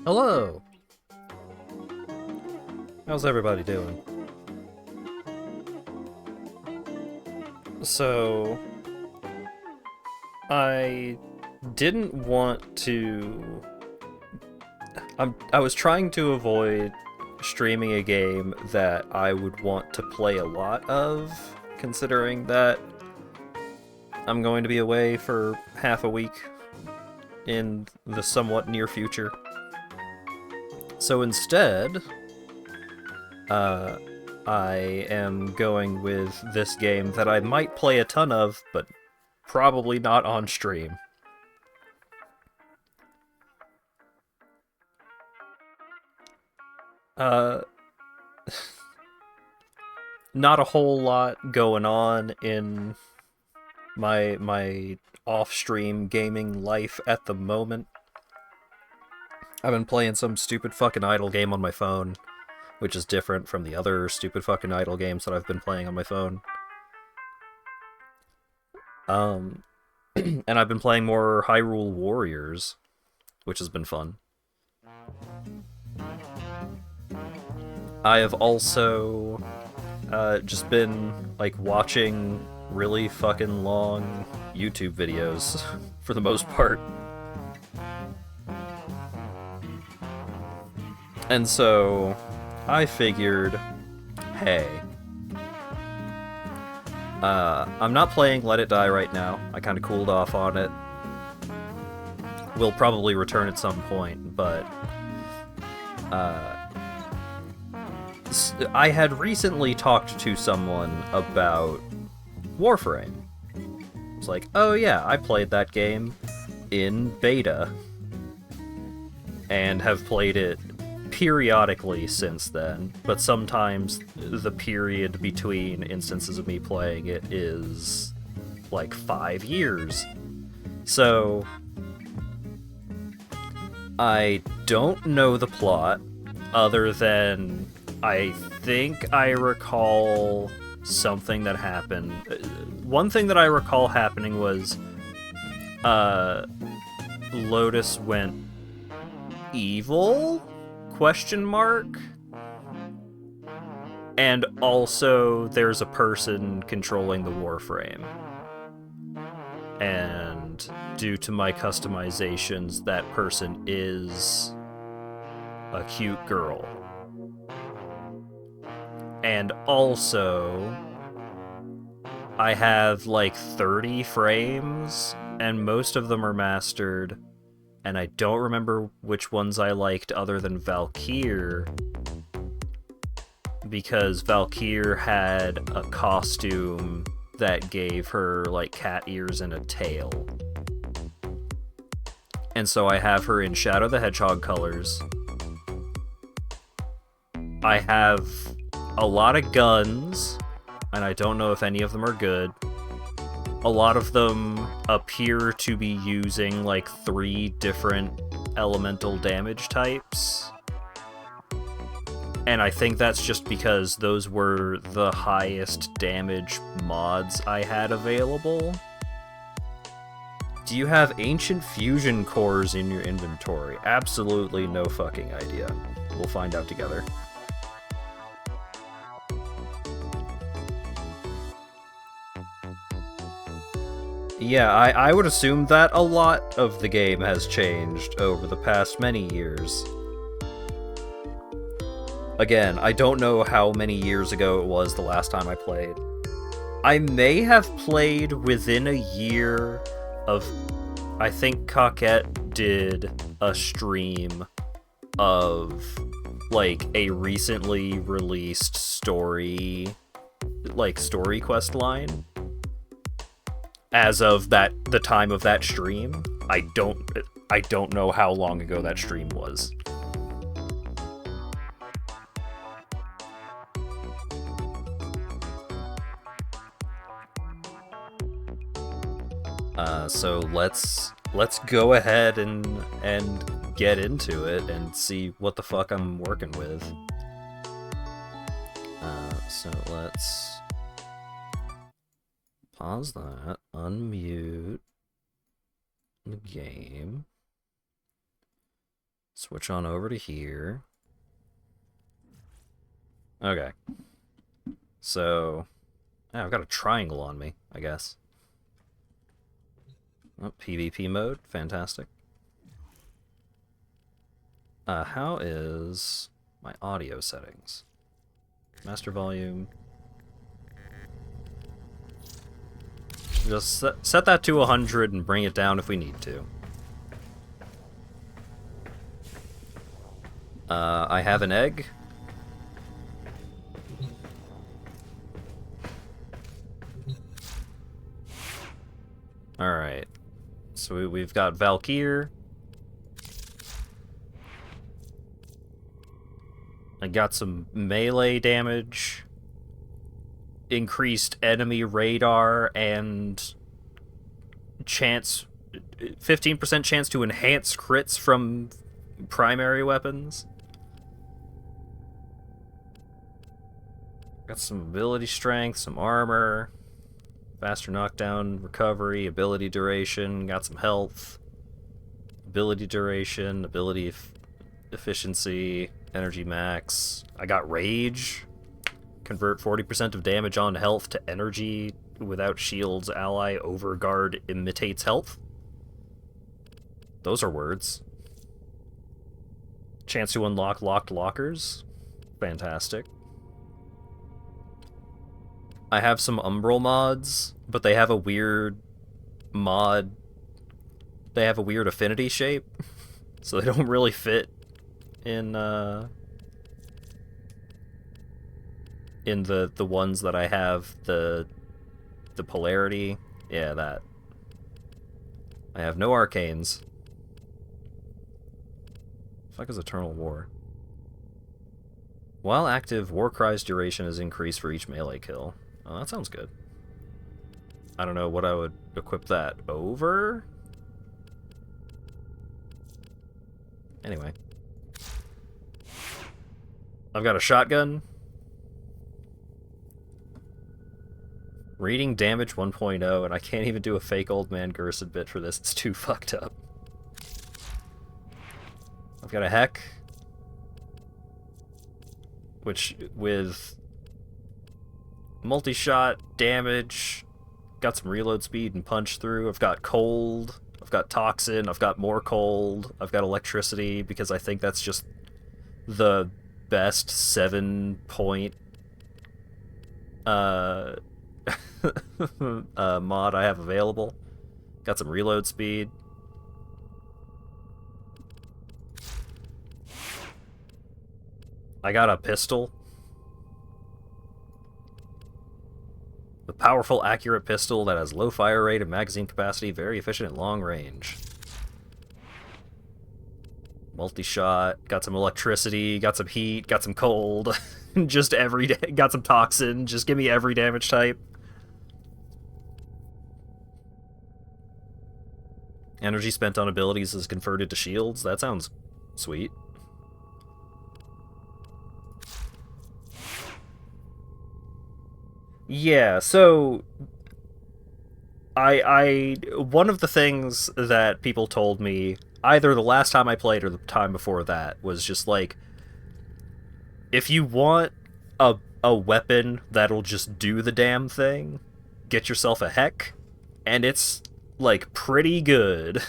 Hello! How's everybody doing? So, I didn't want to... I was trying to avoid streaming a game that I would want to play a lot of, considering that I'm going to be away for half a week in the somewhat near future. So instead, I am going with this game that I might play a ton of, but probably not on stream. Not a whole lot going on in my off-stream gaming life at the moment. I've been playing some stupid fucking idle game on my phone, which is different from the other stupid fucking idle games that I've been playing on my phone. And I've been playing more Hyrule Warriors, which has been fun. I have also just been like watching really fucking long YouTube videos for the most part. And so, I figured, hey, I'm not playing Let It Die right now. I kind of cooled off on it. We'll probably return at some point, but I had recently talked to someone about Warframe. It's like, oh yeah, I played that game in beta, and have played it periodically since then, but sometimes the period between instances of me playing it is like 5 years. So I don't know the plot, other than I think I recall something that happened. One thing that I recall happening was Lotus went evil? Question mark? And also, there's a person controlling the Warframe. And due to my customizations, that person is a cute girl. And also, I have like 30 frames, and most of them are mastered. And I don't remember which ones I liked other than Valkyr, because Valkyr had a costume that gave her, like, cat ears and a tail. And so I have her in Shadow the Hedgehog colors. I have a lot of guns, and I don't know if any of them are good. A lot of them appear to be using, like, 3 different elemental damage types. And I think that's just because those were the highest damage mods I had available. Do you have ancient fusion cores in your inventory? Absolutely no fucking idea. We'll find out together. Yeah, I would assume that a lot of the game has changed over the past many years. Again, I don't know how many years ago it was the last time I played. I may have played within a year of I think Coquette did a stream of like a recently released story quest line. As of the time of that stream, I don't know how long ago that stream was. So let's go ahead and get into it and see what the fuck I'm working with. So let's pause that, unmute the game, switch on over to here. Okay. So, I've got a triangle on me, I guess. Oh, PvP mode, fantastic. How is my audio settings? Master volume. Just set that to 100 and bring it down if we need to. I have an egg. Alright. So we've got Valkyr. I got some melee damage. Increased enemy radar and chance 15% chance to enhance crits from primary weapons. Got some ability strength, some armor, faster knockdown, recovery, ability duration, got some health, ability duration, ability efficiency, energy max. I got rage. Convert 40% of damage on health to energy without shields. Ally overguard imitates health. Those are words. Chance to unlock locked lockers. Fantastic. I have some Umbral mods, but they have a weird mod. They have a weird affinity shape, so they don't really fit in the ones that I have, the polarity. Yeah, that. I have no arcanes. Fuck is Eternal War? While active, Warcry's duration is increased for each melee kill. Oh, that sounds good. I don't know what I would equip that over. Anyway. I've got a shotgun. Reading damage 1.0, and I can't even do a fake old man Gerson bit for this. It's too fucked up. I've got a heck, which with multi-shot damage, got some reload speed and punch through. I've got cold, I've got toxin, I've got more cold, I've got electricity because I think that's just the best 7-point mod I have available. Got some reload speed. I got a pistol. The powerful, accurate pistol that has low fire rate and magazine capacity, very efficient at long range. Multi-shot, got some electricity, got some heat, got some cold, just got some toxin, just give me every damage type. Energy spent on abilities is converted to shields, that sounds sweet. Yeah, so one of the things that people told me either the last time I played or the time before that was just like, if you want a weapon that'll just do the damn thing, get yourself a heck, and it's like pretty good.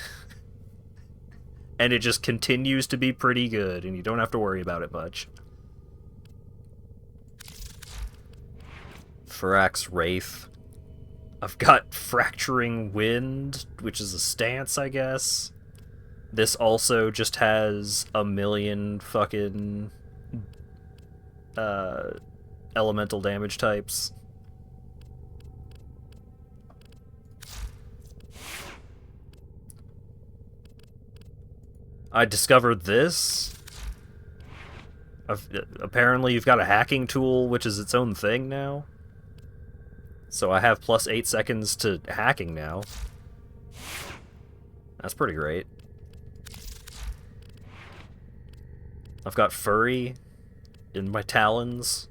And it just continues to be pretty good, and you don't have to worry about it much. Firax Wraith. I've got Fracturing Wind, which is a stance, I guess. This also just has a million fucking elemental damage types. I discovered this. Apparently you've got a hacking tool, which is its own thing now. So I have plus 8 seconds to hacking now. That's pretty great. I've got Furry in my talons.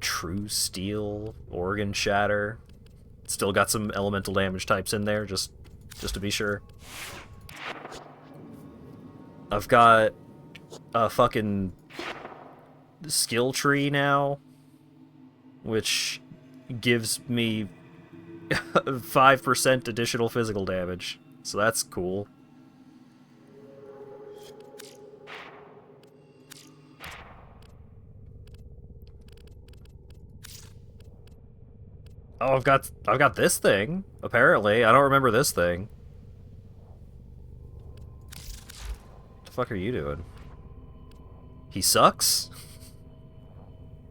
True Steel, Organ Shatter. Still got some elemental damage types in there, just to be sure. I've got a fucking skill tree now, which gives me 5% additional physical damage, so that's cool. Oh, I've got this thing, apparently. I don't remember this thing. What the fuck are you doing? He sucks?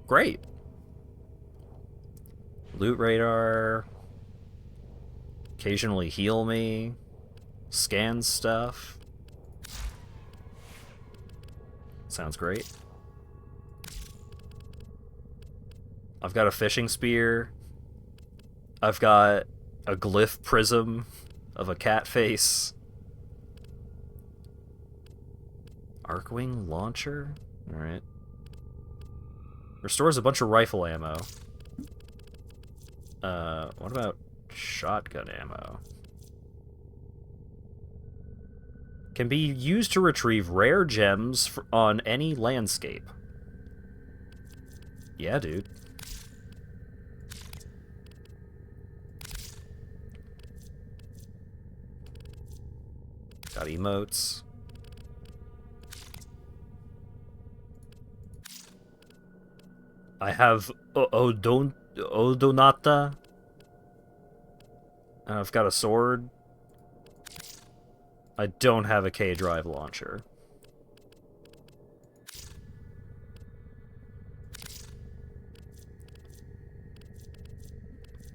Great. Loot radar. Occasionally heal me. Scan stuff. Sounds great. I've got a fishing spear. I've got a glyph prism of a cat face. Arcwing launcher? Alright. Restores a bunch of rifle ammo. What about shotgun ammo? Can be used to retrieve rare gems on any landscape. Yeah, dude. Got emotes. I have Odonata. I've got a sword. I don't have a K-drive launcher.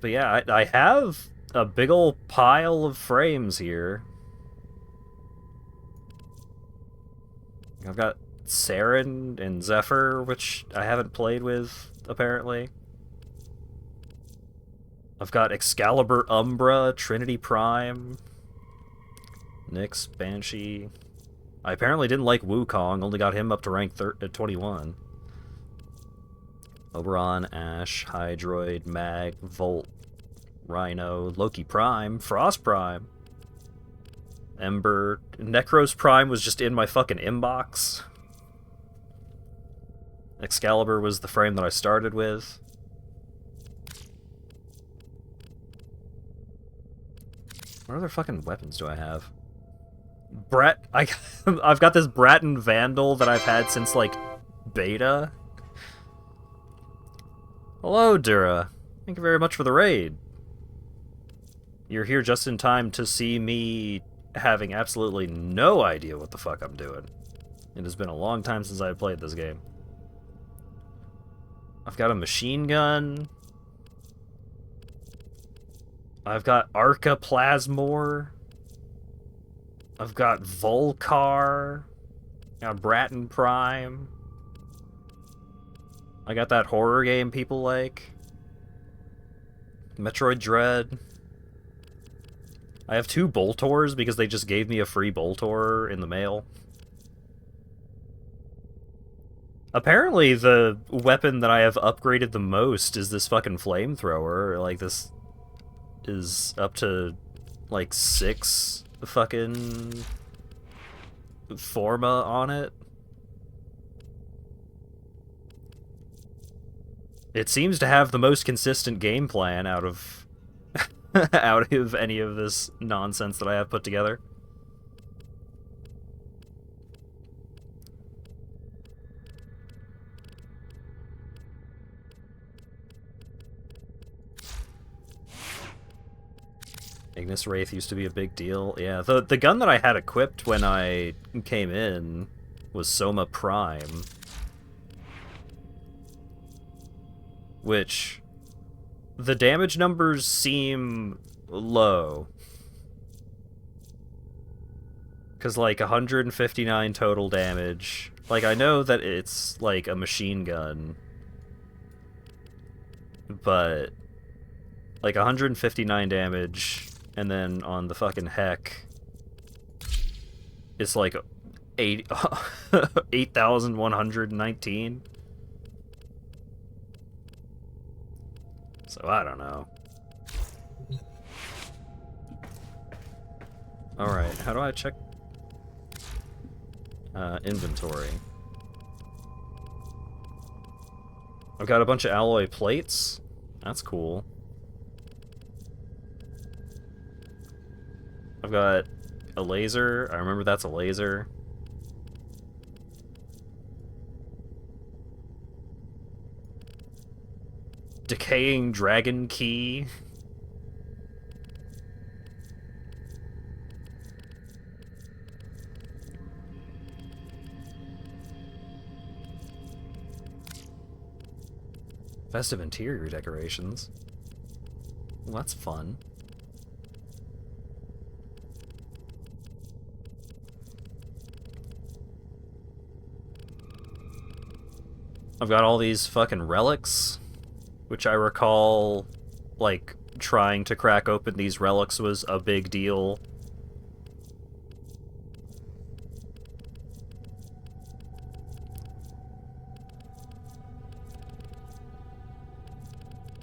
But yeah, I have a big ol' pile of frames here. I've got Saren and Zephyr, which I haven't played with, apparently. I've got Excalibur Umbra, Trinity Prime, Nyx, Banshee. I apparently didn't like Wukong, only got him up to rank 21. Oberon, Ash, Hydroid, Mag, Volt, Rhino, Loki Prime, Frost Prime, Ember. Necros Prime was just in my fucking inbox. Excalibur was the frame that I started with. What other fucking weapons do I have? I've got this Bratton Vandal that I've had since, like, beta. Hello, Dura. Thank you very much for the raid. You're here just in time to see me having absolutely no idea what the fuck I'm doing. It has been a long time since I've played this game. I've got a machine gun. I've got Arca Plasmor. I've got Volcar. I got Bratton Prime. I got that horror game people like. Metroid Dread. I have 2 Boltors because they just gave me a free Boltor in the mail. Apparently the weapon that I have upgraded the most is this fucking flamethrower. Like, this is up to, like, 6 fucking Forma on it. It seems to have the most consistent game plan out of out of any of this nonsense that I have put together. Ignis Wraith used to be a big deal. Yeah, the gun that I had equipped when I came in was Soma Prime. Which, the damage numbers seem low. Because, like, 159 total damage. Like, I know that it's, like, a machine gun. But, like, 159 damage, and then on the fucking Heck, it's like 8,119. So, I don't know. Alright, how do I check? Inventory. I've got a bunch of alloy plates. That's cool. I've got a laser. I remember that's a laser. Decaying dragon key. Festive interior decorations. Well, that's fun. I've got all these fucking relics, which I recall, like, trying to crack open these relics was a big deal.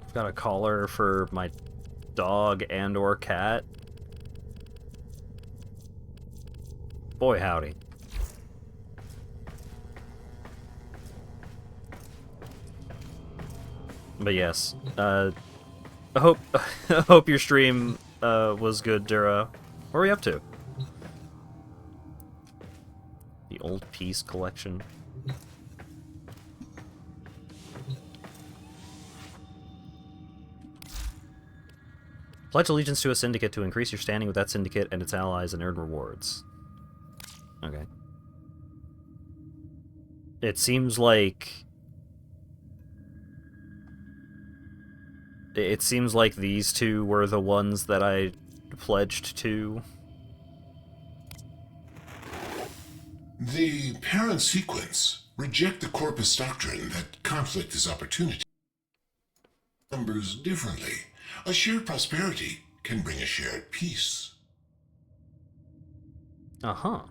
I've got a collar for my dog and or cat. Boy howdy. But yes, I hope I hope your stream was good, Dura. What are we up to? The old piece collection. Pledge allegiance to a syndicate to increase your standing with that syndicate and its allies and earn rewards. Okay. It seems like... It seems like these two were the ones that I pledged to. The parent sequence reject the corpus doctrine that conflict is opportunity. Numbers differently. A shared prosperity can bring a shared peace. Uh-huh.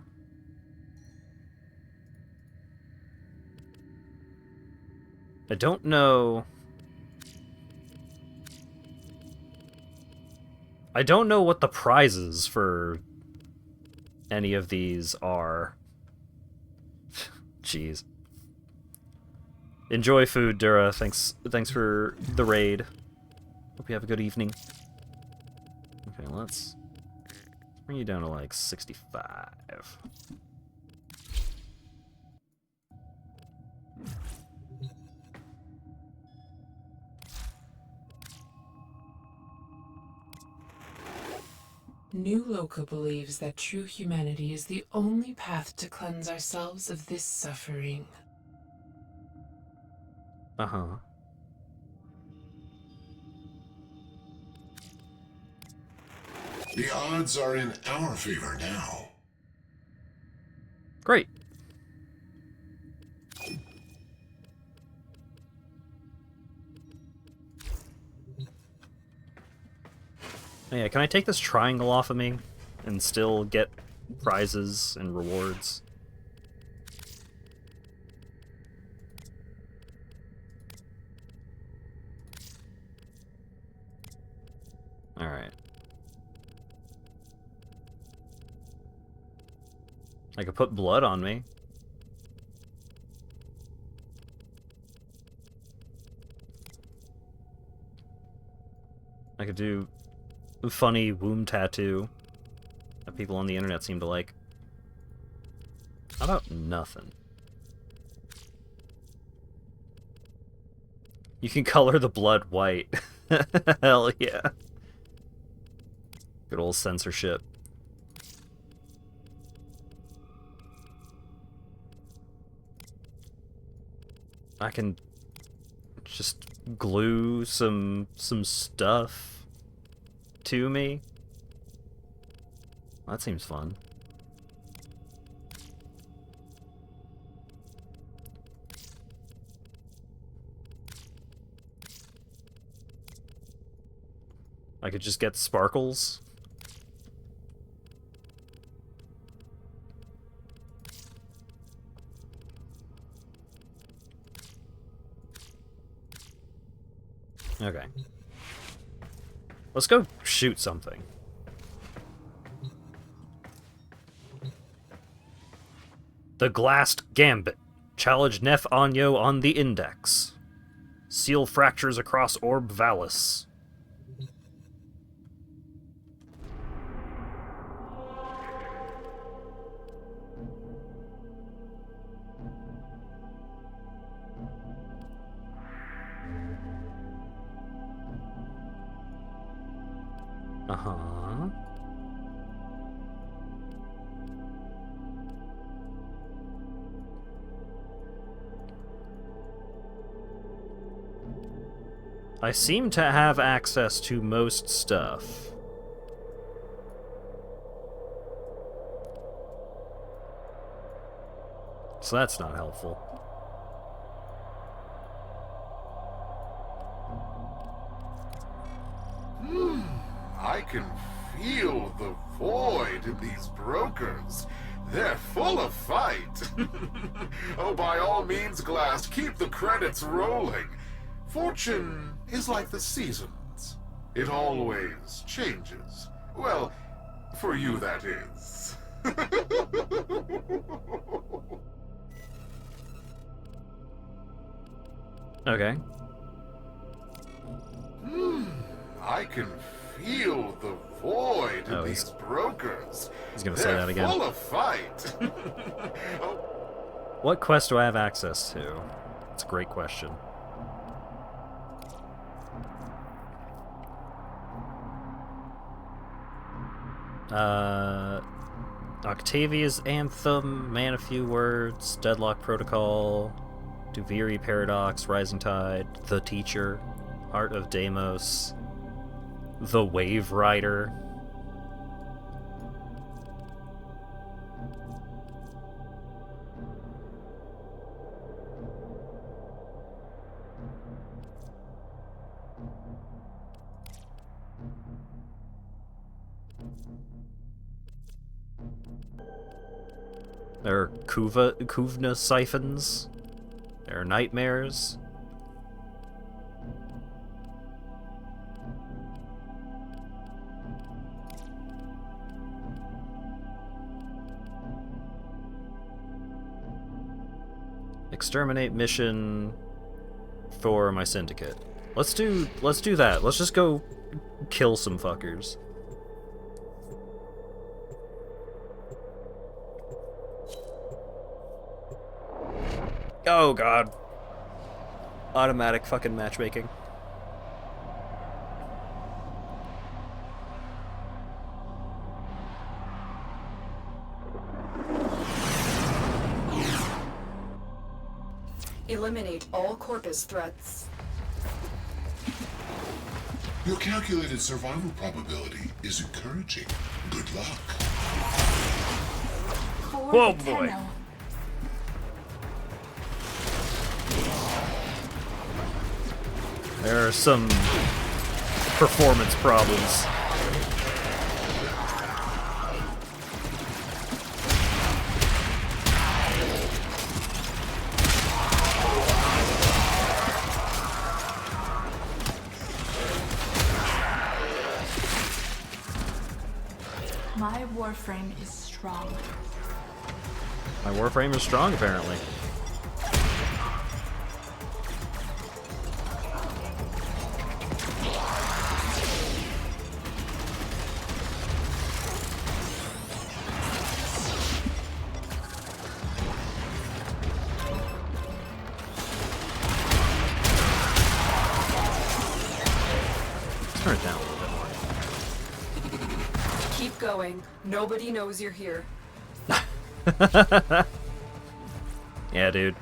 I don't know... I don't know what the prizes for any of these are. Jeez. Enjoy food, Dura. Thanks for the raid. Hope you have a good evening. Okay, let's bring you down to like 65. New Loka believes that true humanity is the only path to cleanse ourselves of this suffering. Uh-huh. The odds are in our favor now. Great. Yeah, can I take this triangle off of me and still get prizes and rewards? Alright. I could put blood on me. I could do a funny womb tattoo that people on the internet seem to like. How about nothing? You can color the blood white. Hell yeah. Good old censorship. I can just glue some stuff to me. That seems fun. I could just get sparkles. Okay. Let's go shoot something. The Glassed Gambit. Challenge Neth Anyo on the Index. Seal fractures across Orb Valis. Uh-huh. I seem to have access to most stuff. So that's not helpful. I can feel the void in these brokers. They're full of fight. Oh, by all means, Glass, keep the credits rolling. Fortune is like the seasons. It always changes. Well, for you, that is. Okay. I can feel the void in Oh, these brokers. He's gonna say that again. They're full of fight. Oh. What quest do I have access to? That's a great question. Octavia's Anthem, Man of Few Words, Deadlock Protocol, Duviri Paradox, Rising Tide, The Teacher, Heart of Deimos, The Wave Rider. There are Kuvna siphons. There are nightmares. Exterminate mission for my syndicate. Let's do that. Let's just go kill some fuckers. Oh god. Automatic fucking matchmaking. Eliminate all Corpus threats. Your calculated survival probability is encouraging. Good luck. Whoa, boy. There are some performance problems. My Warframe is strong. My Warframe is strong, apparently. Turn it down a little bit more. going. Nobody knows you're here. Yeah, dude.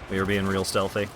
We were being real stealthy.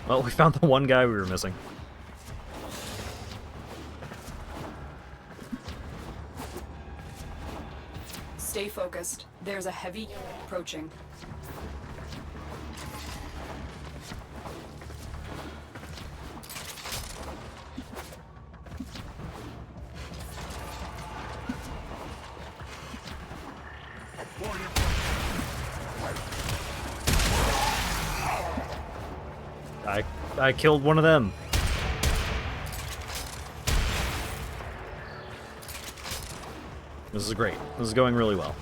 Well, we found the one guy we were missing. Stay focused. There's a heavy approaching. I killed one of them. This is great. This is going really well.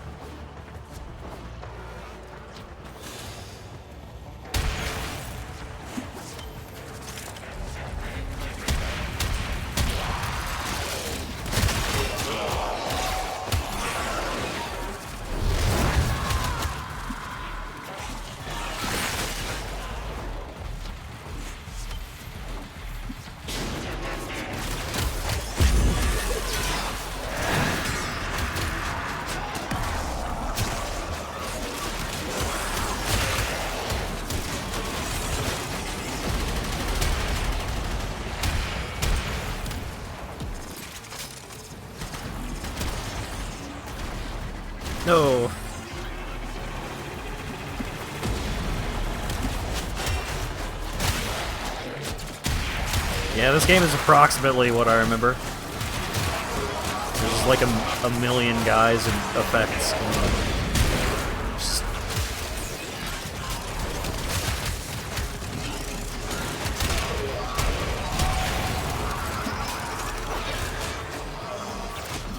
No. Yeah, this game is approximately what I remember. There's like a million guys and effects. Just...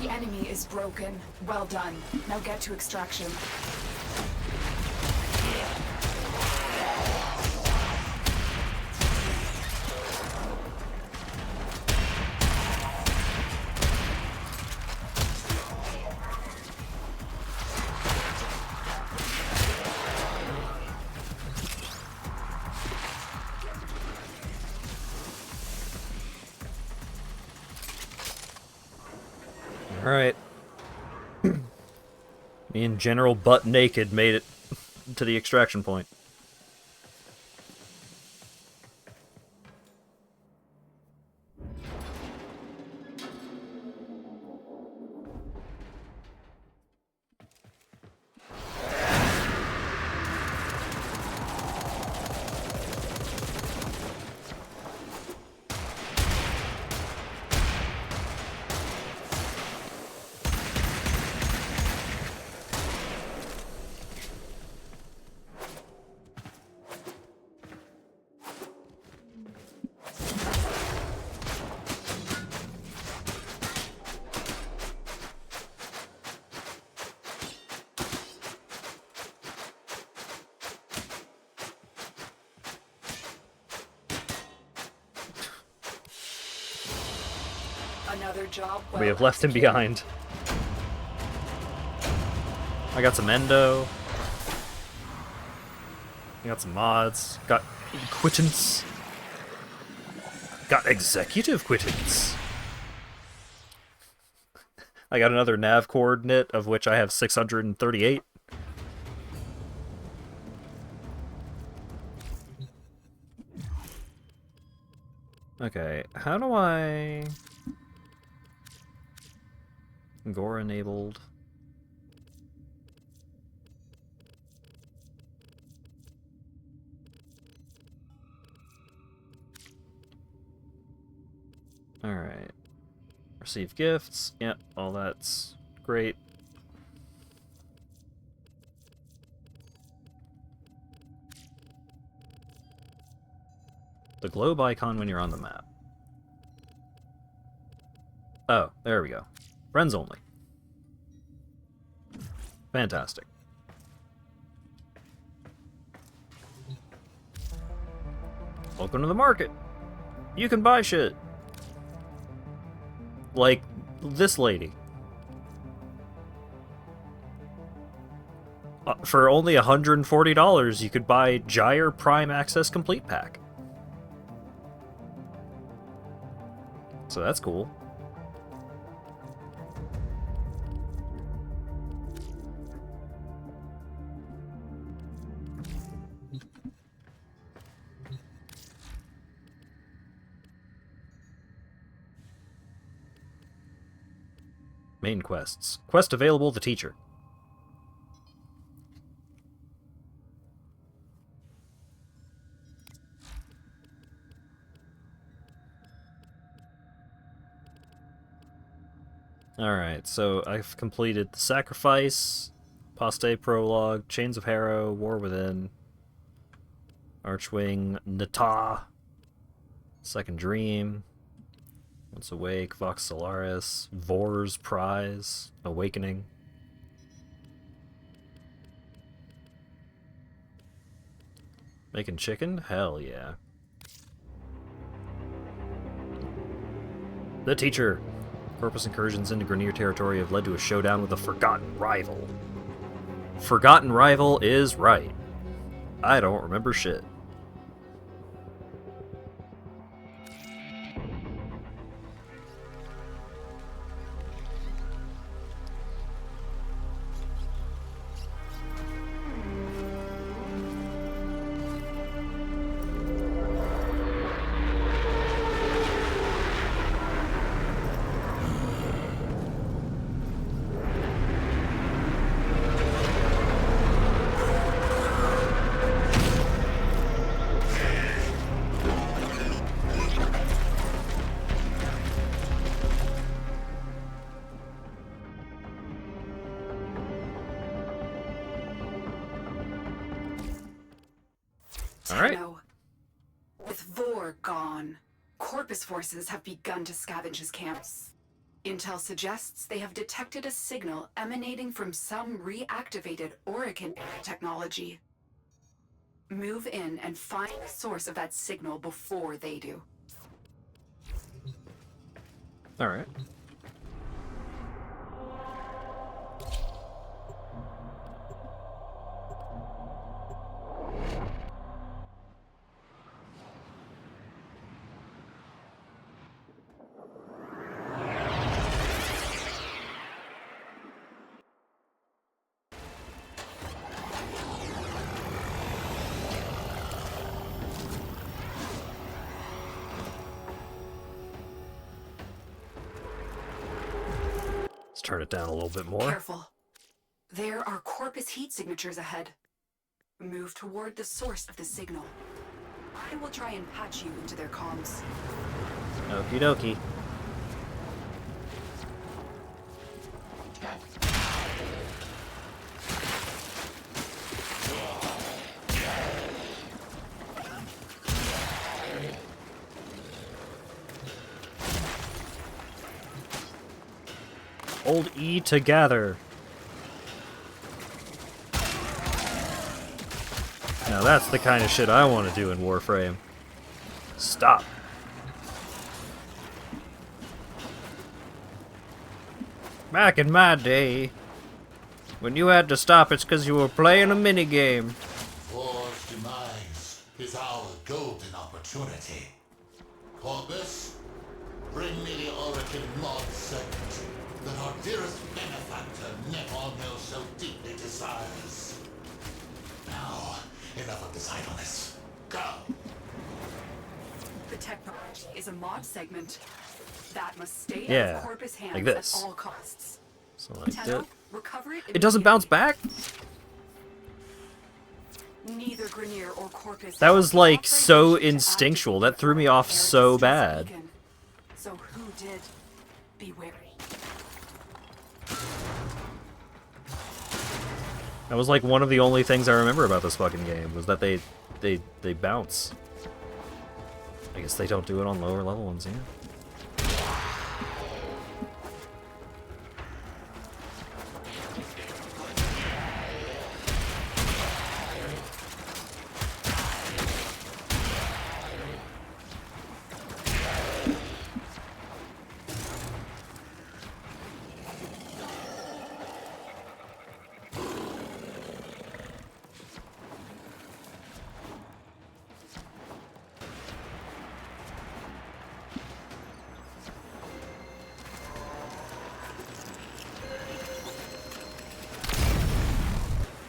The enemy is broken. Well done. Now get to extraction. Alright. Me and General Butt Naked made it to the extraction point. Another job well We have left him executed. behind. I got some endo. I got some mods. Got quittance. Got executive quittance. I got another nav coordinate, of which I have 638. Okay, how do I... Gore enabled. Alright. Receive gifts. Yep, all that's great. The globe icon when you're on the map. Oh, there we go. Friends only. Fantastic. Welcome to the market. You can buy shit. Like this lady. For only $140, you could buy Gyre Prime Access Complete Pack. So that's cool. Main quests. Quest available, the teacher. Alright, so I've completed the Sacrifice, Poste Prologue, Chains of Harrow, War Within, Archwing, Nata, Second Dream, Once Awake, Vox Solaris, Vor's Prize, Awakening. Making chicken? Hell yeah. The Teacher. Corpus incursions into Grenier territory have led to a showdown with a forgotten rival. Forgotten rival is right. I don't remember shit. Alright. With Vor gone, Corpus forces have begun to scavenge his camps. Intel suggests they have detected a signal emanating from some reactivated Orican technology. Move in and find the source of that signal before they do. Alright. Turn it down a little bit more. Careful. There are Corpus heat signatures ahead. Move toward the source of the signal. I will try and patch you into their comms. Okie dokie. Hold E to gather. Now that's the kind of shit I want to do in Warframe. Stop. Back in my day, when you had to stop, it's because you were playing a minigame. War's demise is our golden opportunity. Corpus, bring me the Orican mod segment that our dearest benefactor Nepal so deeply desires. Now, enough of this idleness. Go! The technology is a mod segment that must stay out Yeah, of Corpus hands like this. at all costs. So like Tenno, that. recover it. It doesn't bounce immediately. back? Neither Grineer or Corpus. That was have the like so authorization to instinctual. activate That threw me off Eric's so distress bad. beacon. So who did? Be wary. That was like one of the only things I remember about this fucking game was that they bounce. I guess they don't do it on lower level ones, yeah.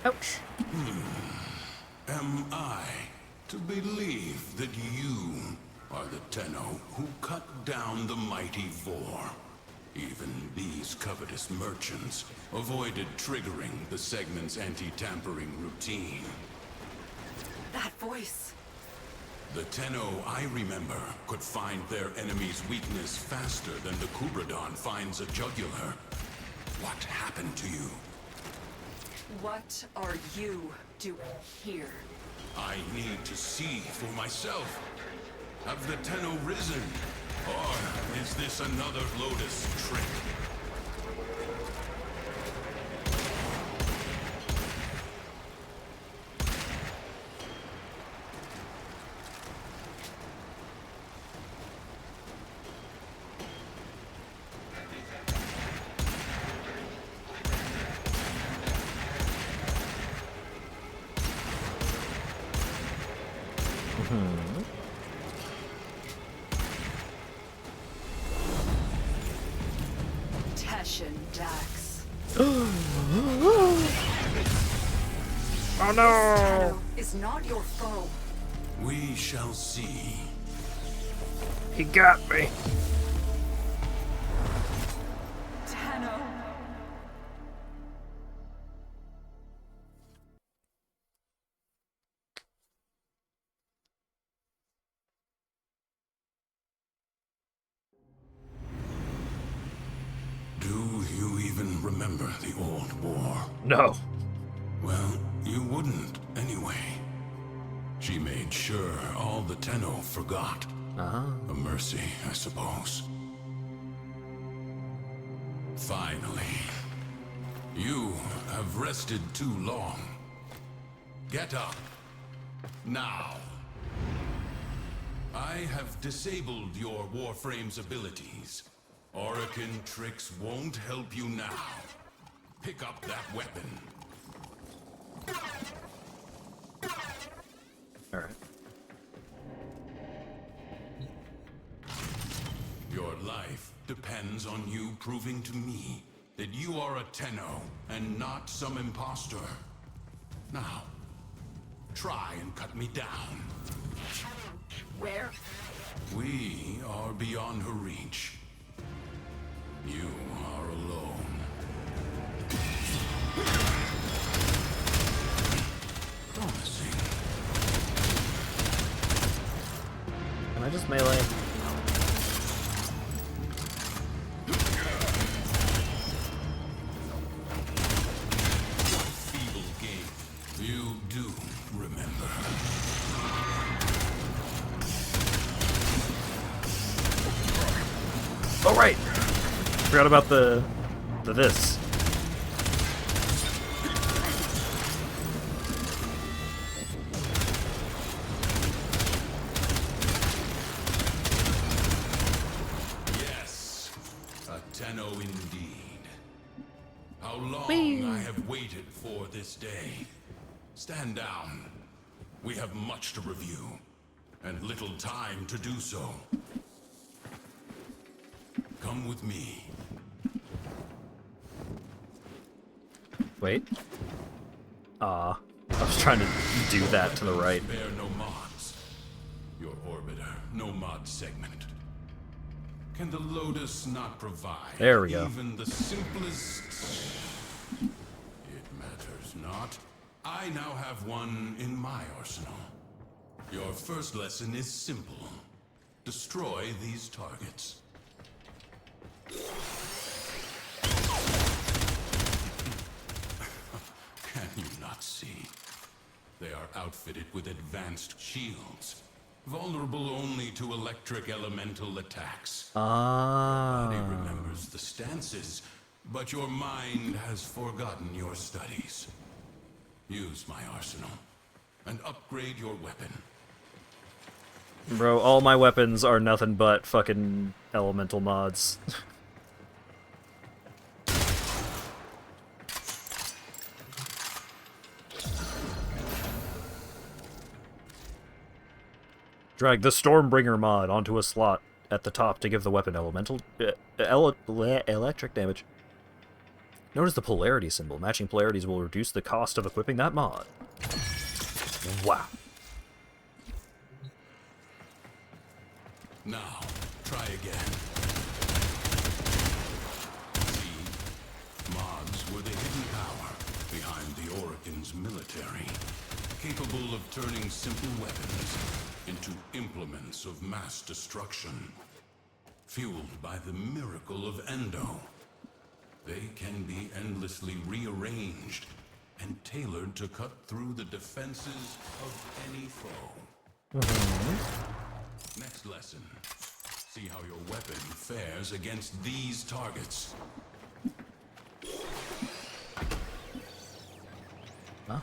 Ouch. Am I to believe that you are the Tenno who cut down the mighty Vor? Even these covetous merchants avoided triggering the segment's anti-tampering routine. That voice. The Tenno I remember could find their enemy's weakness faster than the Kubradon finds a jugular. What happened to you? What are you doing here? I need to see for myself. Have the Tenno risen? Or is this another Lotus trick? Teshin Dax. Oh no! Tenno is not your foe. We shall see. He got me. Tenno. Do you even remember the old war? No. Well, you wouldn't anyway. She made sure all the Tenno forgot. A mercy, I suppose. Finally. You have rested too long. Get up. Now. I have disabled your Warframe's abilities. Orokin tricks won't help you now. Pick up that weapon. Alright. Your life depends on you proving to me that you are a Tenno and not some imposter. Now, try and cut me down. Where? We are beyond her reach. You are alone. Promising. Can I just melee? Feeble game. You do remember. Oh right! Forgot about the this. Yes, a Tenno indeed. How long I have waited for this day. Stand down. We have much to review, and little time to do so. Come with me. Wait. I was trying to do that to the right. Spare no mods. Your orbiter, no mod mod segment. Can the Lotus not provide There we go. even the simplest... It matters not. I now have one in my arsenal. Your first lesson is simple. Destroy these targets. Can you not see? They are outfitted with advanced shields, vulnerable only to electric elemental attacks. Body remembers the stances, but your mind has forgotten your studies. Use my arsenal and upgrade your weapon. Bro, all my weapons are nothing but fucking elemental mods. Drag the Stormbringer mod onto a slot at the top to give the weapon elemental electric damage. Notice the polarity symbol. Matching polarities will reduce the cost of equipping that mod. Wow. Now, try again. See, mods were the hidden power behind the Orokin's military, capable of turning simple weapons into implements of mass destruction. Fueled by the miracle of Endo, they can be endlessly rearranged and tailored to cut through the defenses of any foe. Next lesson. See how your weapon fares against these targets. Huh?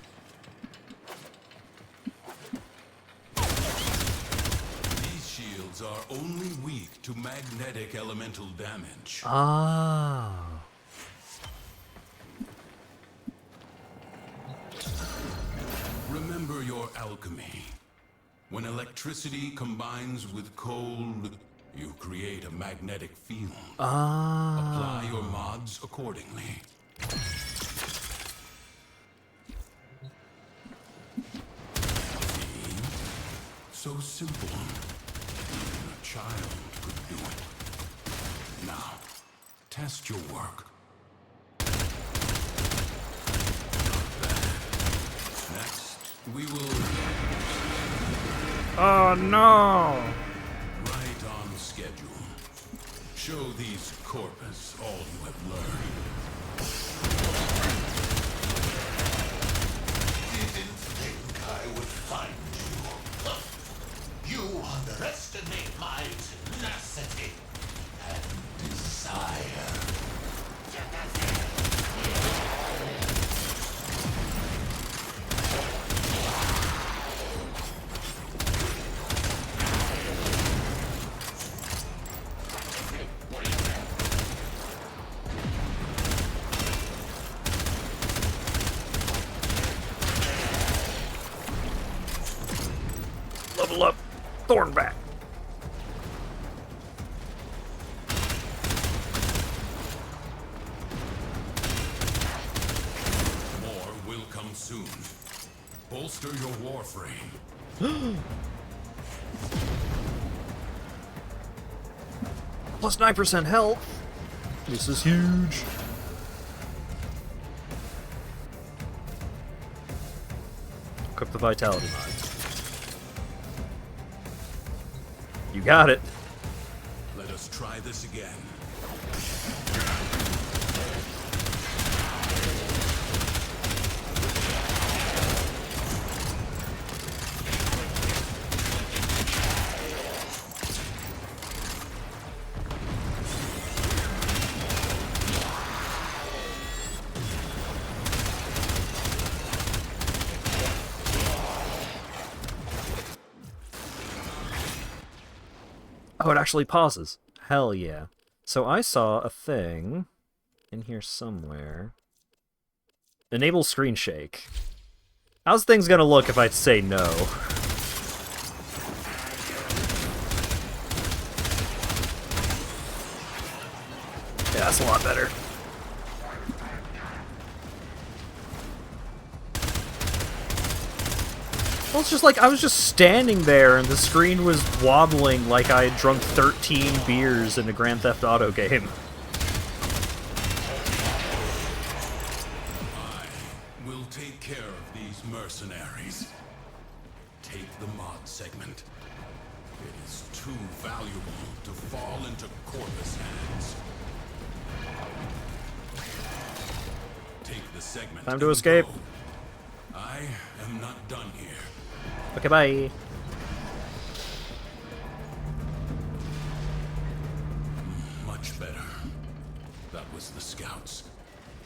These shields are only weak to magnetic elemental damage. Ah. Remember your alchemy. When electricity combines with cold, you create a magnetic field. Apply your mods accordingly. See? So simple. Even a child could do it. Now, test your work. Not bad. Next, we will... Oh no! Right on schedule. Show these corpus all you have learned. Didn't think I would find you. You underestimate my tenacity and desire. Level up, Thornback. More will come soon. Bolster your Warframe. Plus 9% health. This is huge. Equip the Vitality mod. You got it. Let us try this again. Oh, it actually pauses. Hell yeah. So I saw a thing in here somewhere. Enable screen shake. How's things gonna look if I say no? Yeah, that's a lot better. Well, it's just like I was just standing there and the screen was wobbling like I had drunk 13 beers in a Grand Theft Auto game. I will take care of these mercenaries. Take the mod segment. It is too valuable to fall into Corvus hands. Take the segment. Time to and escape. go. I am not done here. Okay, bye. Much better. That was the scouts.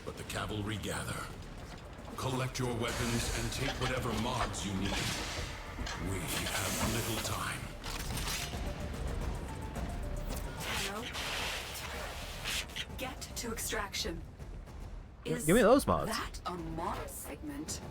But the cavalry gather. Collect your weapons and take whatever mods you need. We have little time. Hello? Get to extraction. Is Give me those mods. that a mod segment?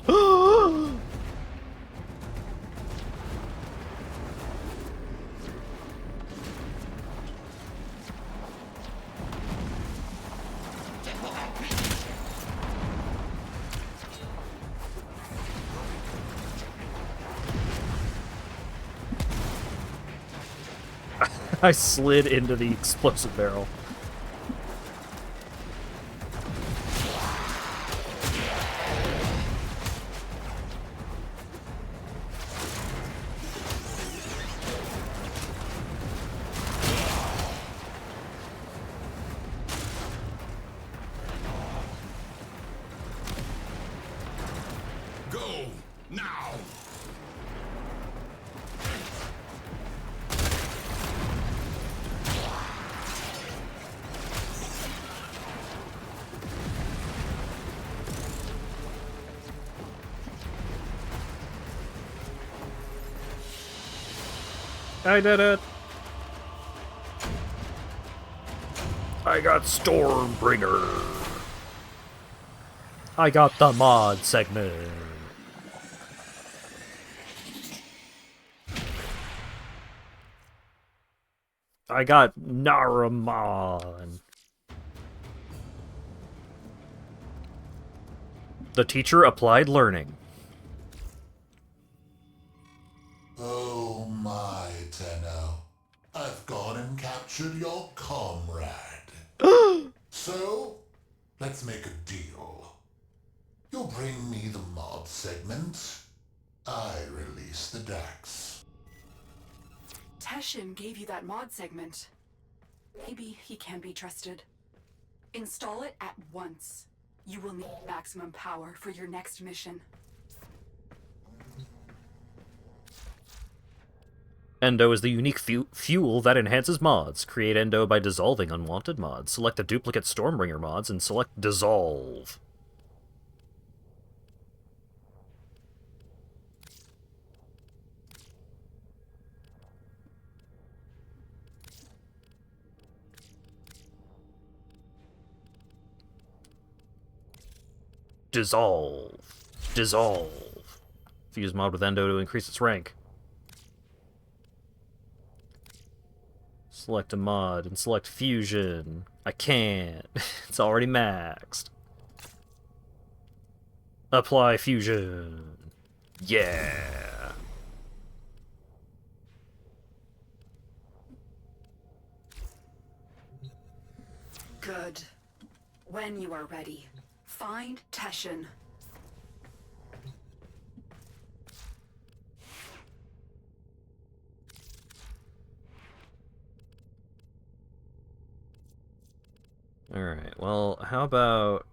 I slid into the explosive barrel. Go now! I did it! I got Stormbringer! I got the mod segment! I got Naramon! The teacher applied learning. Oh my, Tenno. I've gone and captured your comrade. So, let's make a deal. You bring me the mod segment, I release the Dax. Teshin gave you that mod segment. Maybe he can be trusted. Install it at once. You will need maximum power for your next mission. Endo is the unique fuel that enhances mods. Create Endo by dissolving unwanted mods. Select the duplicate Stormbringer mods and select Dissolve. Dissolve. Dissolve. Fuse mod with Endo to increase its rank. Select a mod and select fusion. I can't. It's already maxed. Apply fusion. Yeah. Good. When you are ready, find Teshin. Alright, well, how about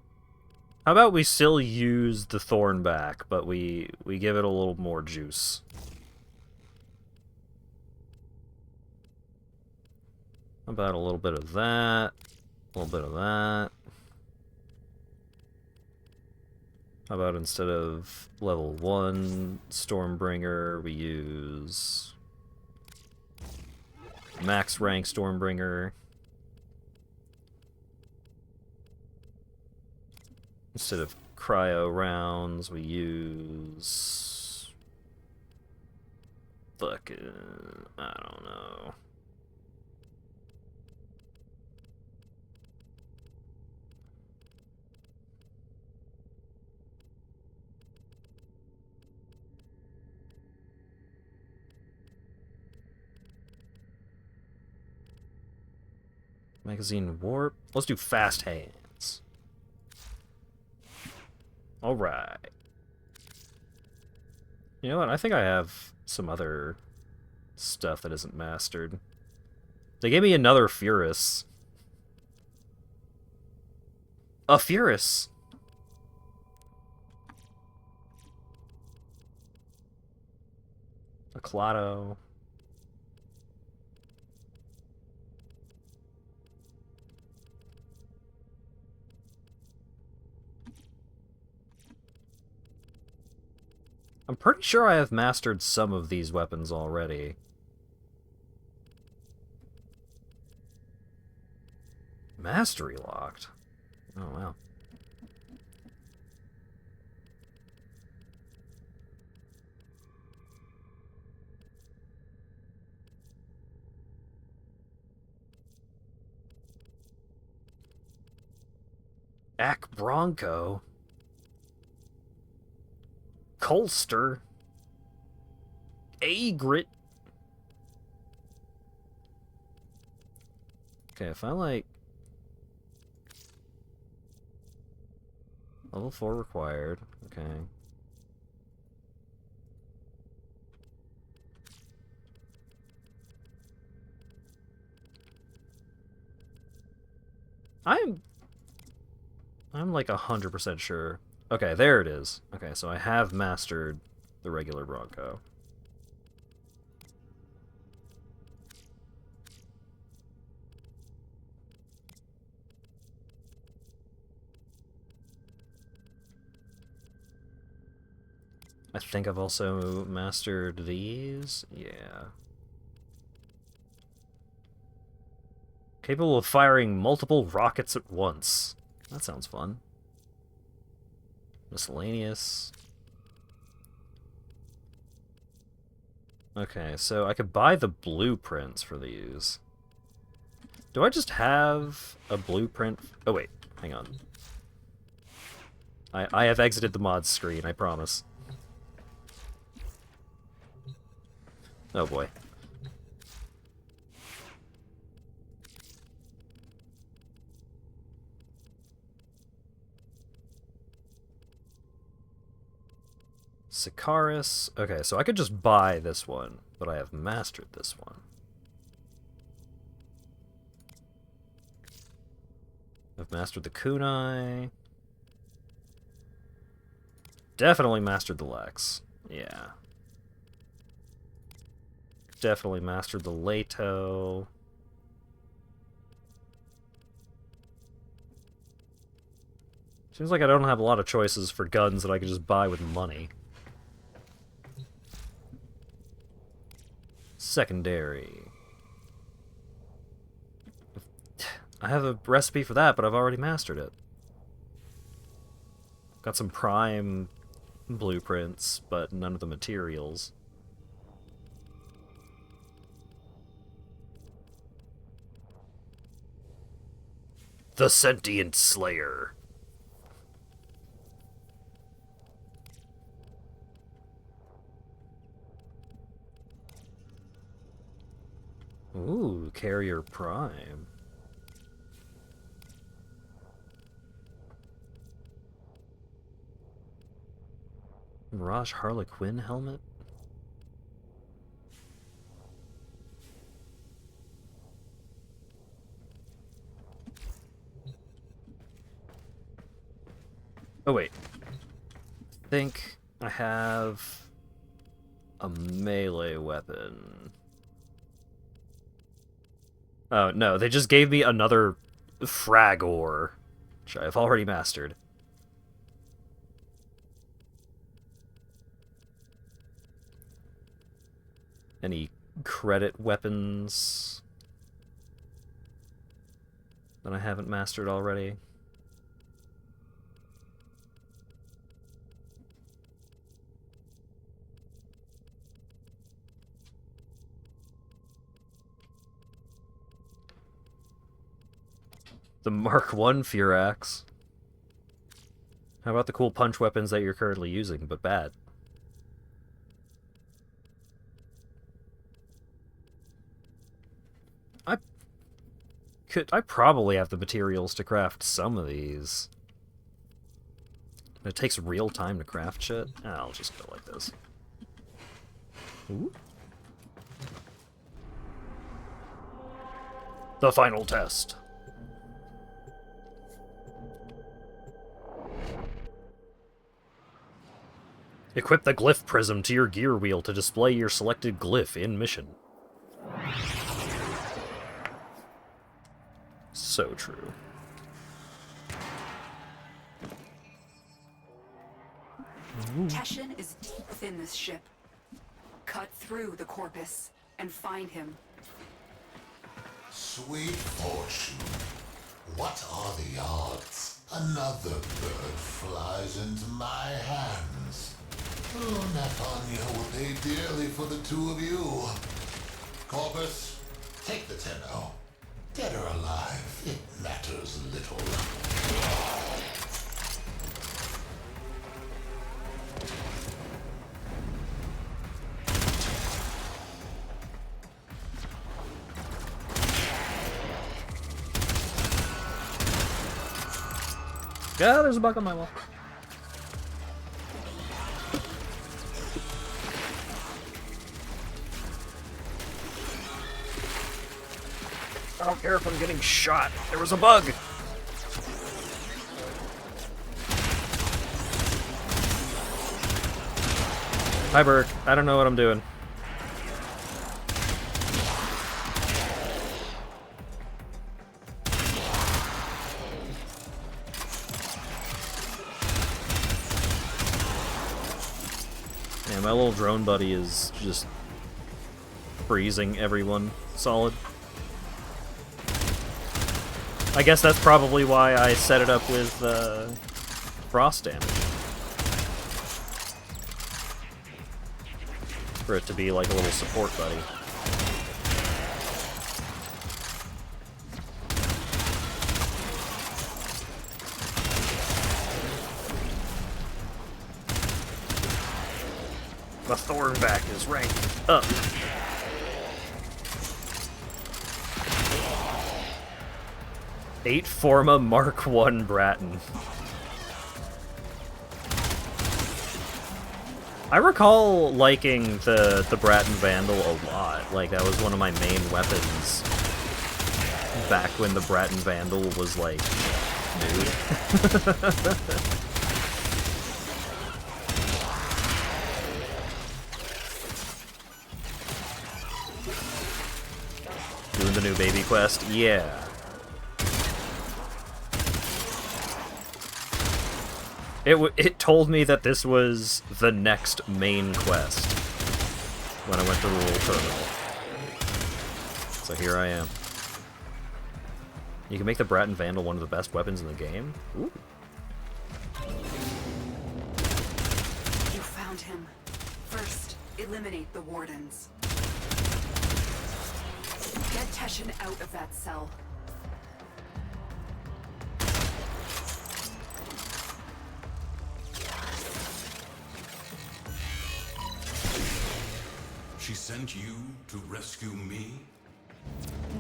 we still use the thorn back, but we give it a little more juice. How about a little bit of that, a little bit of that. How about instead of level 1 Stormbringer, we use max rank Stormbringer. Instead of cryo rounds, we use fucking, I don't know. Magazine warp. Let's do fast hands. Alright. You know what? I think I have some other stuff that isn't mastered. They gave me another Furus. A Furus! A Clado. I'm pretty sure I have mastered some of these weapons already. Mastery locked? Oh, wow. Ak Bronco. Colster. Agrit. Okay, if I like... Level 4 required. Okay. I'm like 100% sure. Okay, there it is. Okay, so I have mastered the regular Bronco. I think I've also mastered these. Yeah. Capable of firing multiple rockets at once. That sounds fun. Miscellaneous. Okay, so I could buy the blueprints for these. Do I just have a blueprint? Oh wait, hang on. I have exited the mods screen, I promise. Oh boy. Sikaris. Okay, so I could just buy this one, but I have mastered this one. I've mastered the kunai. Definitely mastered the Lex. Yeah. Definitely mastered the Leto. Seems like I don't have a lot of choices for guns that I could just buy with money. Secondary. I have a recipe for that, but I've already mastered it. Got some prime blueprints, but none of the materials. The Sentient Slayer. Ooh, Carrier Prime. Mirage Harlequin helmet? Oh wait. I think I have a melee weapon. Oh no, they just gave me another Fragor, which I've already mastered. Any credit weapons that I haven't mastered already? The Mark I Furax. How about the cool punch weapons that you're currently using, but bad? I probably have the materials to craft some of these. It takes real time to craft shit. I'll just go like this. Ooh. The final test. Equip the glyph prism to your gear wheel to display your selected glyph in mission. So true. Teshin is deep within this ship. Cut through the corpus and find him. Sweet fortune. What are the odds? Another bird flies into my hands. Oh, Nathania will pay dearly for the two of you. Corpus, take the Tenno. Dead or alive, it matters little. Yeah, there's a bug on my wall. I don't care if I'm getting shot. There was a bug. Hi, Burke. I don't know what I'm doing. Yeah, my little drone buddy is just freezing everyone solid. I guess that's probably why I set it up with frost damage. For it to be like a little support buddy. The Thornback is ranked up. Eight Forma Mark I Bratton. I recall liking the Bratton Vandal a lot. Like, that was one of my main weapons back when the Bratton Vandal was, like, new. Doing the new baby quest? Yeah. It told me that this was the next main quest when I went to Rural Terminal. So here I am. You can make the Bratton Vandal one of the best weapons in the game? Ooh. You found him. First, eliminate the wardens. Get Teshin out of that cell. She sent you to rescue me?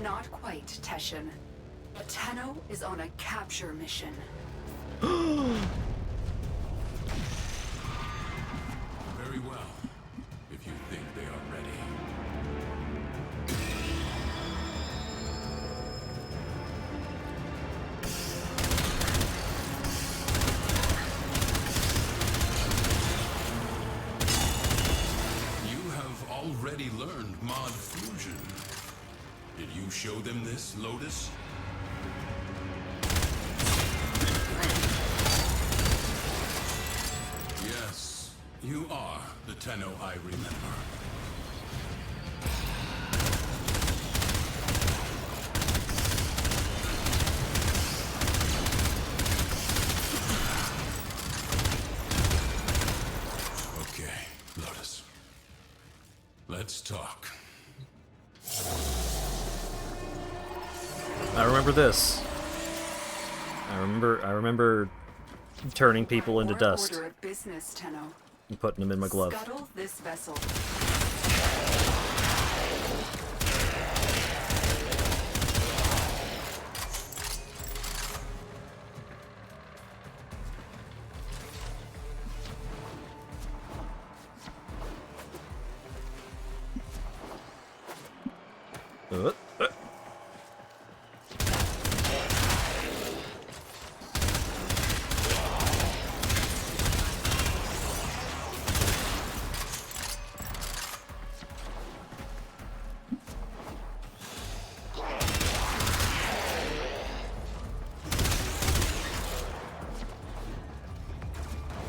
Not quite, Teshin. The Tenno is on a capture mission. Very well, if you think they are ready. Already learned mod fusion. Did you show them this, Lotus? Yes, you are the Tenno I remember. Okay, Lotus. Let's talk. I remember this. I remember turning people into dust Order of business, Tenno. and putting them in my glove. Scuttle this vessel.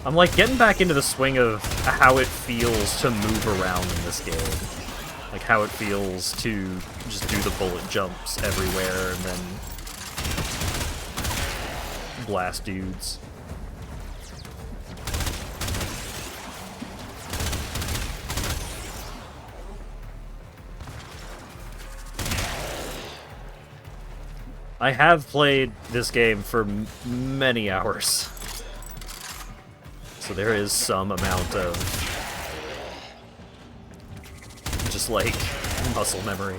I'm like getting back into the swing of how it feels to move around in this game. Like how it feels to just do the bullet jumps everywhere and then blast dudes. I have played this game for many hours. So there is some amount of just like muscle memory.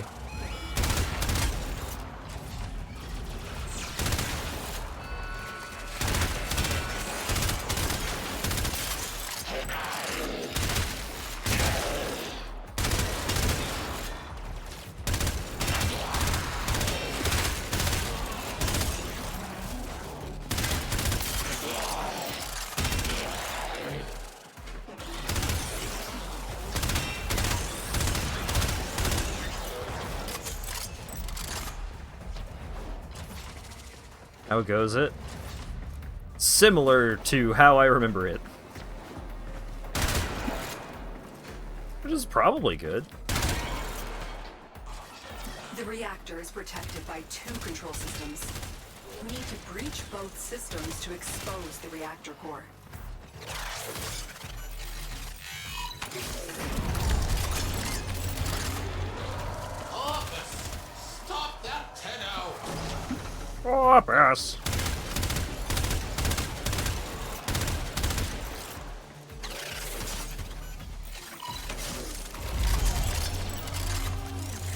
How goes it? Similar to how I remember it. Which is probably good. The reactor is protected by 2 control systems. We need to breach both systems to expose the reactor core. Office! Stop that Tenno! Corpus!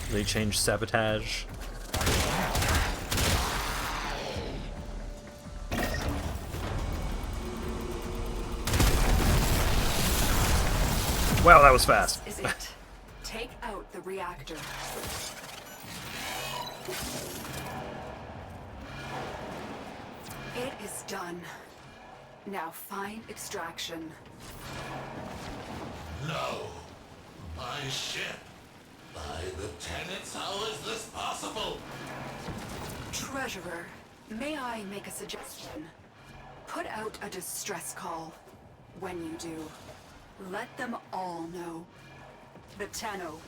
They changed sabotage. Wow, that was fast. This is it. Take out the reactor. It is done. Now find extraction. No! My ship! By the tenants, how is this possible? Treasurer, may I make a suggestion? Put out a distress call. When you do, let them all know. The Tenno.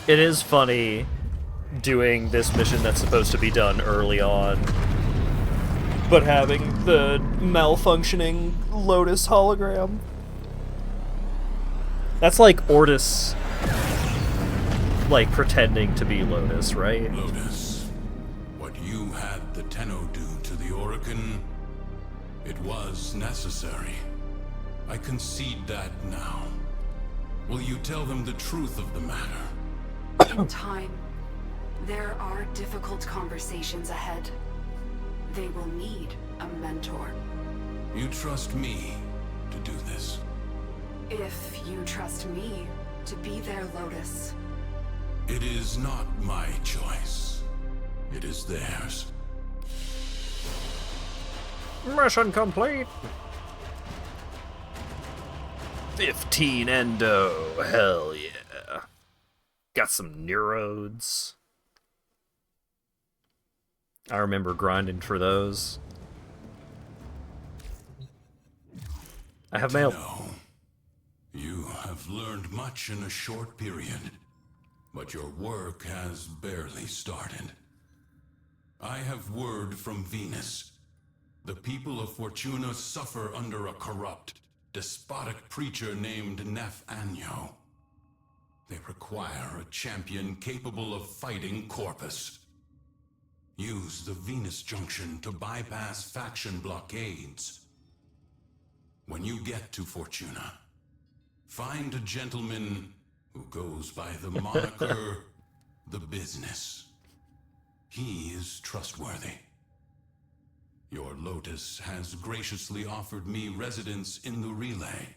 It is funny doing this mission that's supposed to be done early on, but having the malfunctioning Lotus hologram. That's like Ortis, like, pretending to be Lotus, right? Lotus, what you had the Tenno do to the Orokin, it was necessary. I concede that now. Will you tell them the truth of the matter? In time, there are difficult conversations ahead. They will need a mentor. You trust me to do this? If you trust me to be their Lotus. It is not my choice. It is theirs. Mission complete! 15 endo, hell yeah. Got some neurodes. I remember grinding for those. I have mail. No. You have learned much in a short period, but your work has barely started. I have word from Venus. The people of Fortuna suffer under a corrupt, despotic preacher named Nef Anyo. They require a champion capable of fighting Corpus. Use the Venus Junction to bypass faction blockades. When you get to Fortuna, find a gentleman who goes by the moniker The Business. He is trustworthy. Your Lotus has graciously offered me residence in the relay.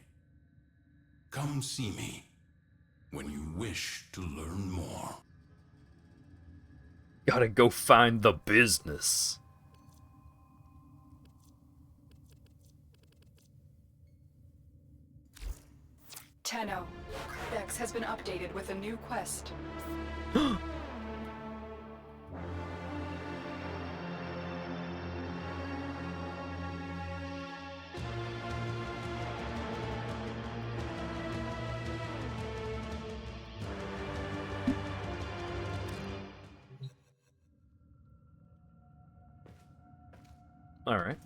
Come see me when you wish to learn more. Gotta go find the business. Tenno, Dex has been updated with a new quest. Alright.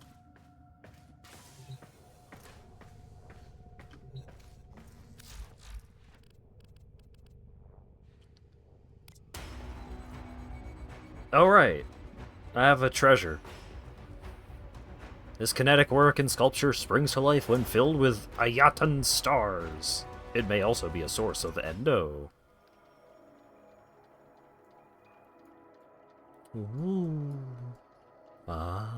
Alright. I have a treasure. This kinetic work in sculpture springs to life when filled with Ayatan stars. It may also be a source of endo. Ooh. Ah.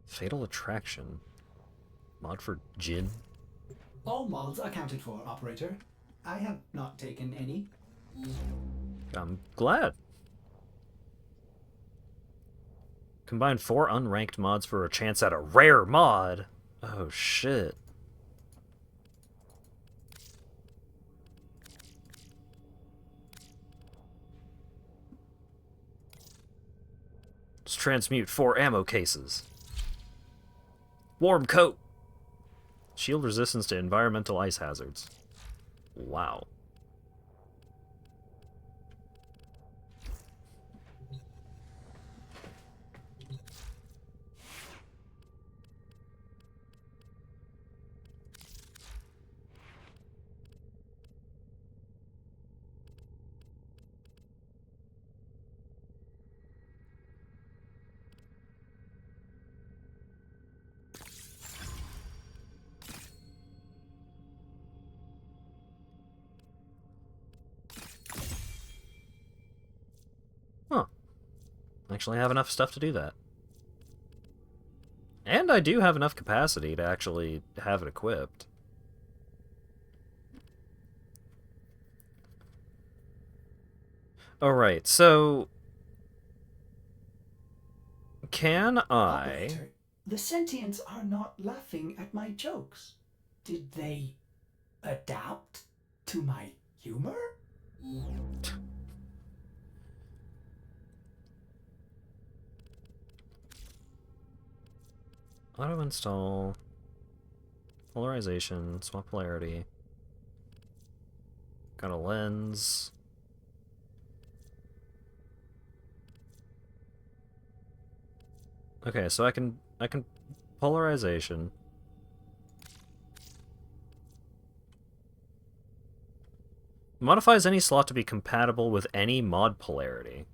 Fatal Attraction. Mod for Jinn? All mods accounted for, Operator. I have not taken any. I'm glad. Combine 4 unranked mods for a chance at a rare mod. Oh shit. Let's transmute 4 ammo cases. Warm coat. Shield resistance to environmental ice hazards. Wow. Huh. Actually have enough stuff to do that. And I do have enough capacity to actually have it equipped. Alright, so... Can I... Operator, the sentients are not laughing at my jokes. Did they adapt to my humor? Auto install, polarization, swap polarity, got a lens. Okay, so I can polarization. Modifies any slot to be compatible with any mod polarity.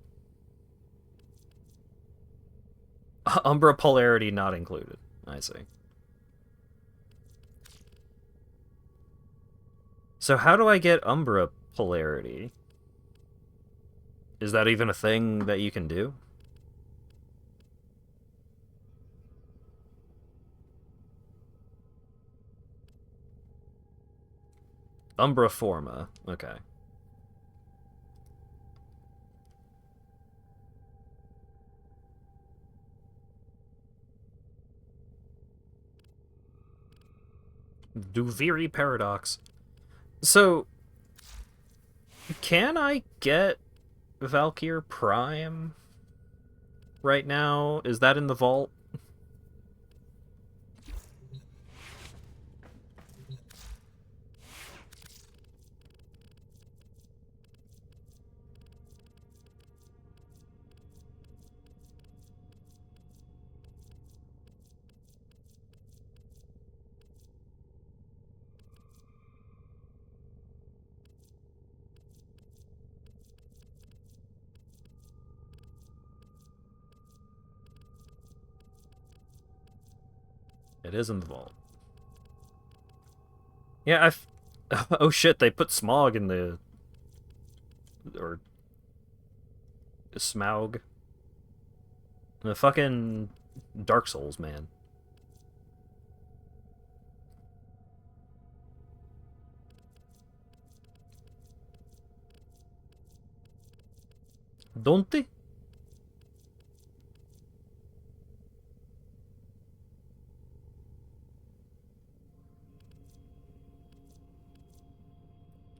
Umbra polarity not included. I see. So how do I get Umbra polarity? Is that even a thing that you can do? Umbra forma. Okay. Duviri paradox. So, can I get Valkyr Prime right now? Is that in the vault? It is in the vault. Yeah, I've... Oh shit, they put Smog in the... Or... Smaug. The fucking... Dark Souls, man. Don't they?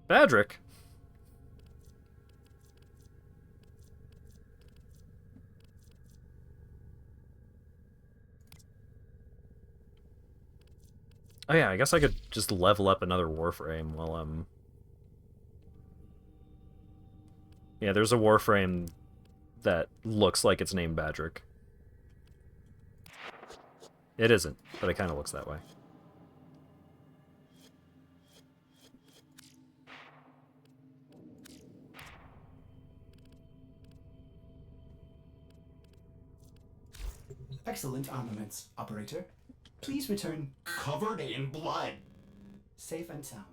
Badrick? Oh yeah, I guess I could just level up another Warframe while I'm... Yeah, there's a Warframe that looks like it's named Badrick. It isn't, but it kind of looks that way. Excellent armaments, operator. Please return covered in blood. Safe and sound.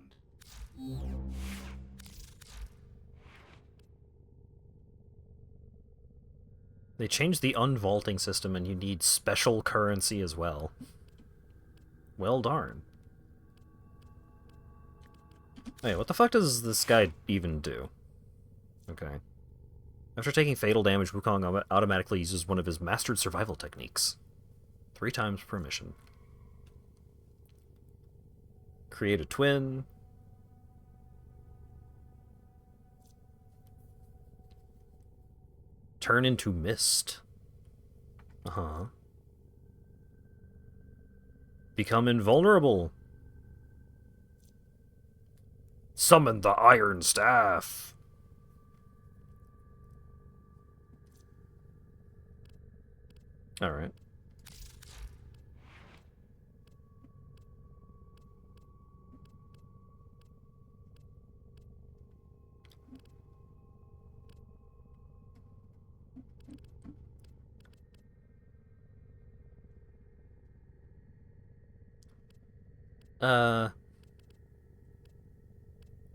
They changed the unvaulting system and you need special currency as well. Well darn. Hey, what the fuck does this guy even do? Okay. After taking fatal damage, Wukong automatically uses one of his mastered survival techniques. 3 times per mission. Create a twin. Turn into mist. Uh-huh. Become invulnerable. Summon the Iron Staff. Alright.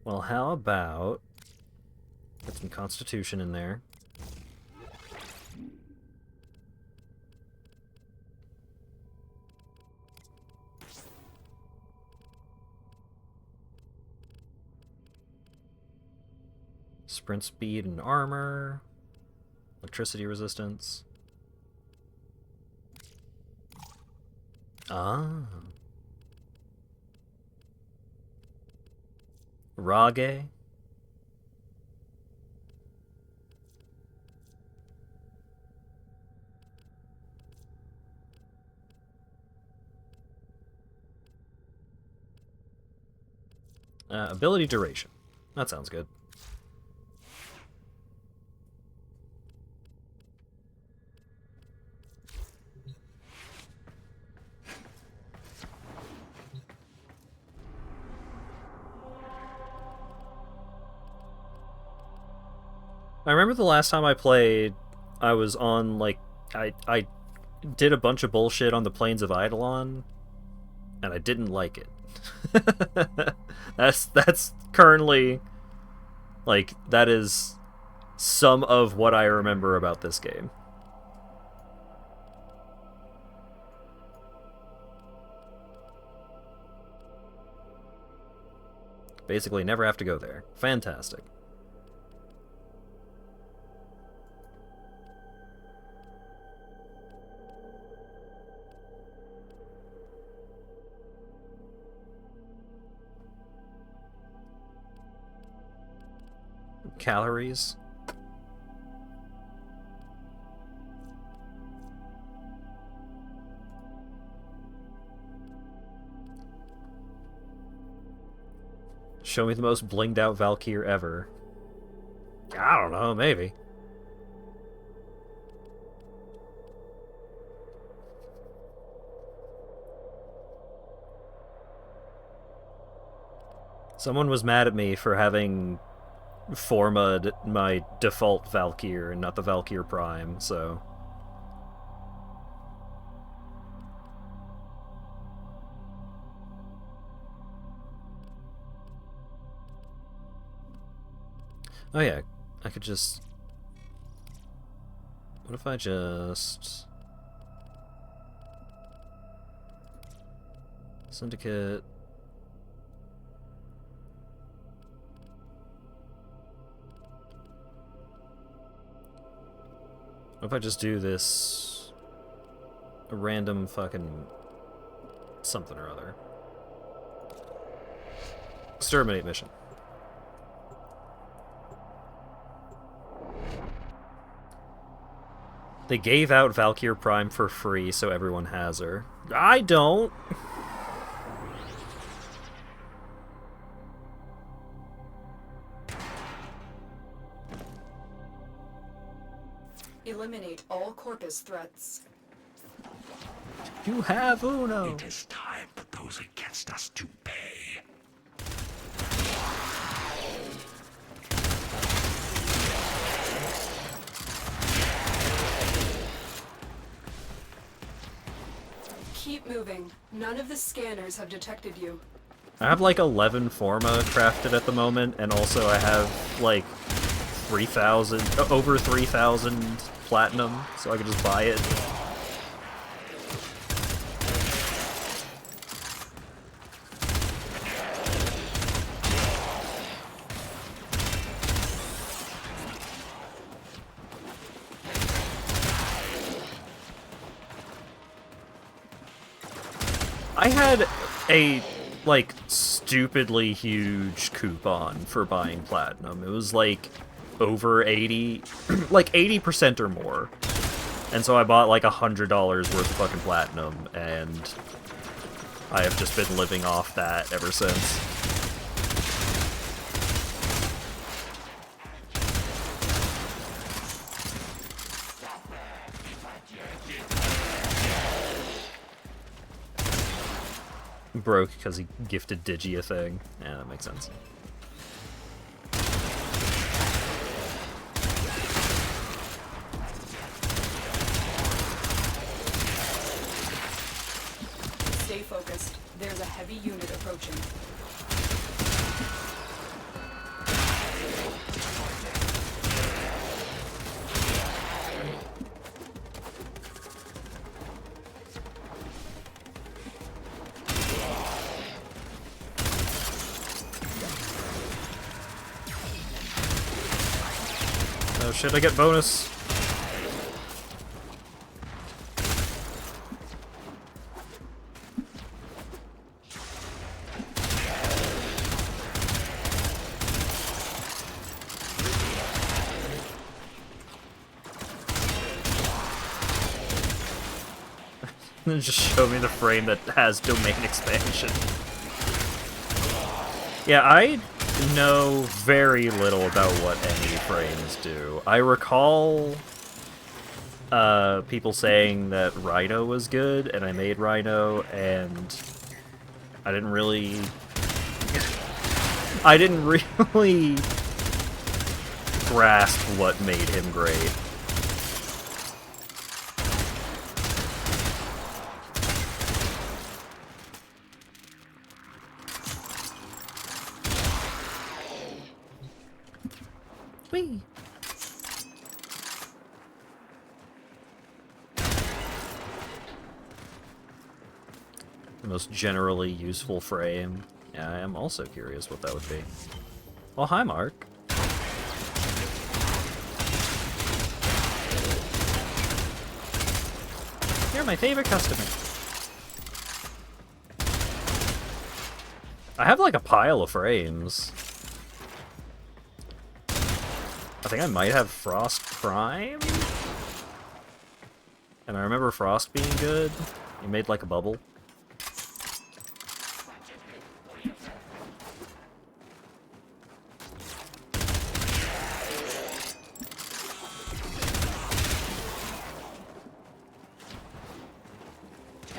Well, how about get some Constitution in there. Sprint speed and armor. Electricity resistance. Ah. Rage. Ability duration. That sounds good. I remember the last time I played, I was on, like, I did a bunch of bullshit on the Plains of Eidolon, and I didn't like it. That's currently, like, that is some of what I remember about this game. Basically, never have to go there. Fantastic. Calories. Show me the most blinged out Valkyr ever. I don't know, maybe. Someone was mad at me for having Forma'd my default Valkyr and not the Valkyr Prime, so... Oh yeah, I could just... What if I just... Syndicate... What if I just do this... A random fucking... something or other. Exterminate mission. They gave out Valkyr Prime for free, so everyone has her. I don't! Eliminate all Corpus threats. You have Uno! It is time for those against us to pay. Keep moving. None of the scanners have detected you. I have like 11 Forma crafted at the moment, and also I have like 3,000, over 3,000 platinum, so I can just buy it. I had a, like, stupidly huge coupon for buying platinum. It was, like, over 80, like, 80% or more. And so I bought, like, $100 worth of fucking platinum, and I have just been living off that ever since. Broke because he gifted Digi a thing. Yeah, that makes sense. Stay focused. There's a heavy unit approaching. Oh shit, I get bonus. Then just show me the frame that has domain expansion. Yeah, I know very little about what any frames do. I recall people saying that Rhino was good, and I made Rhino, and I didn't really grasp what made him great. Whee! The most generally useful frame. Yeah, I am also curious what that would be. Well, hi, Mark. You're my favorite customer. I have like a pile of frames. I think I might have Frost Prime? And I remember Frost being good. He made like a bubble.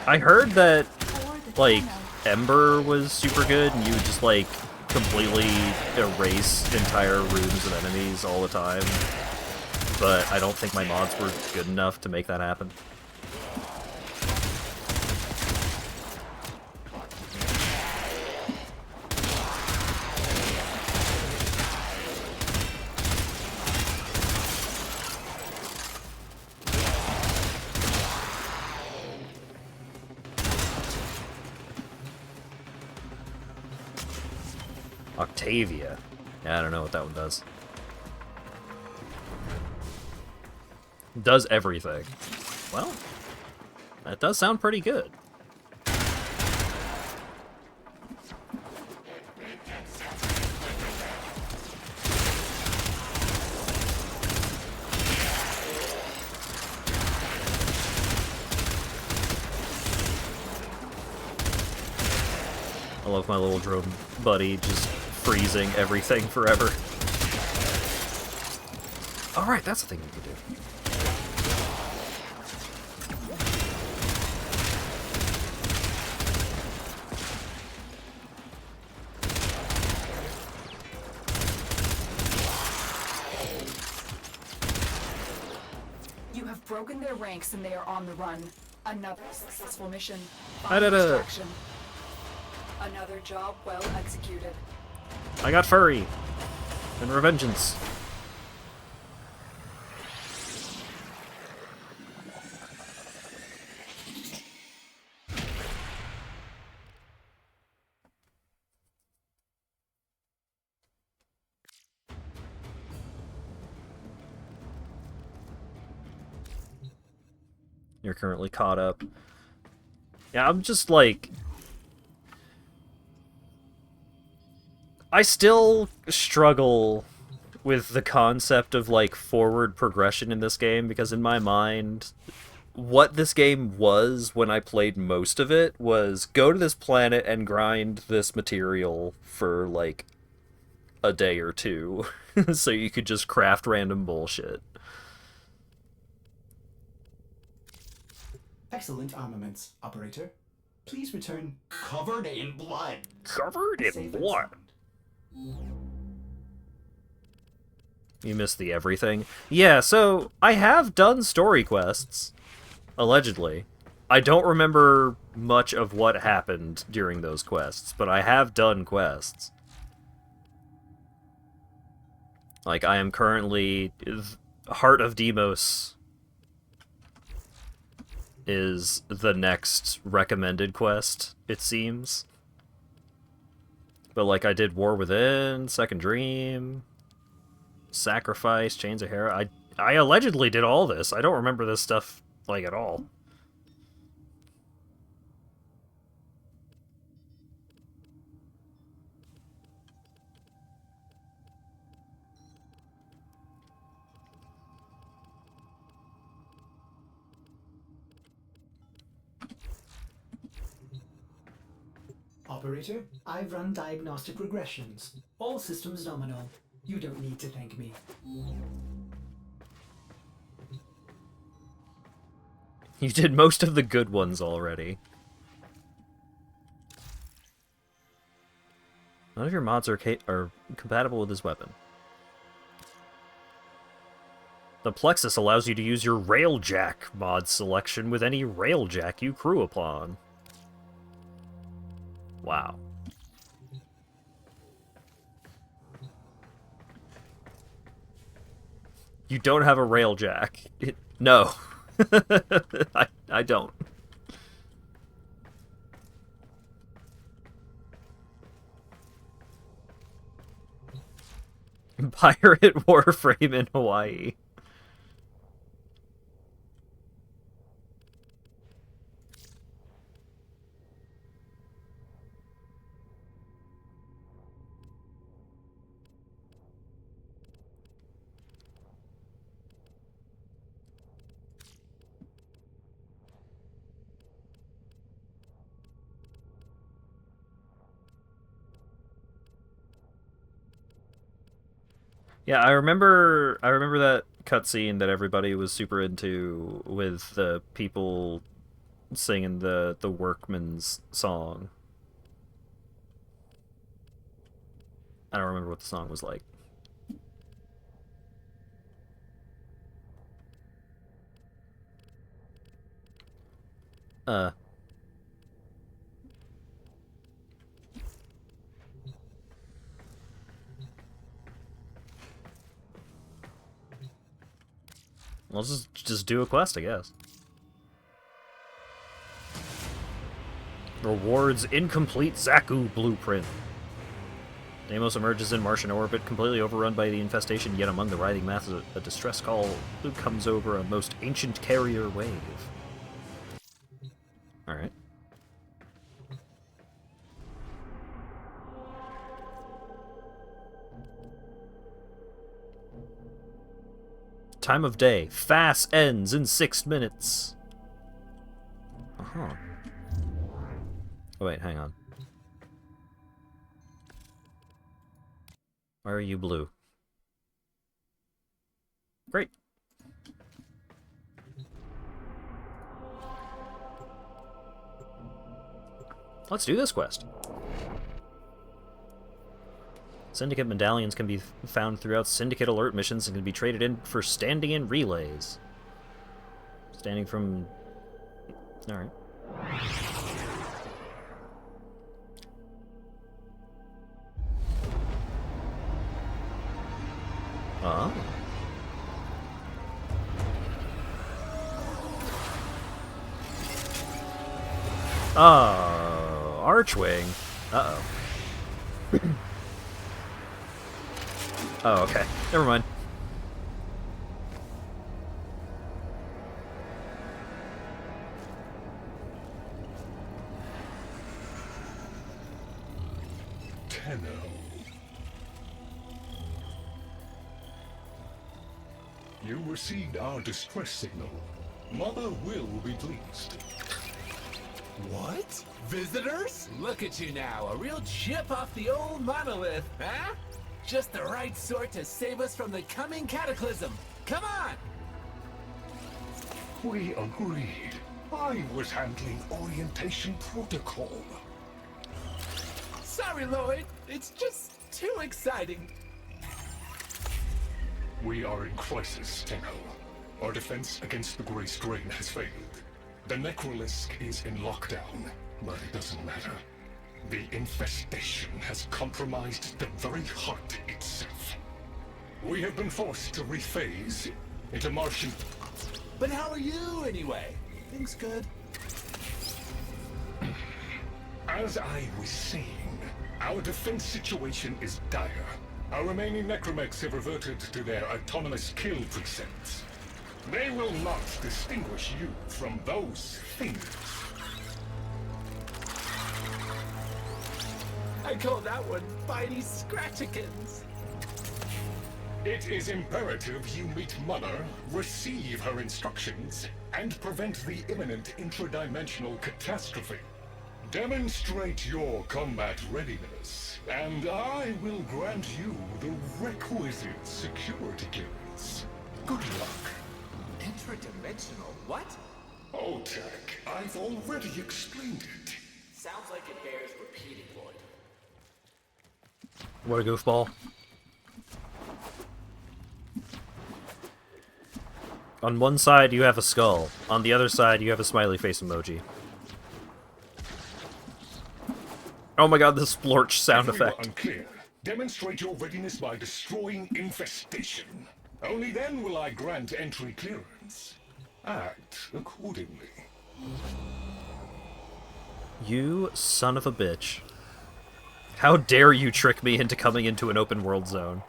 I heard that, like, Ember was super good, and you would just, like, completely erase entire rooms of enemies all the time. But I don't think my mods were good enough to make that happen. Octavia. Yeah, I don't know what that one does. Does everything. Well, that does sound pretty good. I love my little drone buddy just freezing everything forever. Alright, that's the thing we can do. broken their ranks and they are on the run. Another successful mission. I did it. Distraction. Another job well executed. I got furry. And revengeance. You're currently caught up. Yeah, I'm just like... I still struggle with the concept of, like, forward progression in this game, because in my mind, what this game was when I played most of it was go to this planet and grind this material for, like, a day or two, so you could just craft random bullshit. Excellent armaments, operator. Please return covered in blood. Covered in Safe and blood? sound. You missed the everything. Yeah, so I have done story quests, allegedly. I don't remember much of what happened during those quests, but I have done quests. Like, I am currently... Heart of Deimos is the next recommended quest, it seems. But, like, I did War Within, Second Dream, Sacrifice, Chains of Hera. I allegedly did all this. I don't remember this stuff, like, at all. Operator, I've run diagnostic regressions. All systems nominal. You don't need to thank me. You did most of the good ones already. None of your mods are compatible with this weapon. The Plexus allows you to use your Railjack mod selection with any Railjack you crew upon. Wow. You don't have a Railjack. No. I don't. Pirate Warframe in Hawaii. Yeah, I remember that cutscene that everybody was super into with the people singing the Workman's song. I don't remember what the song was like. Let's just do a quest, I guess. Rewards incomplete Zaku blueprint. Deimos emerges in Martian orbit, completely overrun by the infestation, yet among the writhing masses, a distress call comes over a most ancient carrier wave. Alright. Time of day. Fast ends in 6 minutes. Uh-huh. Oh, wait, hang on. Why are you blue? Great. Let's do this quest. Syndicate medallions can be found throughout Syndicate alert missions and can be traded in for standing in relays. Standing from... Alright. Oh. Oh, Archwing. Uh-oh. Oh, okay. Never mind. Tenno. You received our distress signal. Mother will be pleased. What? Visitors? Look at you now, a real chip off the old monolith, huh? Just the right sort to save us from the coming cataclysm. Come on! We agreed. I was handling orientation protocol. Sorry, Lloyd. It's just too exciting. We are in crisis, Tenno. Our defense against the Grey Strain has failed. The Necrolisk is in lockdown, but it doesn't matter. The infestation has compromised the very heart itself. We have been forced to rephase into Martian... But how are you, anyway? Things good? As I was saying, our defense situation is dire. Our remaining necromechs have reverted to their autonomous kill precepts. They will not distinguish you from those things. I call that one Bitey Scratchikins. It is imperative you meet Mother, receive her instructions, and prevent the imminent intradimensional catastrophe. Demonstrate your combat readiness, and I will grant you the requisite security clearance. Good luck. Intradimensional? What? Oh, Tech, I've already explained it. Sounds like it bears repeating, Lloyd. What a goofball. On one side, you have a skull. On the other side, you have a smiley face emoji. Oh my god, the splorch sound If we were effect. unclear, demonstrate your readiness by destroying infestation. Only then will I grant entry clearance. Act accordingly. You son of a bitch. How dare you trick me into coming into an open world zone?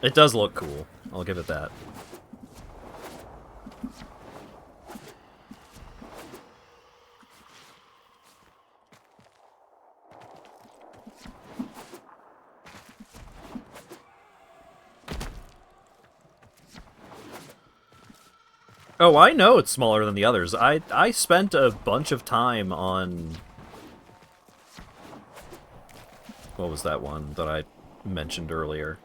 It does look cool. I'll give it that. Oh, I know it's smaller than the others. I spent a bunch of time on... What was that one that I mentioned earlier?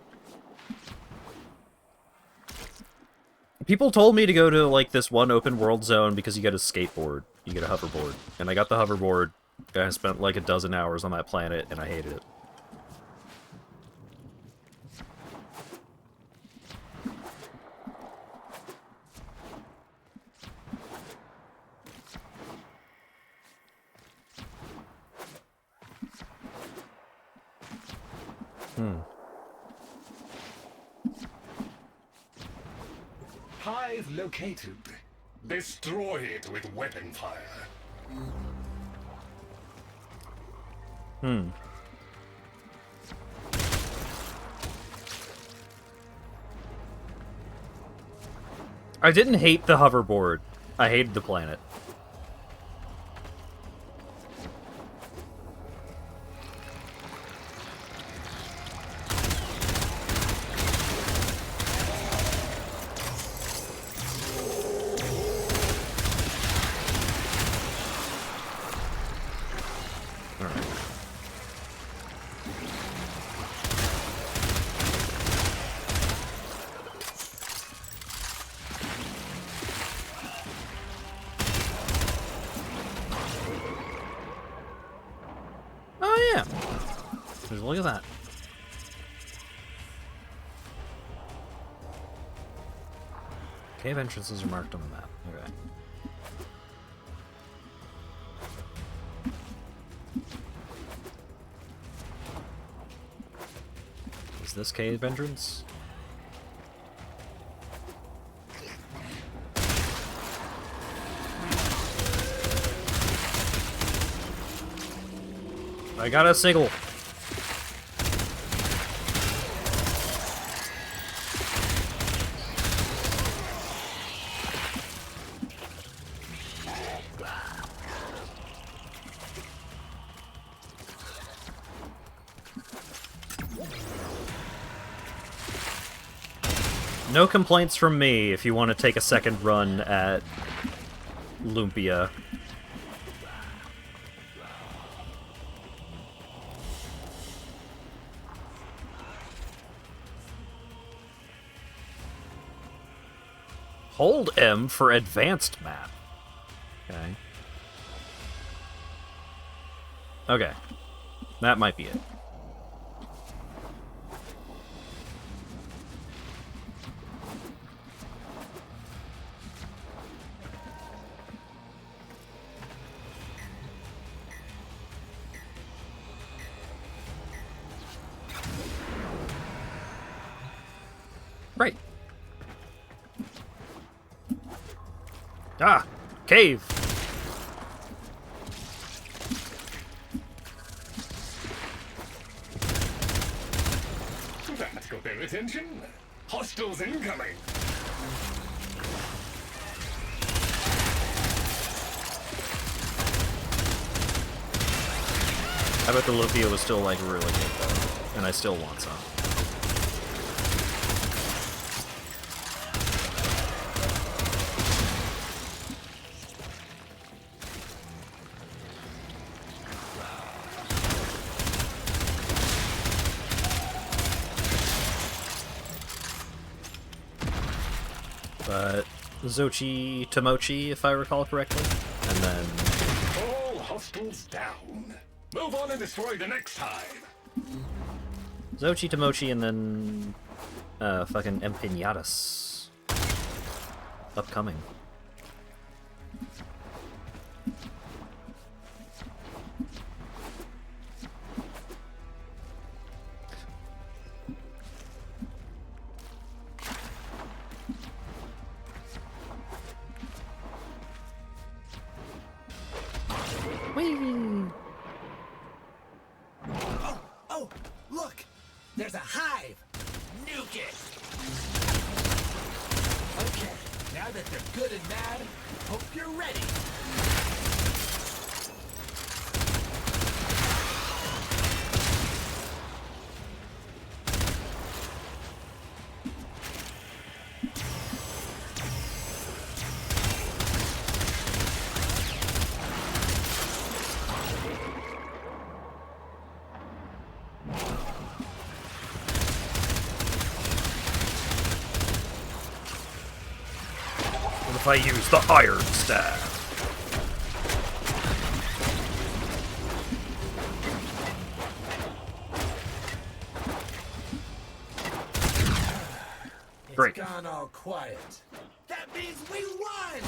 People told me to go to, like, this one open world zone because you get a skateboard. You get a hoverboard. And I got the hoverboard, and I spent, like, a dozen hours on that planet, and I hated it. Hive located. Destroy it with weapon fire. I didn't hate the hoverboard. I hated the planet. Look at that. Cave entrances are marked on the map. Okay. Is this cave entrance? I got a single. No complaints from me if you want to take a second run at Lumpia. Hold M for advanced map. Okay. Okay. That might be it. Right. Ah! Cave! That got their attention. Hostiles incoming. I bet the Lumpia was still, like, really good, though. And I still want some. But Zochi Tomochi, if I recall correctly. And then... All hostiles down. Move on and destroy the next time. Zochi Tomochi and then... fucking Empinadas. Upcoming. Oh, look! There's a hive! Nuke it! Okay, now that they're good and mad, hope you're ready. What if I use the Iron Staff? Great. It's gone all quiet. That means we won!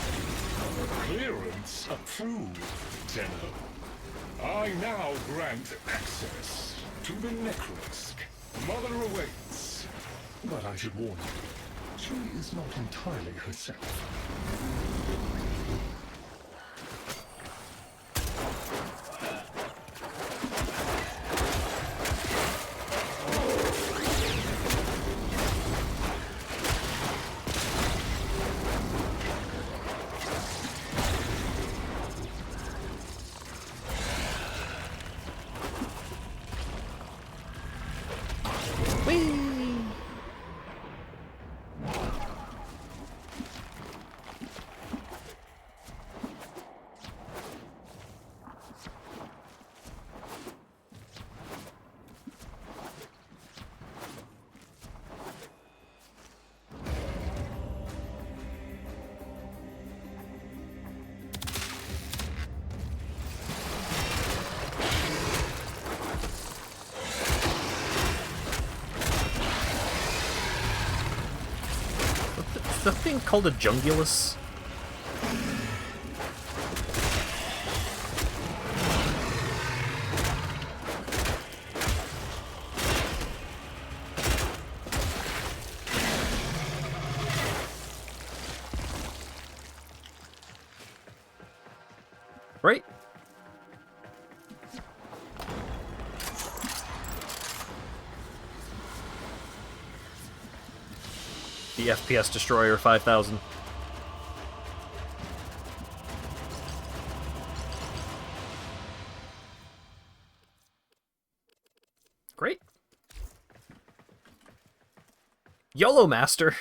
Clearance approved, Tenno. I now grant access to the Necrosk. Mother awaits. But I should warn you, she is not entirely herself. the thing called a jungulus? Right? The FPS Destroyer 5000. Great. YOLO Master.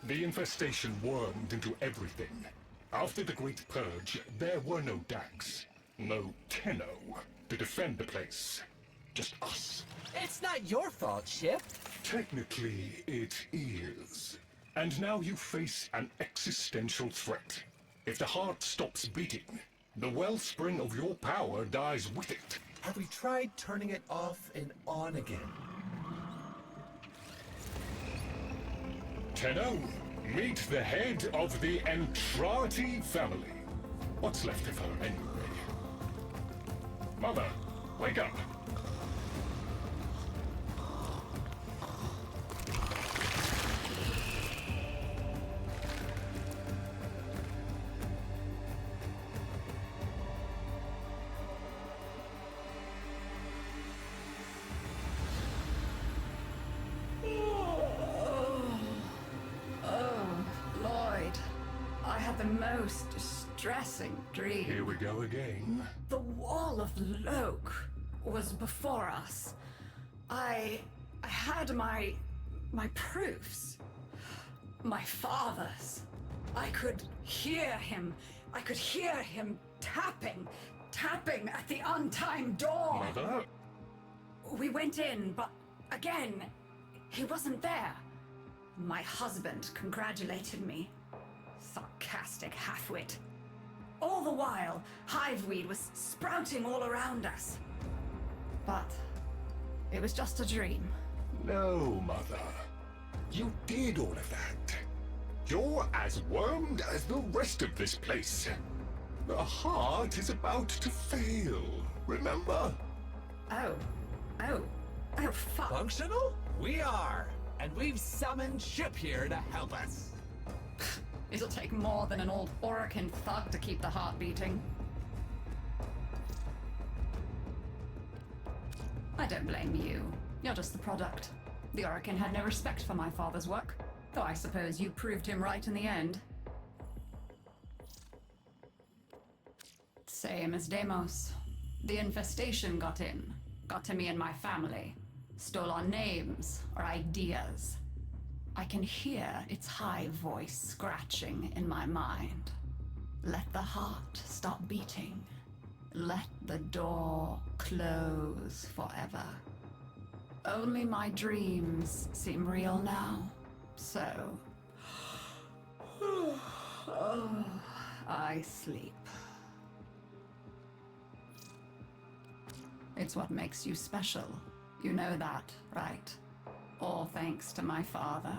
The infestation wormed into everything. After the Great Purge, there were no Dax, no Tenno to defend the place. Just us. It's not your fault, Ship. Technically, it is. And now you face an existential threat. If the heart stops beating, the wellspring of your power dies with it. Have we tried turning it off and on again? Tenno, meet the head of the Entrati family. What's left of her, anyway? Mother, wake up! Most distressing dream. Here we go again. The wall of Loke was before us. I had my proofs. My father's. I could hear him. I could hear him tapping at the untimed door. Mother? We went in, but again, he wasn't there. My husband congratulated me. Sarcastic halfwit. All the while, hiveweed was sprouting all around us. But it was just a dream. No, Mother. You did all of that. You're as wormed as the rest of this place. The heart is about to fail, remember? Oh, fuck. Functional? We are. And we've summoned Ship here to help us. It'll take more than an old Orokin thug to keep the heart beating. I don't blame you. You're just the product. The Orokin had no respect for my father's work, though I suppose you proved him right in the end. Same as Deimos. The infestation got in. Got to me and my family. Stole our names, our ideas. I can hear its high voice scratching in my mind. Let the heart stop beating. Let the door close forever. Only my dreams seem real now. So... I sleep. It's what makes you special. You know that, right? All thanks to my father.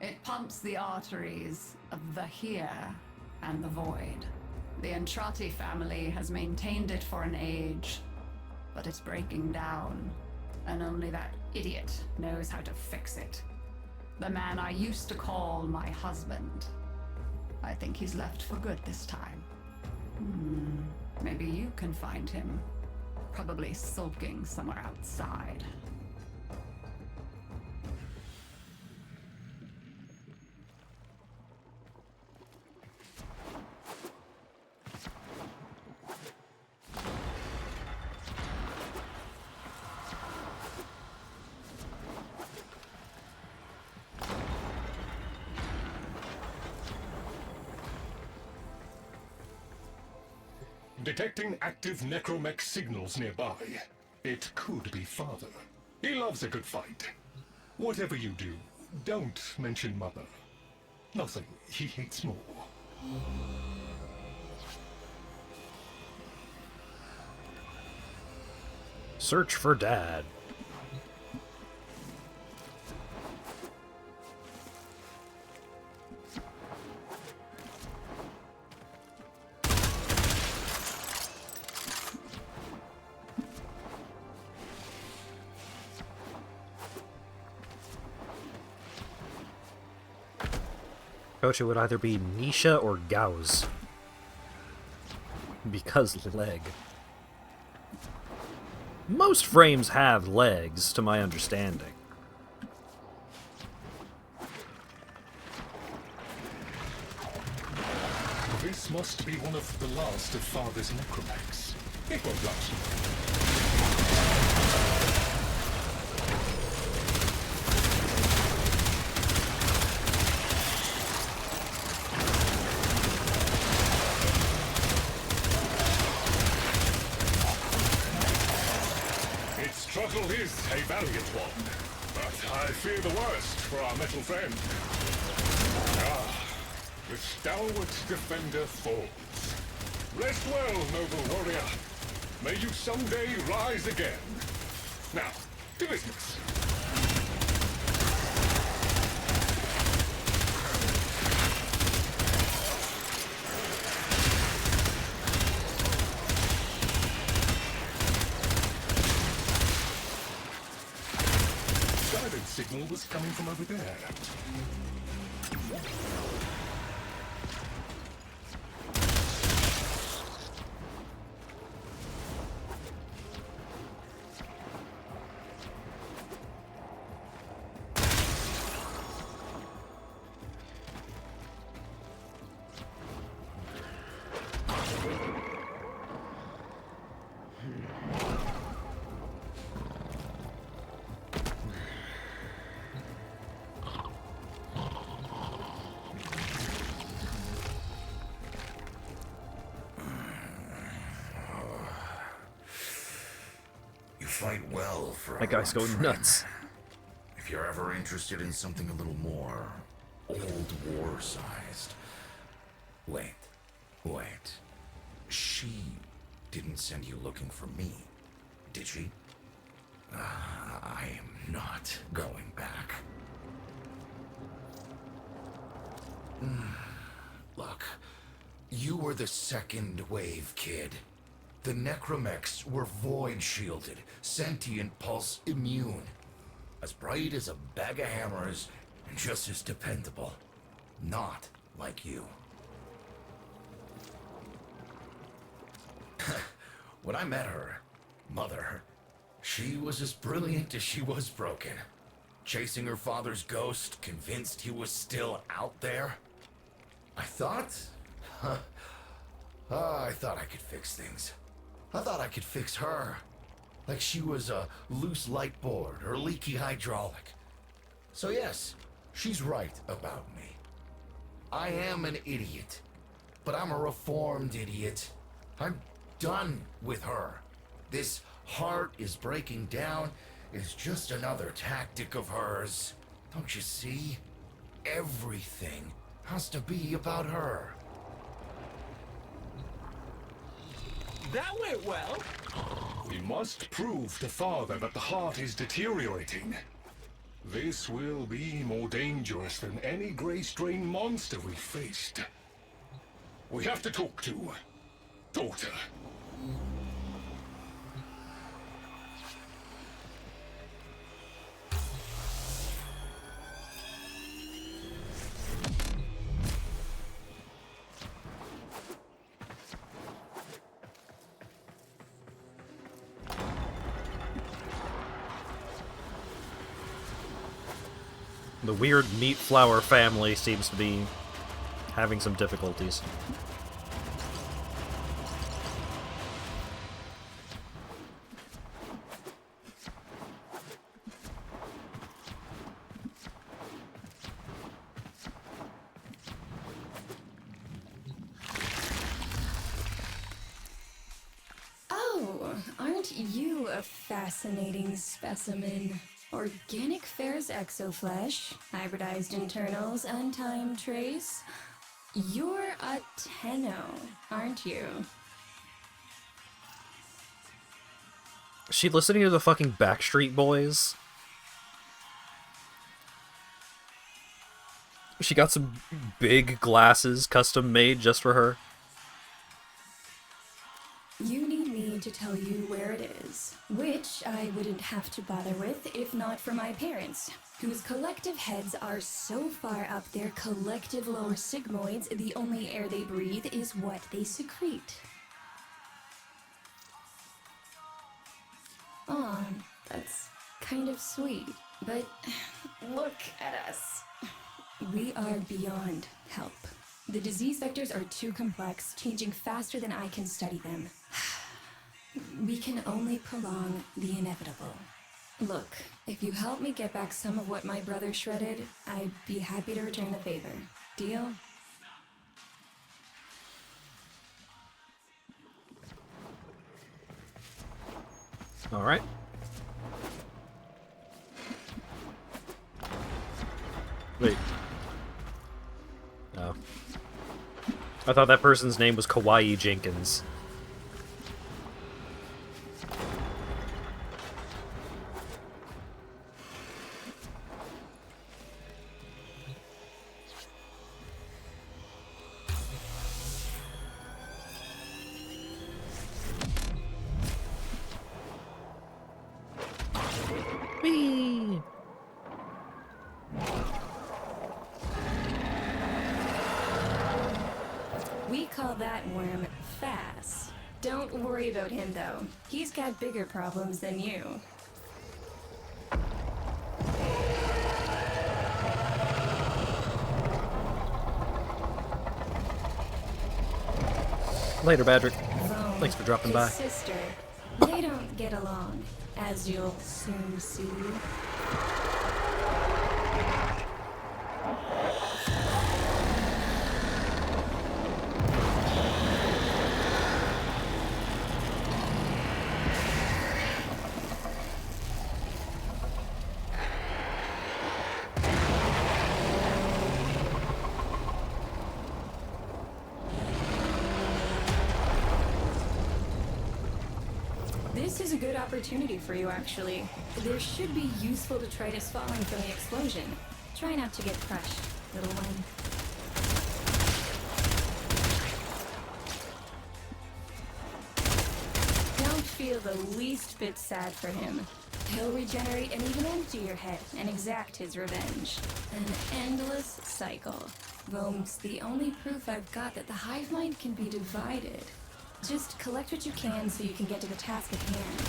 It pumps the arteries of the here and the void. The Entrati family has maintained it for an age, but it's breaking down, and only that idiot knows how to fix it. The man I used to call my husband. I think he's left for good this time. Maybe you can find him. Probably sulking somewhere outside. Detecting active necromech signals nearby. It could be Father. He loves a good fight. Whatever you do, don't mention Mother. Nothing he hates more. Search for Dad. Coach, it would either be Nisha or Gauss. Because leg. Most frames have legs, to my understanding. This must be one of the last of Father's necromax. It won't last long. Its struggle is a valiant one, but I fear the worst for our metal friend. The stalwart defender falls. Rest well, noble warrior. May you someday rise again. Now, to business. Guidance signal was coming from over there. Fight well for that guy's going nuts. If you're ever interested in something a little more old war-sized. Wait. She didn't send you looking for me, did she? I am not going back. Look, you were the second wave, kid. The necromechs were void-shielded, sentient pulse immune. As bright as a bag of hammers, and just as dependable. Not like you. When I met her, Mother, she was as brilliant as she was broken. Chasing her father's ghost, convinced he was still out there. I thought I could fix things. I thought I could fix her. Like she was a loose light board or leaky hydraulic. So yes, she's right about me. I am an idiot. But I'm a reformed idiot. I'm done with her. This heart is breaking down is just another tactic of hers. Don't you see? Everything has to be about her. That went well. We must prove to Father that the heart is deteriorating. This will be more dangerous than any gray-strain monster we've faced. We have to talk to Daughter. The weird meat flower family seems to be having some difficulties. Oh, aren't you a fascinating specimen? Organic Fair's exoflesh, hybridized internals, untimed trace. You're a Tenno, aren't you? Is she listening to the fucking Backstreet Boys? She got some big glasses custom made just for her. You need me to tell you where it is, which I wouldn't have to bother with if not for my parents, whose collective heads are so far up their collective lower sigmoids, the only air they breathe is what they secrete. Aw, that's kind of sweet, but look at us. We are beyond help. The disease vectors are too complex, changing faster than I can study them. We can only prolong the inevitable. Look, if you help me get back some of what my brother shredded, I'd be happy to return the favor. Deal? Alright. Wait. Oh. I thought that person's name was Kawaii Jenkins. Whee! We call that worm Fass. Don't worry about him, though. He's got bigger problems than you. Later, Badrick. Rome, Thanks for dropping his by. sister. They don't get along, as you'll soon see. This is a good opportunity for you, actually. There should be useful detritus falling from the explosion. Try not to get crushed, little one. Don't feel the least bit sad for him. He'll regenerate and even empty your head and exact his revenge. An endless cycle. Rome's the only proof I've got that the hive mind can be divided. Just collect what you can so you can get to the task at hand.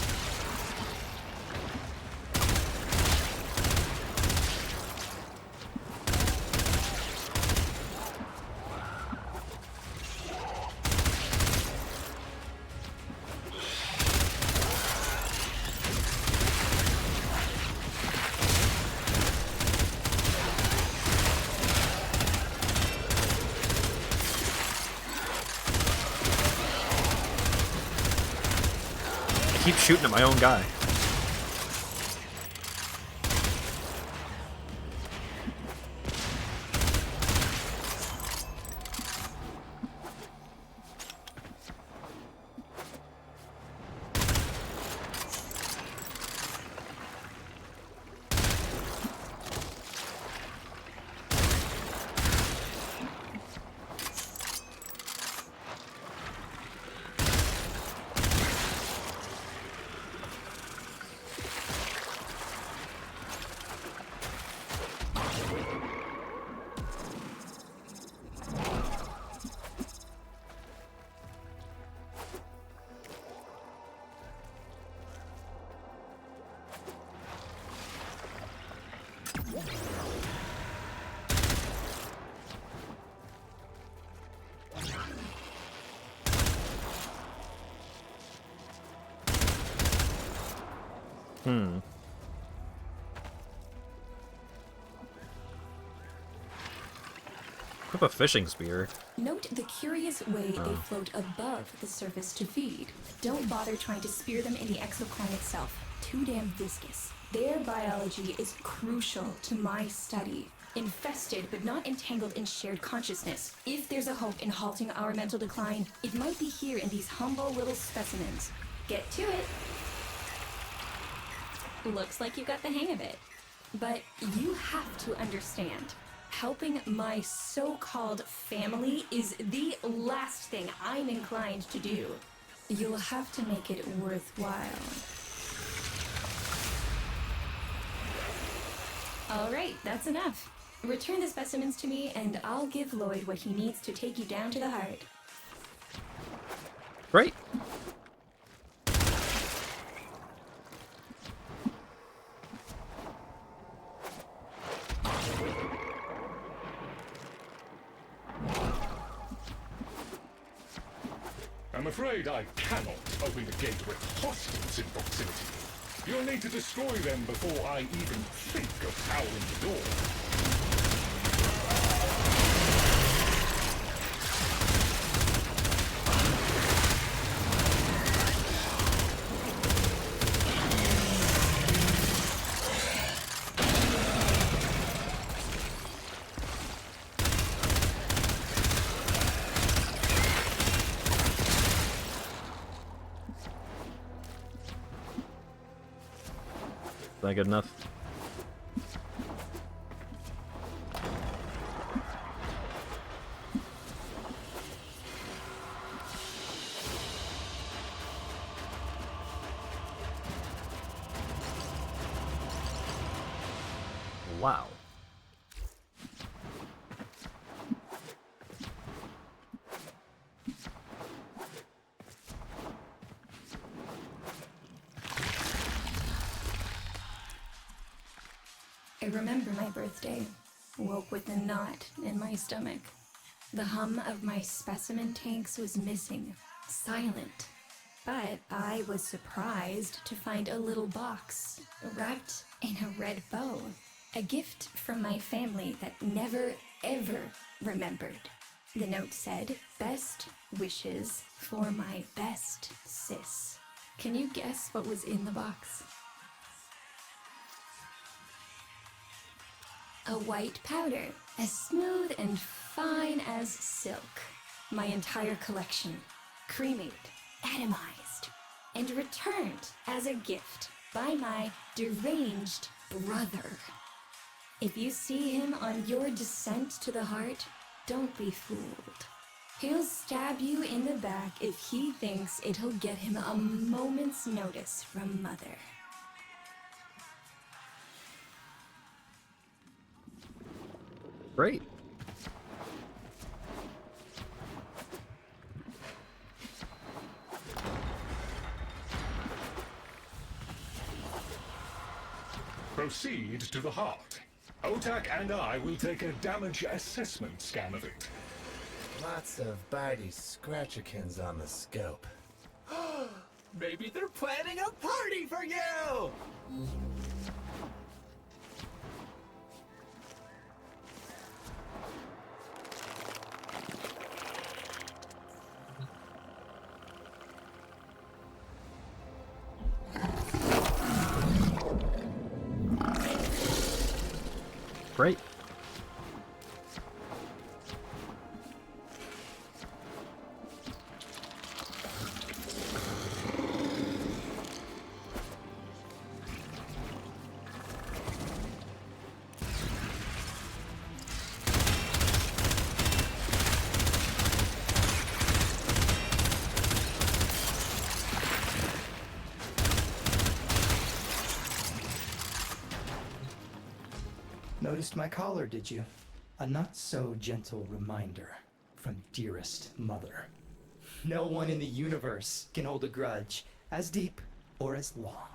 I keep shooting at my own guy. Equip a fishing spear. Note the curious way they float above the surface to feed. Don't bother trying to spear them in the exocrine itself. Too damn viscous. Their biology is crucial to my study. Infested but not entangled in shared consciousness. If there's a hope in halting our mental decline, it might be here in these humble little specimens. Get to it! Looks like you got the hang of it. But you have to understand, helping my so-called family is the last thing I'm inclined to do. You'll have to make it worthwhile. All right, that's enough. Return the specimens to me, and I'll give Lloyd what he needs to take you down to the heart. Great. I'm afraid I cannot open the gate with hostiles in proximity. You'll need to destroy them before I even think of powering the door. Not good enough. Wow. I remember my birthday. Woke with a knot in my stomach. The hum of my specimen tanks was missing. Silent. But I was surprised to find a little box wrapped in a red bow. A gift from my family that never, ever remembered. The note said, "Best wishes for my best sis." Can you guess what was in the box? A white powder, as smooth and fine as silk. My entire collection, cremated, atomized, and returned as a gift by my deranged brother. If you see him on your descent to the heart, don't be fooled. He'll stab you in the back if he thinks it'll get him a moment's notice from Mother. Great. Proceed to the heart. Otak and I will take a damage assessment scan of it. Lots of bitey scratchikins on the scope. Maybe they're planning a party for you! Great. Noticed my collar, did you? A not-so-gentle reminder from dearest mother. No one in the universe can hold a grudge as deep or as long.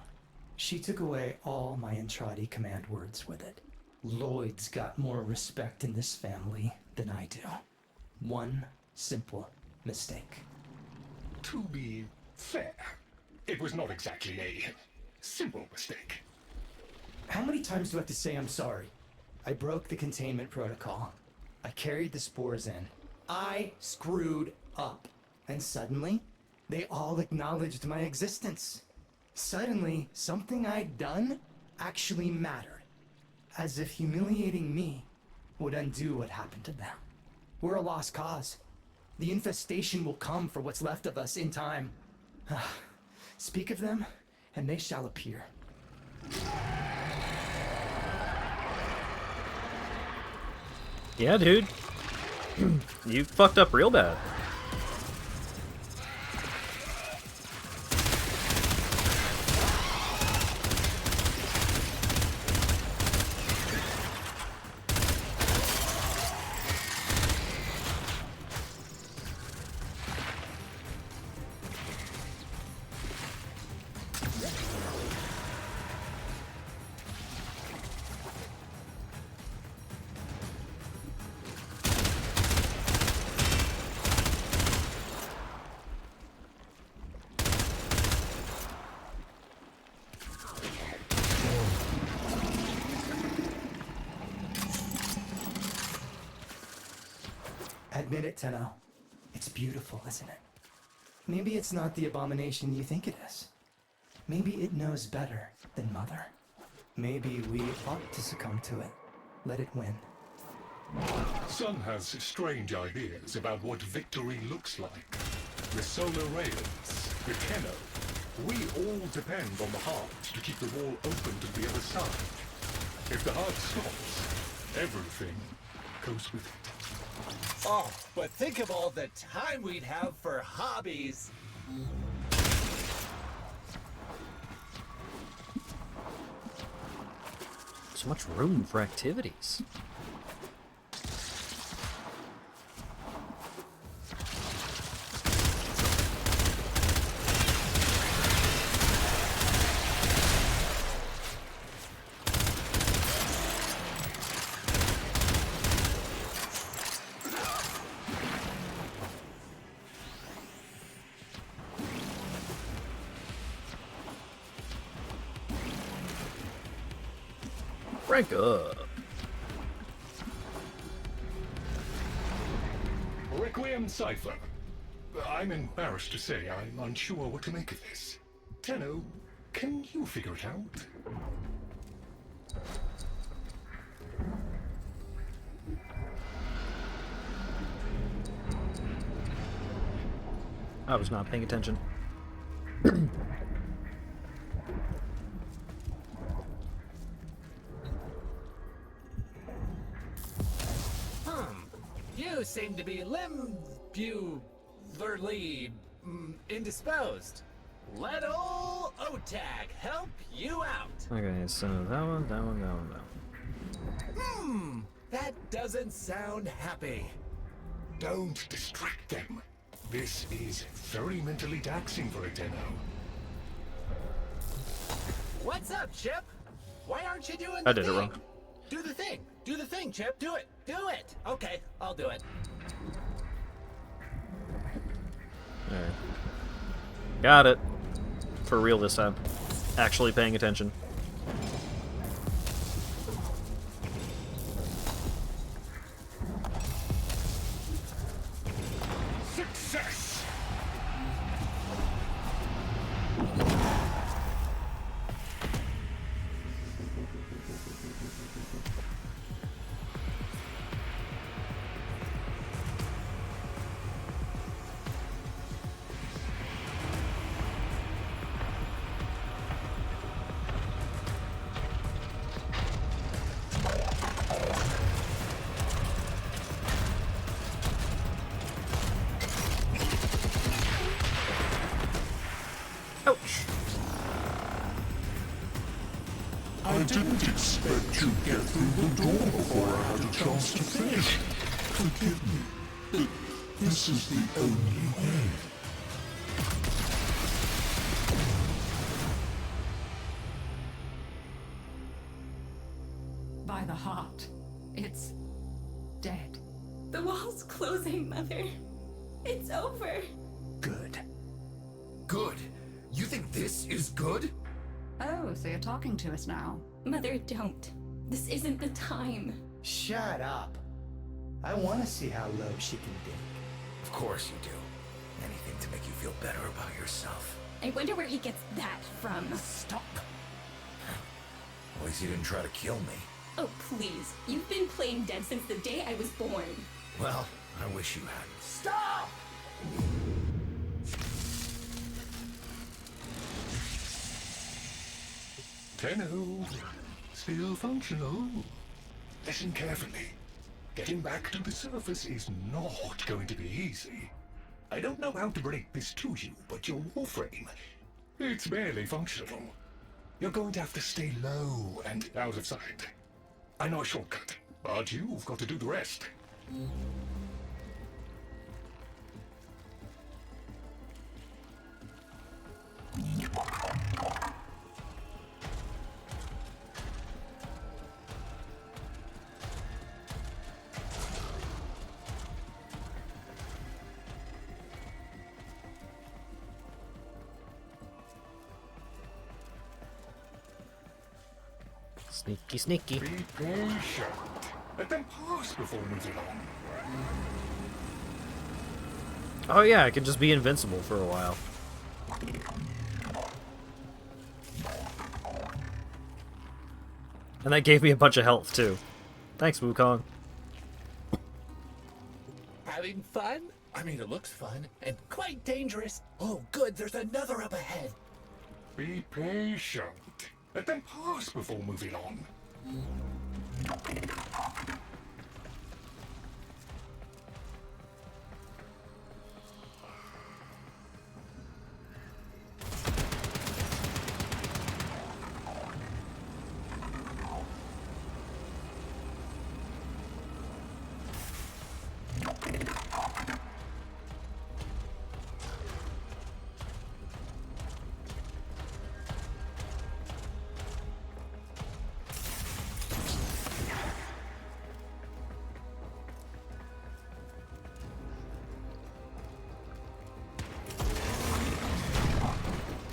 She took away all my Entradi command words with it. Lloyd's got more respect in this family than I do. One simple mistake. To be fair, it was not exactly a simple mistake. How many times do I have to say I'm sorry? I broke the containment protocol. I carried the spores in. I screwed up. And suddenly, they all acknowledged my existence. Suddenly, something I'd done actually mattered. As if humiliating me would undo what happened to them. We're a lost cause. The infestation will come for what's left of us in time. Speak of them, and they shall appear. Yeah, dude. You fucked up real bad. Admit it, Tenno. It's beautiful, isn't it? Maybe it's not the abomination you think it is. Maybe it knows better than Mother. Maybe we ought to succumb to it. Let it win. Sun has strange ideas about what victory looks like. The solar rails, the Tenno. We all depend on the heart to keep the wall open to the other side. If the heart stops, everything goes with it. Oh, but think of all the time we'd have for hobbies. So much room for activities. Rank up. Requiem Cipher. I'm embarrassed to say I'm unsure what to make of this. Tenno, can you figure it out? I was not paying attention. You seem to be indisposed. Let ol' OTAG help you out. Okay, so that one. That doesn't sound happy. Don't distract them. This is very mentally taxing for a Tenno. What's up, Chip? Why aren't you doing I the did thing? it wrong. Do the thing. Do the thing, Chip. Do it. Do it. Okay, I'll do it. Alright. Got it. For real this time. Actually paying attention. Success! Ouch. I didn't expect to get through the door before I had a chance to finish. Forgive me, but this is the only way. By the heart, it's dead. The wall's closing, Mother. It's over. Good. Good? You think this is good? Oh, so you're talking to us now. Mother, don't. This isn't the time. Shut up. I want to see how low she can dig. Of course you do. Anything to make you feel better about yourself. I wonder where he gets that from. Stop. At least you didn't try to kill me. Oh, please. You've been playing dead since the day I was born. Well, I wish you hadn't. Stop! Tenno, still functional. Listen carefully. Getting back to the surface is not going to be easy. I don't know how to break this to you, but your Warframe, it's barely functional. You're going to have to stay low and out of sight. I know a shortcut, but you've got to do the rest. Sneaky, sneaky. Be patient. Let them pass before moving on. Oh yeah, I can just be invincible for a while. And that gave me a bunch of health too. Thanks, Wukong. Having fun? I mean, it looks fun and quite dangerous. Oh, good, there's another up ahead. Be patient. Let them pass before moving on.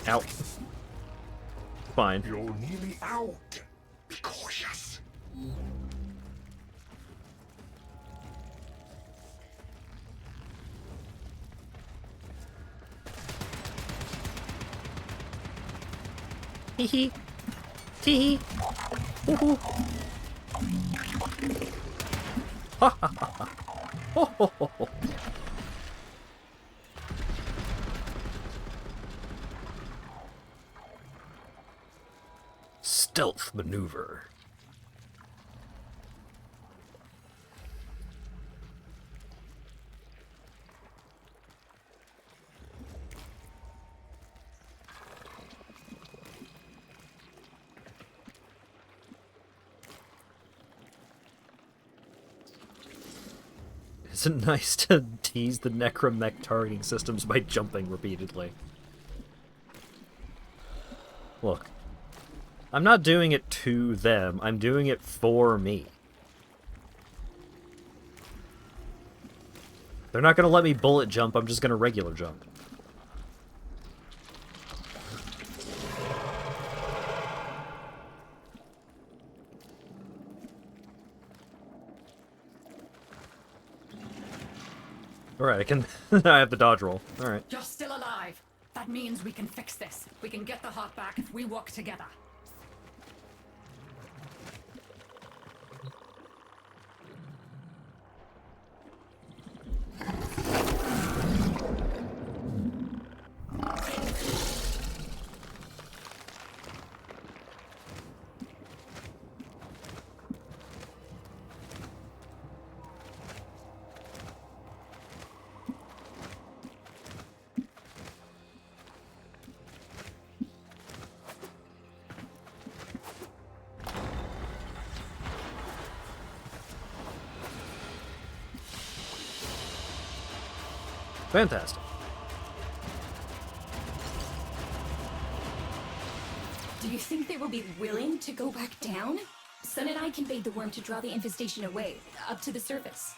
Ow. Fine. You're nearly out. Be cautious. Hee hee. Tee hee. Hoo hoo. Ha ha ha ha. Ho ho ho ho. Stealth maneuver. Isn't it nice to tease the necromech targeting systems by jumping repeatedly? Look. I'm not doing it to them, I'm doing it for me. They're not gonna let me bullet jump, I'm just gonna regular jump. Alright, I can... I have the dodge roll. Alright. You're still alive. That means we can fix this. We can get the heart back if we work together. Fantastic. Do you think they will be willing to go back down? Sun and I can bait the worm to draw the infestation away, up to the surface.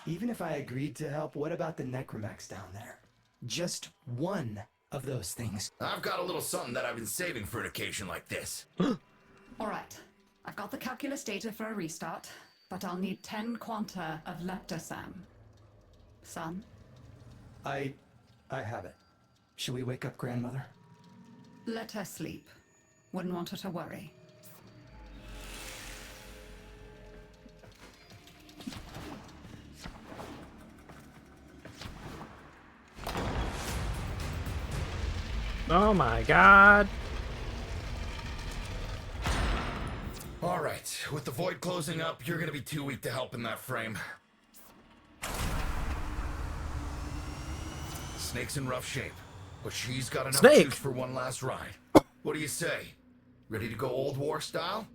Even if I agreed to help, what about the necromechs down there? Just one of those things. I've got a little something that I've been saving for an occasion like this. Alright, I've got the calculus data for a restart, but I'll need 10 quanta of leptosam. Son? I have it. Should we wake up grandmother? Let her sleep. Wouldn't want her to worry. Oh my god. Alright, with the void closing up, you're gonna be too weak to help in that frame. Snake's in rough shape, but she's got enough juice for one last ride. What do you say? Ready to go old war style?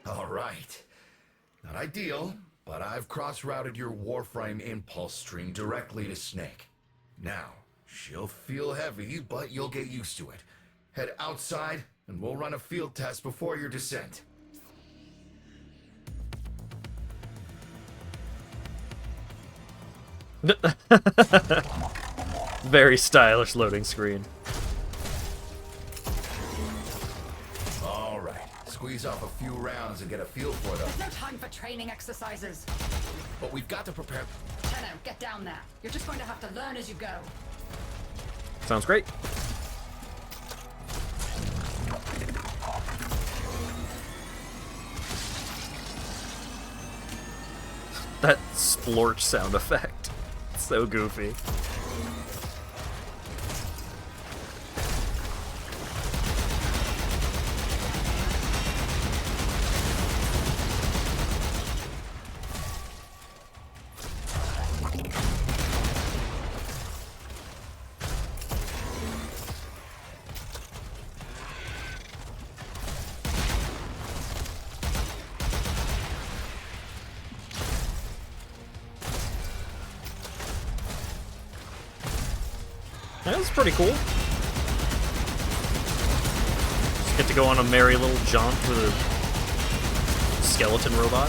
Alright. Not ideal, but I've cross-routed your Warframe impulse stream directly to Snake. Now, she'll feel heavy, but you'll get used to it. Head outside, and we'll run a field test before your descent. Very stylish loading screen. Alright, squeeze off a few rounds and get a feel for them. There's no time for training exercises. But we've got to prepare... Tenno, get down there. You're just going to have to learn as you go. Sounds great. That splorch sound effect. So goofy. That's pretty cool. Just get to go on a merry little jaunt with a skeleton robot.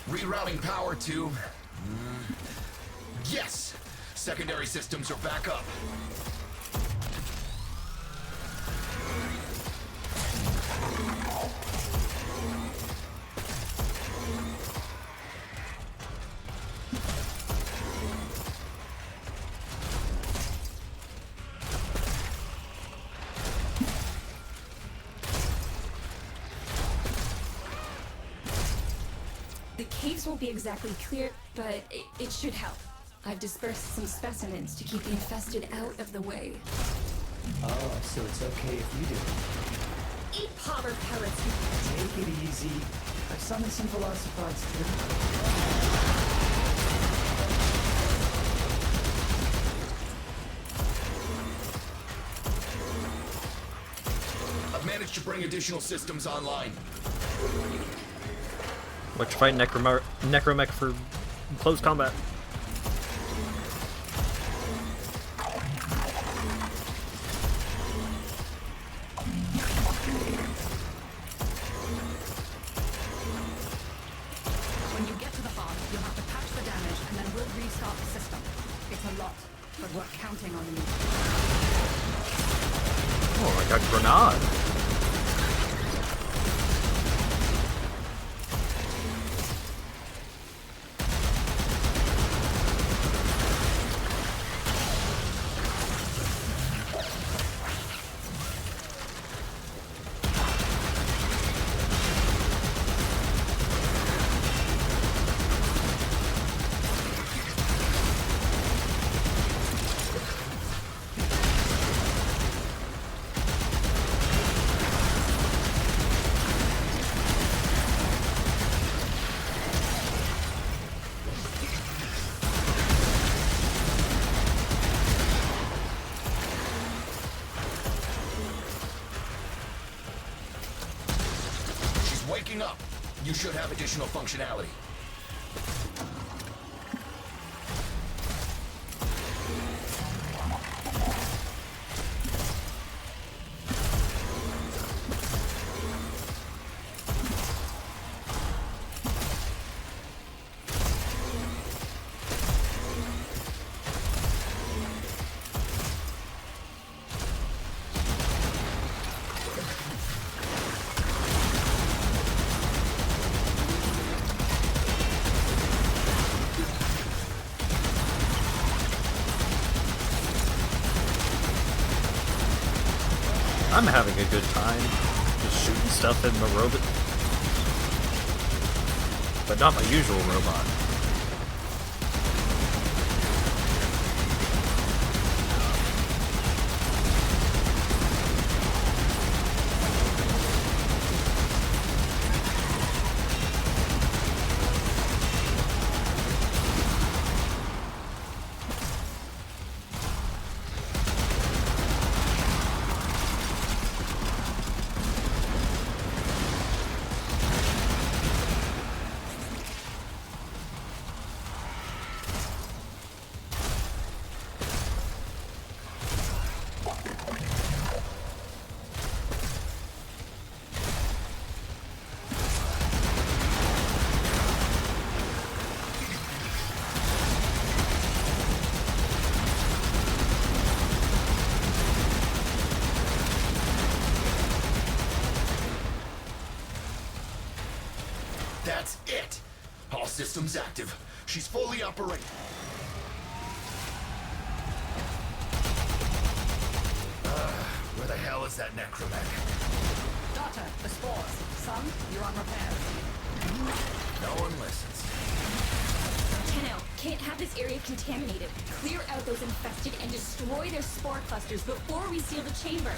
Rerouting power to... Yes! Secondary systems are back up. The caves won't be exactly clear, but it should help. I've dispersed some specimens to keep the infested out of the way. Oh, so it's okay if you do. Eat powder pellets. Take it easy. I've summoned some velocipods too. I've managed to bring additional systems online. Electrify Necromech for close combat. When you get to the farm, you'll have to patch the damage and then we'll restart the system. It's a lot, but we're counting on you. Oh, I got grenade. waking up. You should have additional functionality. I'm having a good time just shooting stuff in my robot. But not my usual robot. That's it! All systems active. She's fully operational. Where the hell is that necromancer? Daughter, the spores. Son, you're on repairs. No one listens. Tenno, can't have this area contaminated. Clear out those infested and destroy their spore clusters before we seal the chamber.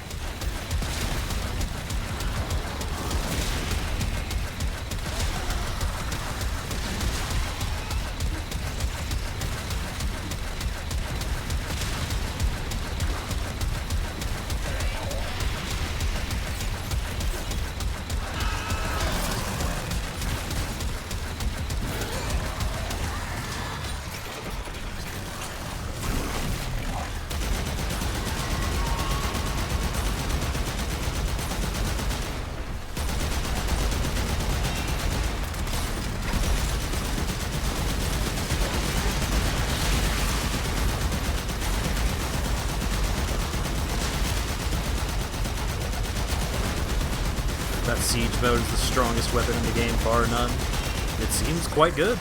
That siege mode is the strongest weapon in the game, bar none. It seems quite good.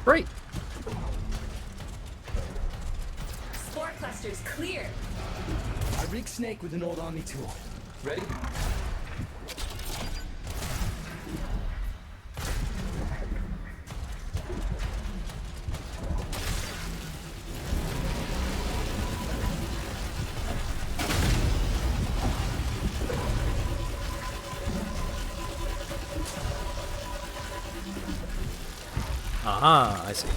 Great. Spore clusters clear. I rigged Snake with an old Omni tool. Ready? Aha, I see.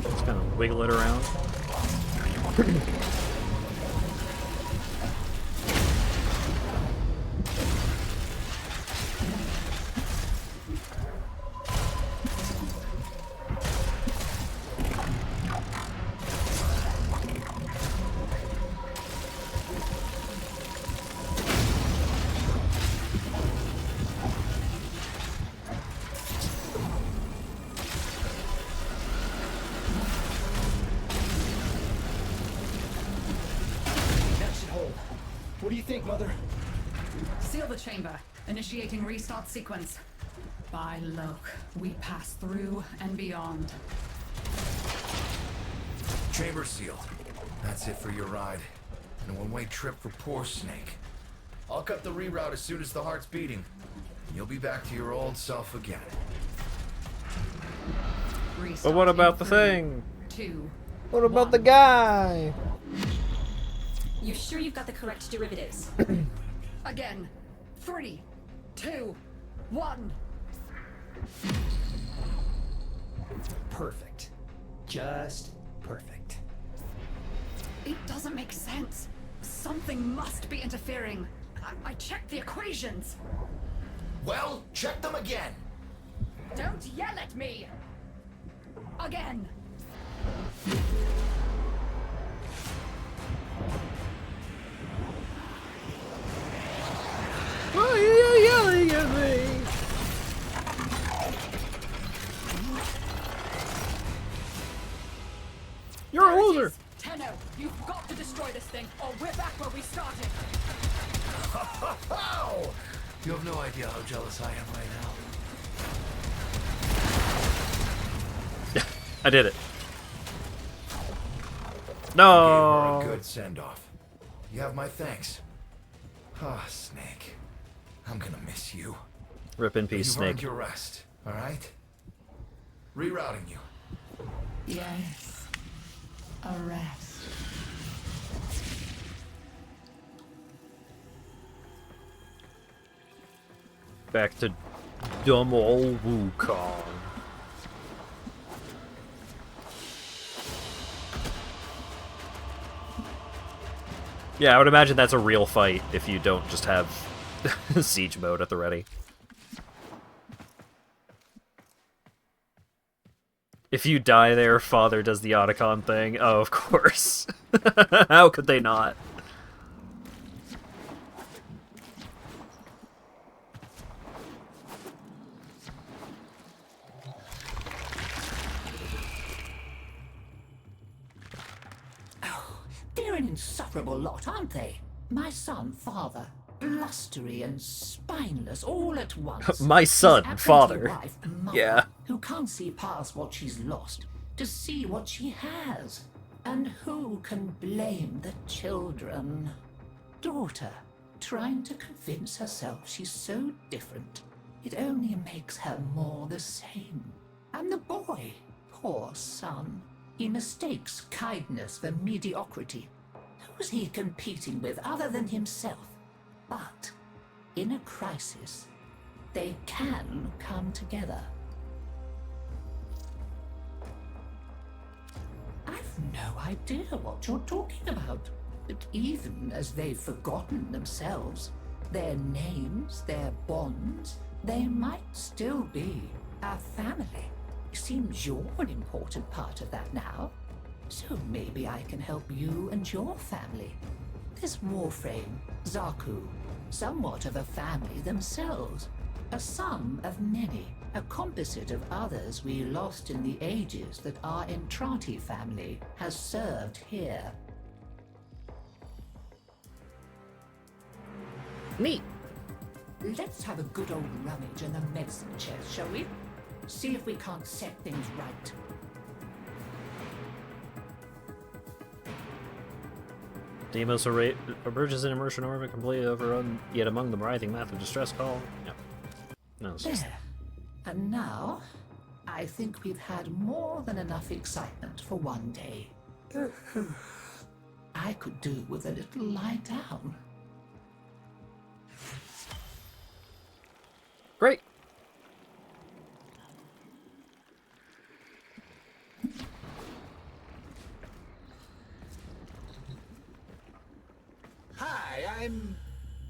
Just kind of wiggle it around. think, Mother? Seal the chamber. Initiating restart sequence. By Loke, we pass through and beyond. Chamber sealed. That's it for your ride. And a one-way trip for poor Snake. I'll cut the reroute as soon as the heart's beating. You'll be back to your old self again. But what about the thing? 2. What about the guy? You sure you've got the correct derivatives? Again. 3, 2, 1. Perfect. Just perfect. It doesn't make sense. Something must be interfering. I checked the equations. Well, check them again. Don't yell at me. Again. Why are you yelling at me? You're a loser. Tenno, you've got to destroy this thing, or we're back where we started. You have no idea how jealous I am right now. I did it. Gave No. her a good send-off. You have my thanks. Ah, Snake. I'm gonna miss you. Rip in peace, You've Snake. earned your rest, all right? Rerouting you. Yes. A rest. Back to dumb old Wukong. Yeah, I would imagine that's a real fight if you don't just have siege mode at the ready. If you die there, Father does the Otacon thing. Oh, of course. How could they not? They're an insufferable lot, aren't they? My son, Father, blustery and spineless all at once. My son, His absentee Father. wife, Mother, Yeah. who can't see past what she's lost to see what she has. And who can blame the children? Daughter, trying to convince herself she's so different. It only makes her more the same. And the boy, poor son, he mistakes kindness for mediocrity. Who's he competing with other than himself? But in a crisis, they can come together. I've no idea what you're talking about. But even as they've forgotten themselves, their names, their bonds, they might still be our family. Seems you're an important part of that now. So maybe I can help you and your family. This Warframe, Zaku, somewhat of a family themselves. A sum of many, a composite of others we lost in the ages that our Entrati family has served here. Neat. Let's have a good old rummage in the medicine chest, shall we? See if we can't set things right. Deimos emerges in immersion orbit, completely overrun, yet among them writhing math of distress call. Yep. No, it's just... There. And now, I think we've had more than enough excitement for one day. I could do with a little lie down. Great. Hi,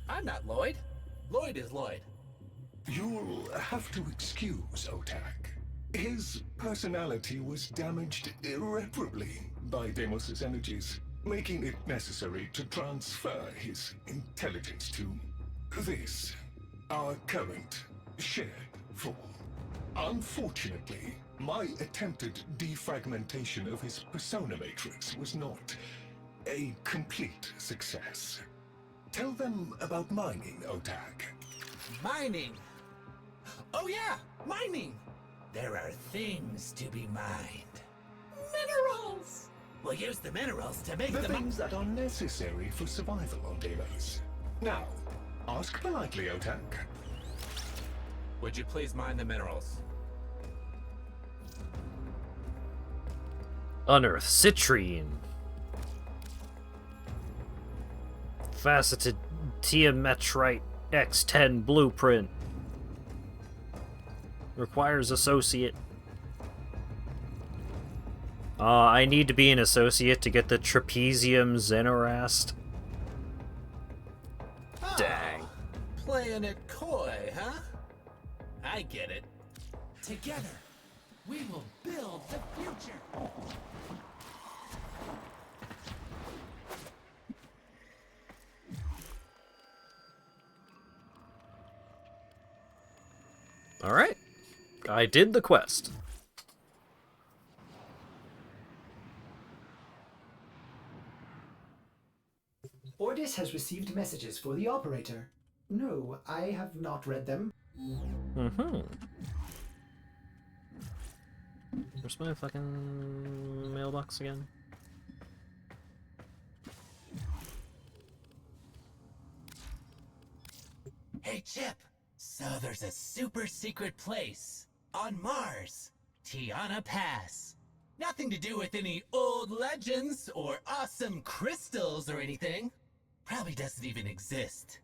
I'm not Lloyd. Lloyd is Lloyd. You'll have to excuse Otak. His personality was damaged irreparably by Deimos's energies, making it necessary to transfer his intelligence to this, our current shared form. Unfortunately, my attempted defragmentation of his persona matrix was not a complete success. Tell them about mining, Otak. Mining? Oh yeah, mining! There are things to be mined. Minerals! We'll use the minerals to make The things that are necessary for survival on Delos. Now, ask politely, Otak. Would you please mine the minerals? Unearth citrine. Faceted Tiametrite X10 blueprint. Requires associate. I need to be an associate to get the trapezium xenorast. Dang. Playing it coy, huh? I get it. Together, we will build the future. Alright. I did the quest. Ordis has received messages for the operator. No, I have not read them. Mm-hmm. Where's my fucking mailbox again? Hey, Chip. So there's a super secret place on Mars, Tiana Pass. Nothing to do with any old legends or awesome crystals or anything. Probably doesn't even exist.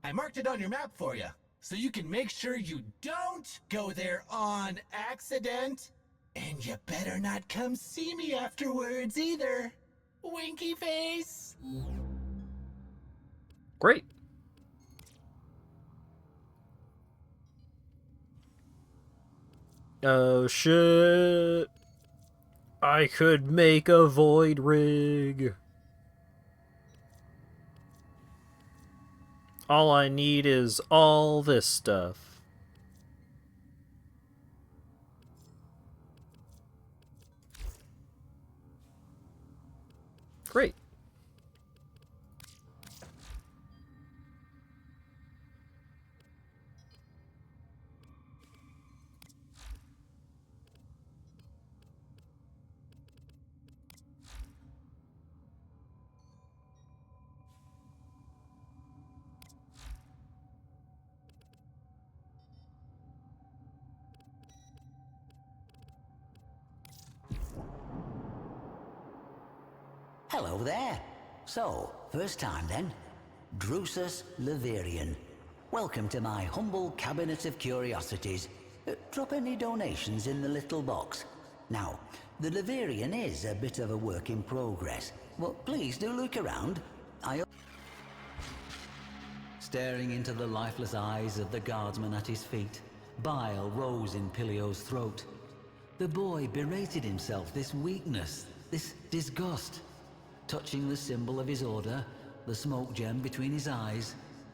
I marked it on your map for you, so you can make sure you don't go there on accident. And you better not come see me afterwards either. Winky face. Great. Oh shit. I could make a void rig. All I need is all this stuff. Great. Hello there. So, first time then. Drusus Leverian. Welcome to my humble cabinet of curiosities. Drop any donations in the little box. Now, the Leverian is a bit of a work in progress, but please do look around. Staring into the lifeless eyes of the guardsman at his feet, bile rose in Pilio's throat. The boy berated himself this weakness, this disgust. Touching the symbol of his order, the smoke gem between his eyes,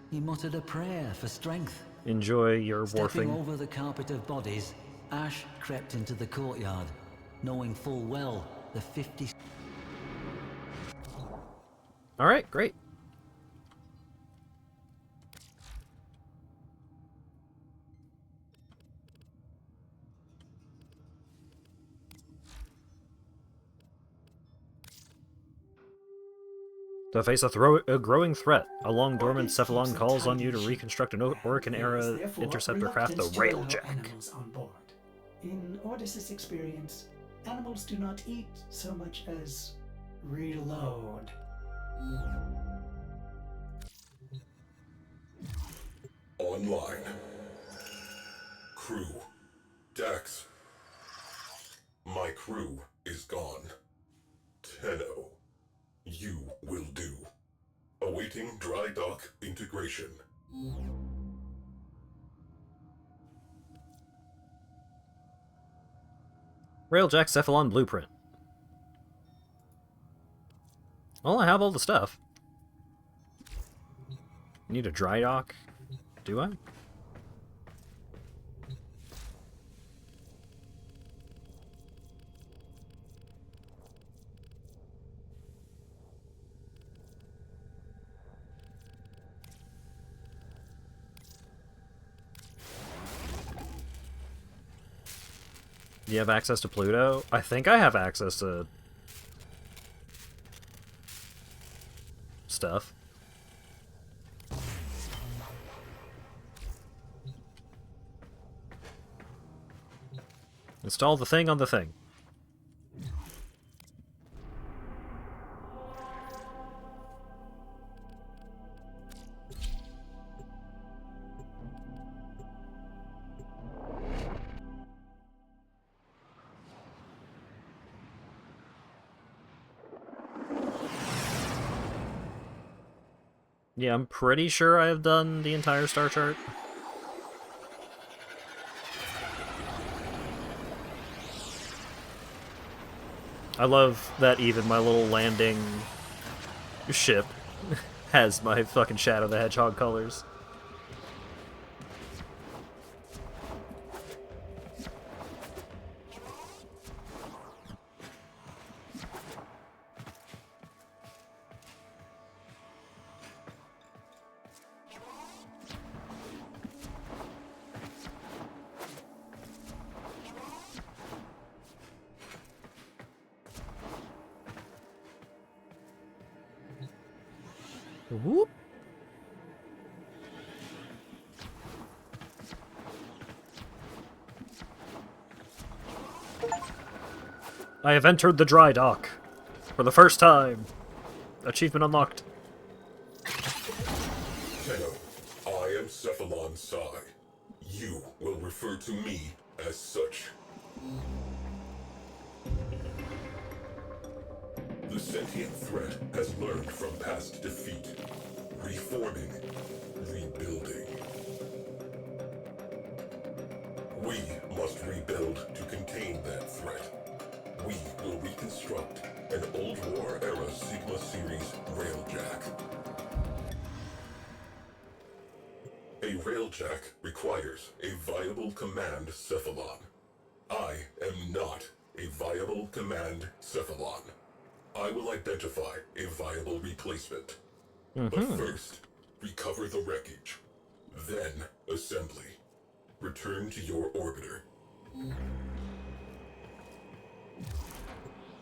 he muttered a prayer for strength. Enjoy your Stepping warfing. over the carpet of bodies, Ash crept into the courtyard, knowing full well the 50... Alright, great. To face a growing threat, a long-dormant Cephalon calls on you to reconstruct an Orican-era interceptor craft, the Railjack. Animals on board. In Ordis's experience, animals do not eat so much as reload. Online. Crew. Dax. My crew is gone. Tenno. You will do. Awaiting dry dock integration. Railjack Cephalon blueprint. Well, I have all the stuff. Need a dry dock? Do I? You have access to Pluto? I think I have access to stuff. Install the thing on the thing. Yeah, I'm pretty sure I have done the entire star chart. I love that even my little landing ship has my fucking Shadow the Hedgehog colors. Whoop. I have entered the dry dock for the first time. Achievement unlocked. Tenno, I am Cephalon Psi. You will refer to me as such. The sentient threat has learned from past defeat. Reforming, rebuilding. We must rebuild to contain that threat. We will reconstruct an old war-era Sigma Series railjack. A railjack requires a viable command cephalon. I am not a viable command cephalon. I will identify a viable replacement. But first, recover the wreckage. Then, assembly. Return to your orbiter.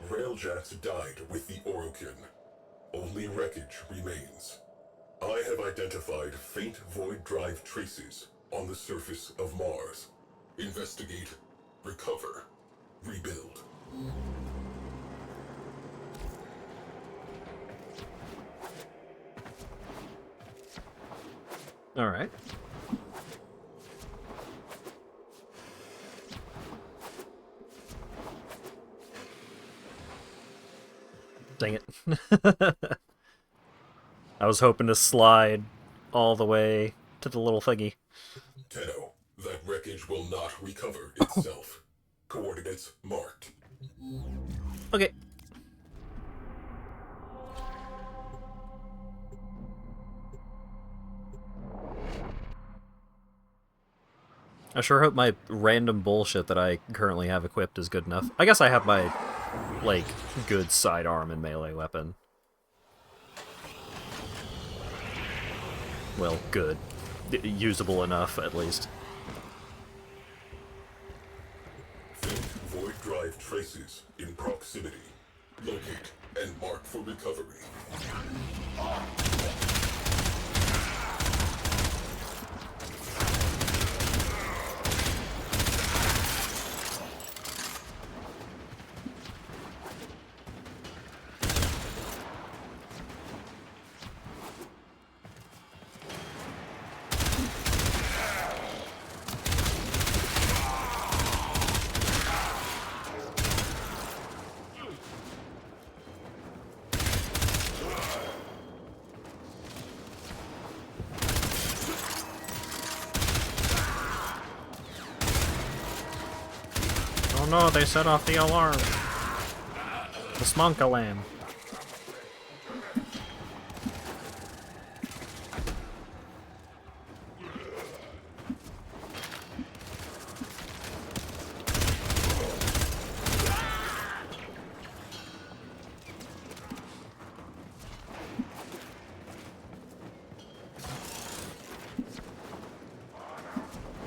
Railjacks died with the Orokin. Only wreckage remains. I have identified faint void drive traces on the surface of Mars. Investigate, recover, rebuild. Alright. Dang it. I was hoping to slide all the way to the little thingy. Tenno, that wreckage will not recover itself. Coordinates marked. Okay. I sure hope my random bullshit that I currently have equipped is good enough. I guess I have my, like, good sidearm and melee weapon. Well, good. Usable enough, at least. Faint void drive traces in proximity. Locate and mark for recovery. Oh no, they set off the alarm. The smonk alarm.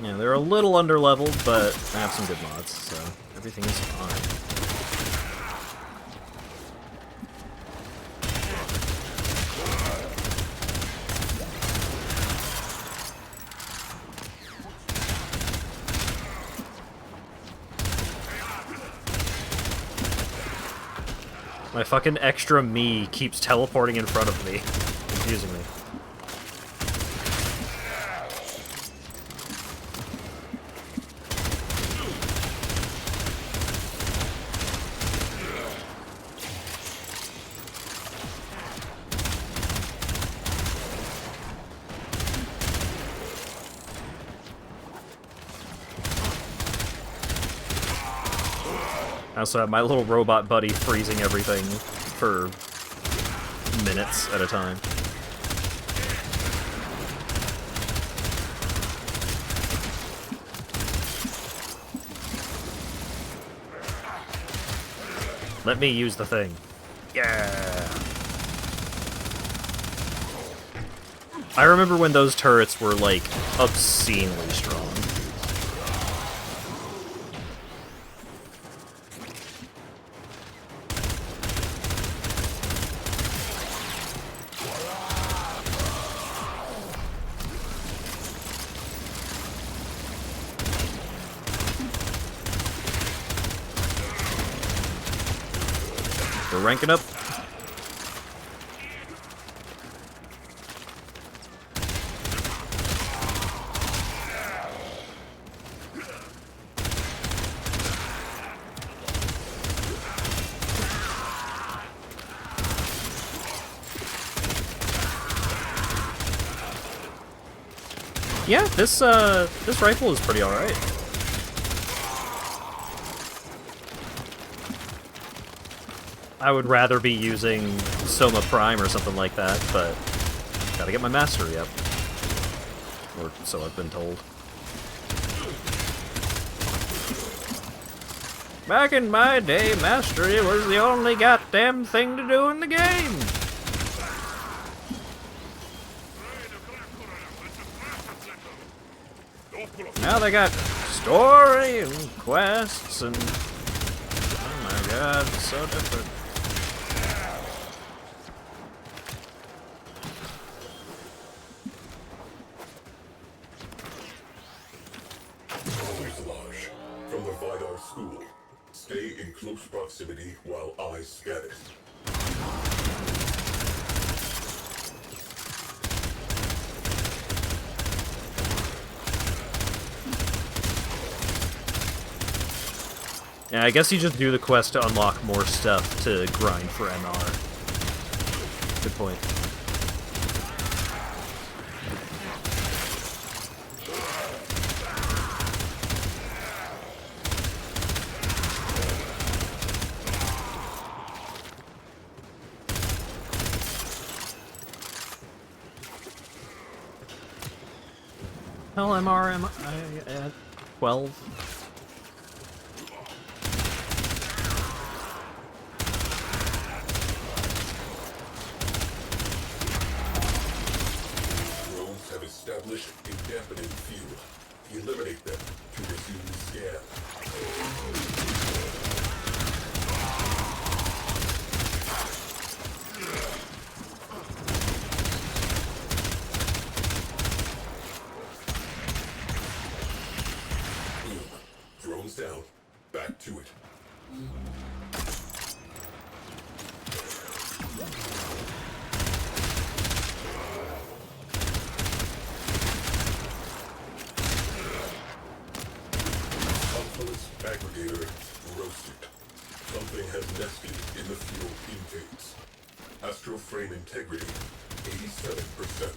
Yeah, they're a little underleveled, but I have some good mods, so. Everything is fine. My fucking extra me keeps teleporting in front of me, confusing me. I also have my little robot buddy freezing everything for minutes at a time. Let me use the thing. Yeah! I remember when those turrets were, like, obscenely strong. We're ranking up. Yeah, this rifle is pretty alright. I would rather be using Soma Prime or something like that, but gotta get my mastery up. Or so I've been told. Back in my day, mastery was the only goddamn thing to do in the game! Now they got story and quests and... oh my god, it's so different. Fuselage from the Vidar School. Stay in close proximity while I scan it. Yeah, I guess you just do the quest to unlock more stuff to grind for MR. Good point. Hell, MR am I at 12? Establish a dampening field. Eliminate them to resume the scan. Drones down. Back to it. Aggregator roasted. Something has nested in the fuel intakes. Astral frame integrity, 87%.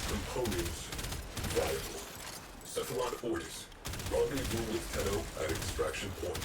Components, viable. Cephalon Ortis, rendezvous with Tenno at extraction point.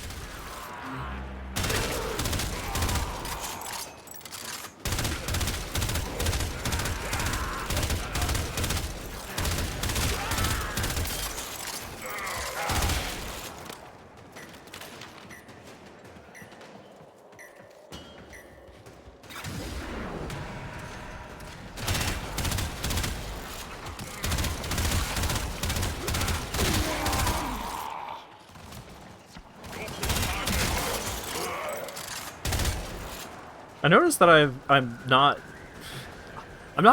I noticed that I'm not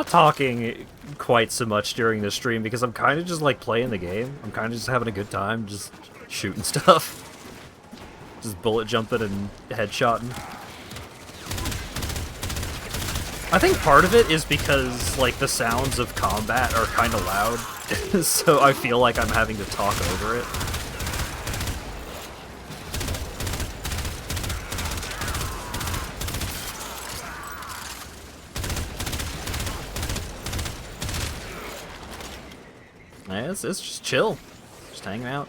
talking quite so much during this stream because I'm kind of just like playing the game. I'm kind of just having a good time, just shooting stuff. Just bullet jumping and headshotting. I think part of it is because like the sounds of combat are kind of loud, so I feel like I'm having to talk over it. Yeah, it's just chill. Just hanging out.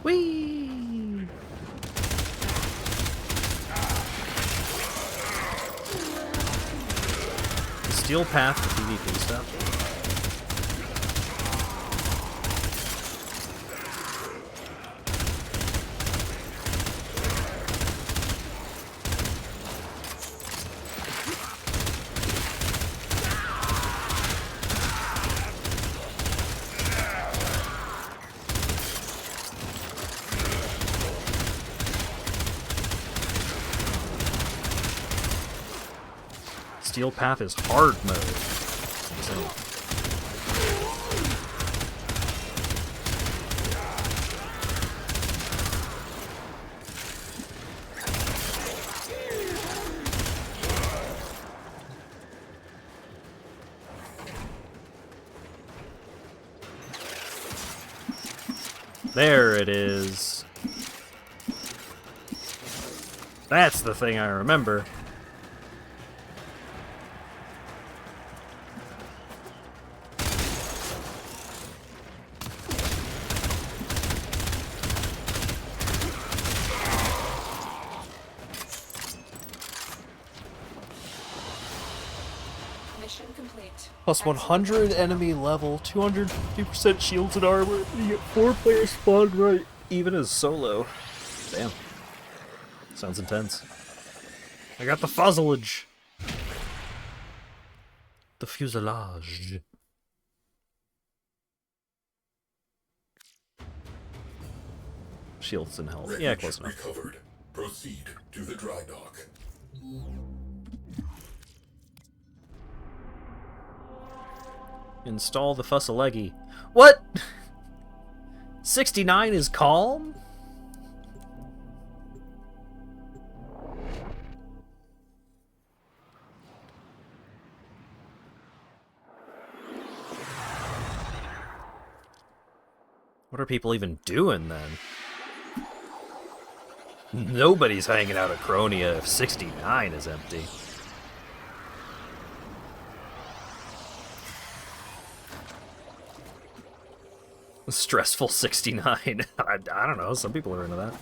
Whee! Steel path for PvP stuff. Steel path is hard mode. So. There it is. That's the thing I remember. Plus 100 enemy level, 250% shields and armor, and you get 4 players spawned right, even as solo. Damn. Sounds intense. I got the fuselage. The fuselage. Shields and health. Yeah, close enough. Recovered. Proceed to the dry dock. Install the fuselegi. What? 69 is calm? What are people even doing then? Nobody's hanging out at Cronia if 69 is empty. Stressful 69. I don't know, some people are into that.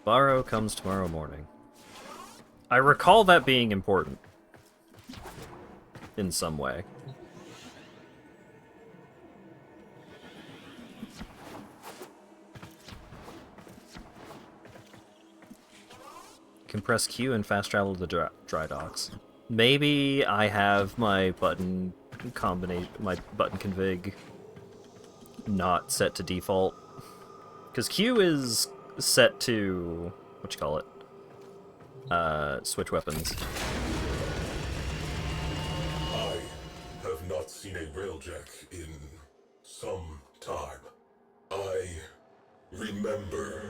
Borrow comes tomorrow morning. I recall that being important. In some way. Compress Q and fast travel to the dry docks. Maybe I have my button combination, my button config not set to default. Because Q is set to, what you call it? Switch weapons. I have not seen a railjack in some time. I remember.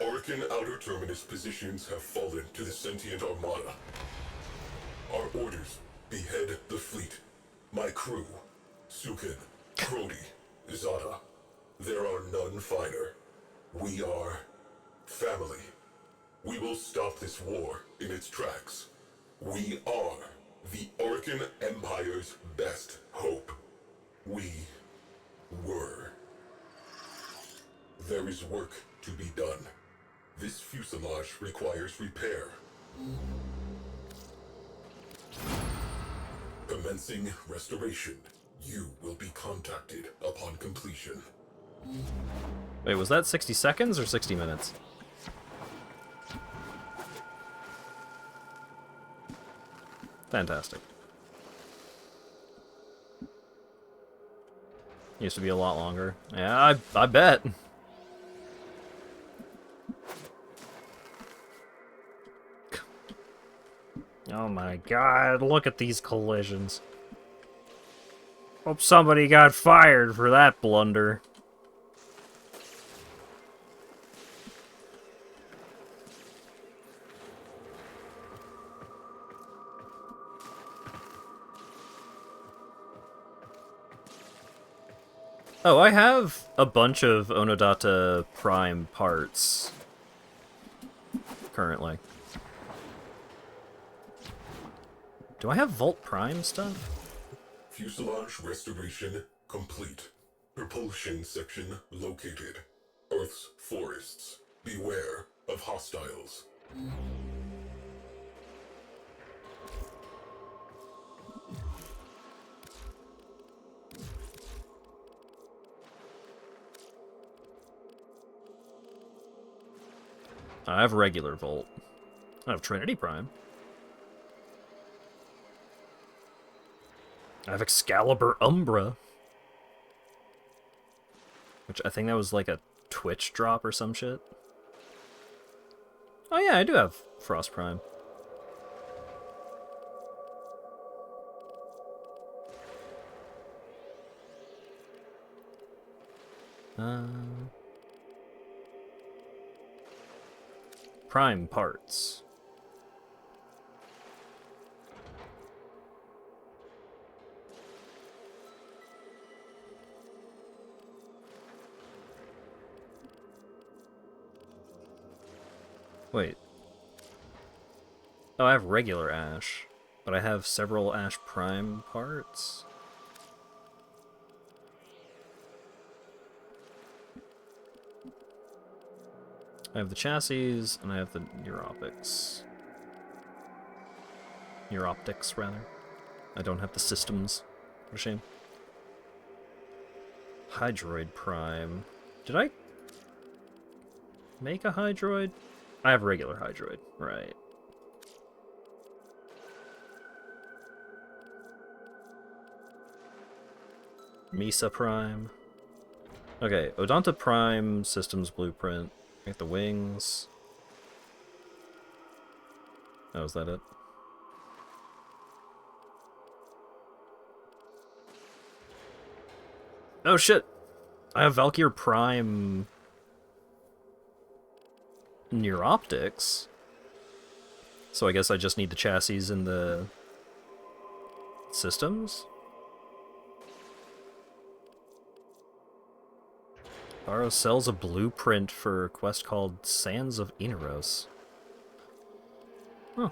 Orkin outer terminus positions have fallen to the sentient armada. Our orders: behead the fleet. My crew: Sukin, Crody, Zada. There are none finer. We are family. We will stop this war in its tracks. We are the Orcan Empire's best hope. We were. There is work to be done. This fuselage requires repair. Commencing restoration. You will be contacted upon completion. Wait, was that 60 seconds or 60 minutes? Fantastic. Used to be a lot longer. Yeah, I bet. Oh my god, look at these collisions. Hope somebody got fired for that blunder. Oh, I have a bunch of Onodata Prime parts currently. Do I have Volt Prime stuff? Fuselage restoration complete. Propulsion section located. Earth's forests. Beware of hostiles. I have regular Volt. I have Trinity Prime. I have Excalibur Umbra. Which I think that was like a Twitch drop or some shit. Oh yeah, I do have Frost Prime. Prime parts. Wait. Oh, I have regular Ash, but I have several Ash Prime parts. I have the chassis, and I have the Neuroptics. Neuroptics, rather. I don't have the systems. What a shame. Hydroid Prime. Did I make a Hydroid? I have regular Hydroid, right. Misa Prime. Okay, Odonta Prime Systems Blueprint. Get the wings. Oh, is that it? Oh shit! I have Valkyr Prime Neuroptics. So I guess I just need the chassis and the systems? Baro sells a blueprint for a quest called Sands of Inaros. Huh.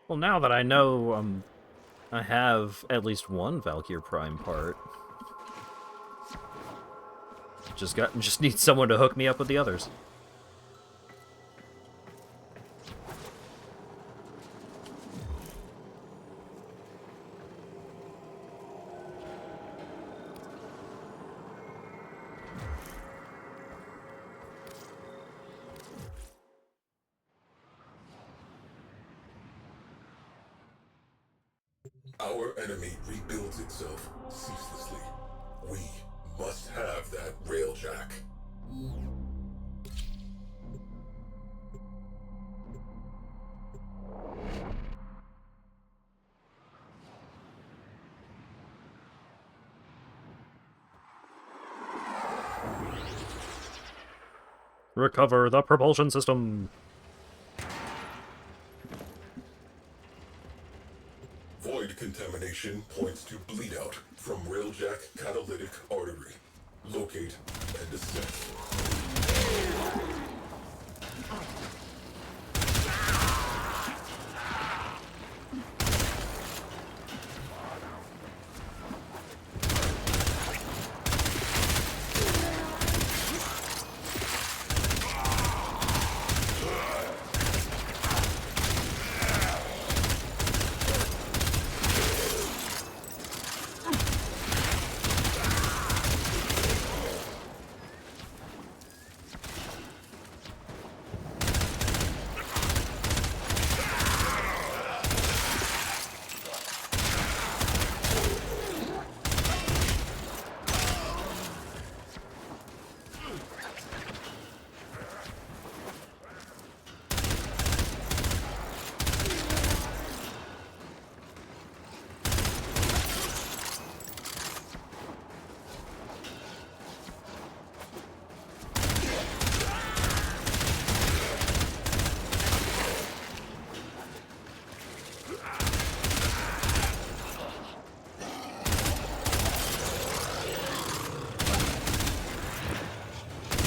Well, now that I know I have at least one Valkyr Prime part, just need someone to hook me up with the others. Our enemy rebuilds itself ceaselessly. We must have that railjack. Recover the propulsion system. Void Void contamination points to bleed out from railjack catalytic artery. Locate and assess.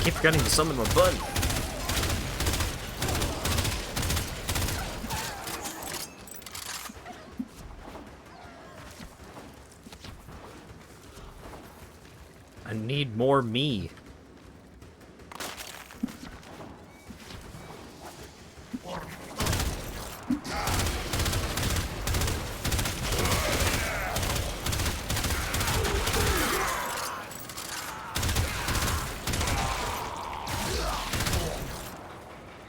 Keep forgetting to summon my button. I need more me.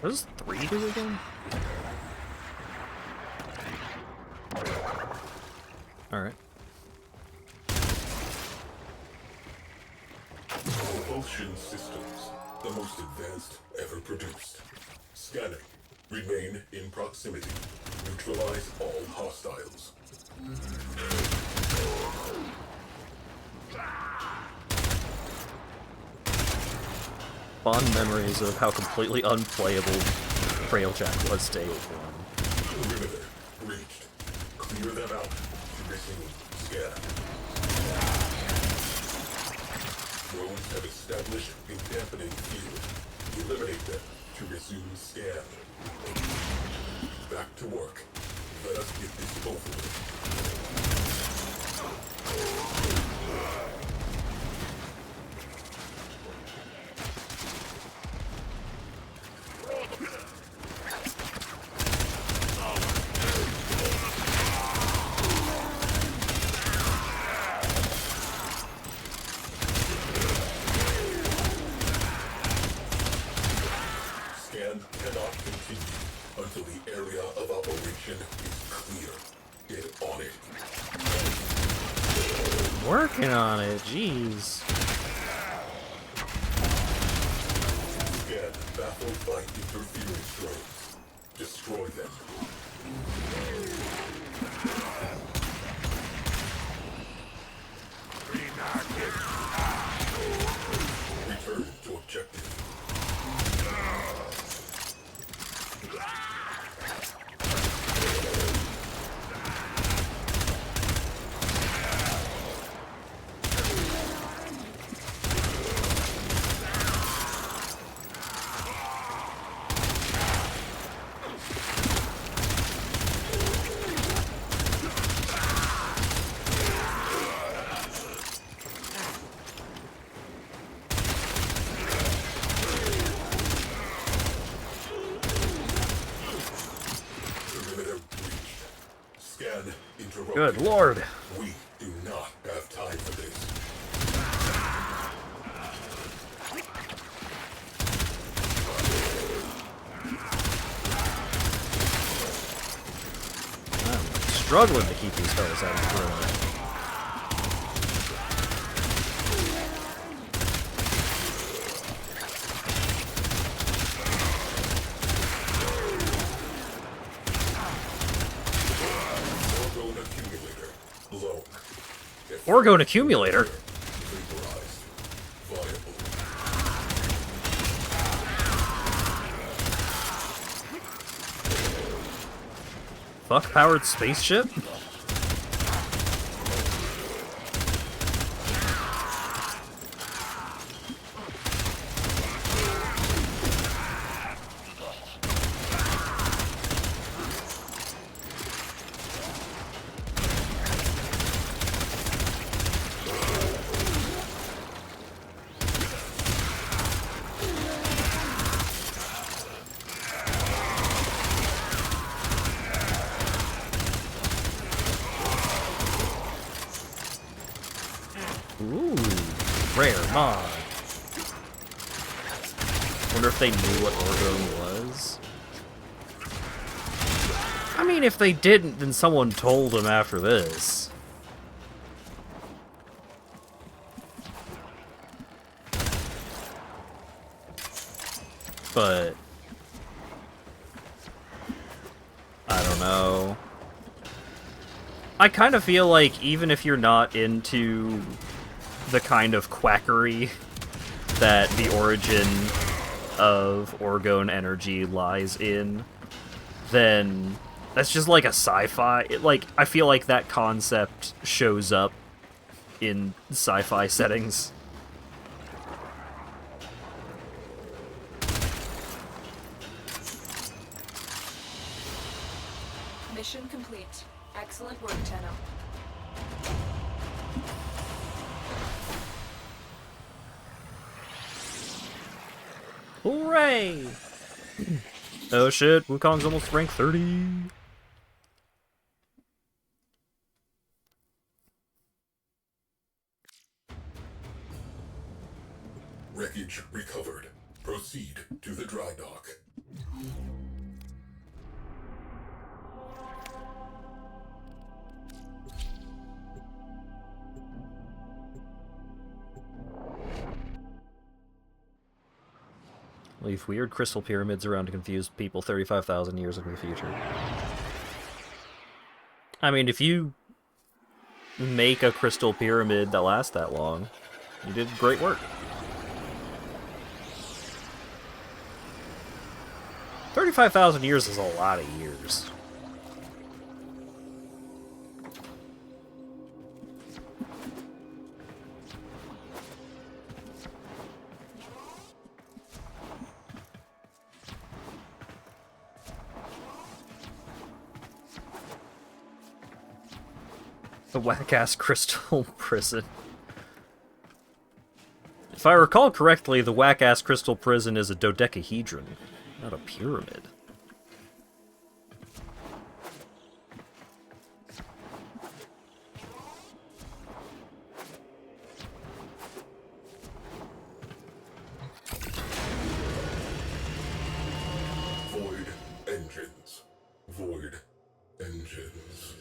What does 3 do again? Alright. Propulsion systems, the most advanced ever produced. Scanning. Remain in proximity. Neutralize all hostiles. Fond memories of how completely unplayable Railjack was day 1. Perimeter reached. Clear them out to resume scan. Drones have established a dampening field. Eliminate them to resume scan. Back to work. Let us get this over with. Scan cannot continue until the area of operation is clear. Get on it. Working on it, jeez. Scan baffled by interference drones. Destroy them. Return to objective. Good lord. We do not have time for this. I'm struggling to keep these fellas out of the room. Orgone accumulator. Fuck powered spaceship? Ooh, rare mod. Wonder if they knew what Orgone was. I mean, if they didn't, then someone told them after this. But I don't know. I kind of feel like even if you're not into the kind of quackery that the origin of Orgone energy lies in, then that's just like a sci-fi. Like, I feel like that concept shows up in sci-fi settings. Mission complete. Excellent work, Tenno. Hooray! Oh shit, Wukong's almost rank 30. Wreckage recovered. Proceed to the dry dock. Leave weird crystal pyramids around to confuse people 35,000 years in the future. I mean, if you make a crystal pyramid that lasts that long, you did great work. 35,000 years is a lot of years. The whack-ass crystal prison. If I recall correctly, the whack-ass crystal prison is a dodecahedron, not a pyramid. Void engines. Void engines.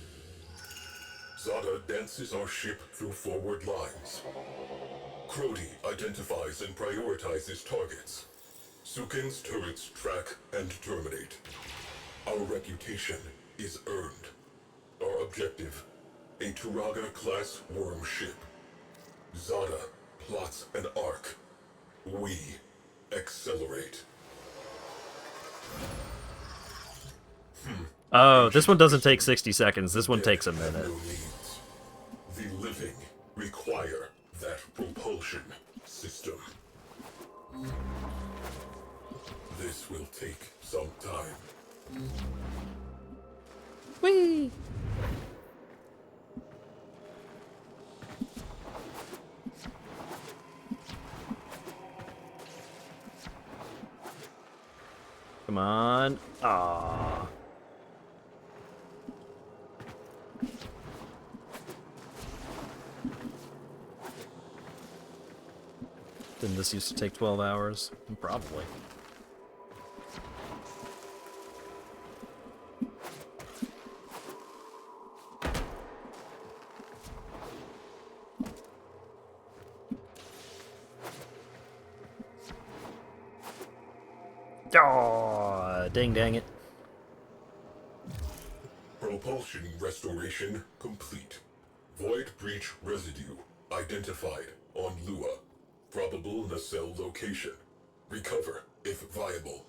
Zada dances our ship through forward lines. Crody identifies and prioritizes targets. Sukin's turrets track and terminate. Our reputation is earned. Our objective, a Turaga-class worm ship. Zada plots an arc. We accelerate. Oh, this one doesn't take 60 seconds. This one takes a minute. The living require that propulsion system. This will take some time. Whee! Come on. Ah. Didn't this used to take 12 hours? Probably. Oh, dang it. Propulsion restoration complete. Void breach residue identified on Lua. Probable nacelle location. Recover if viable.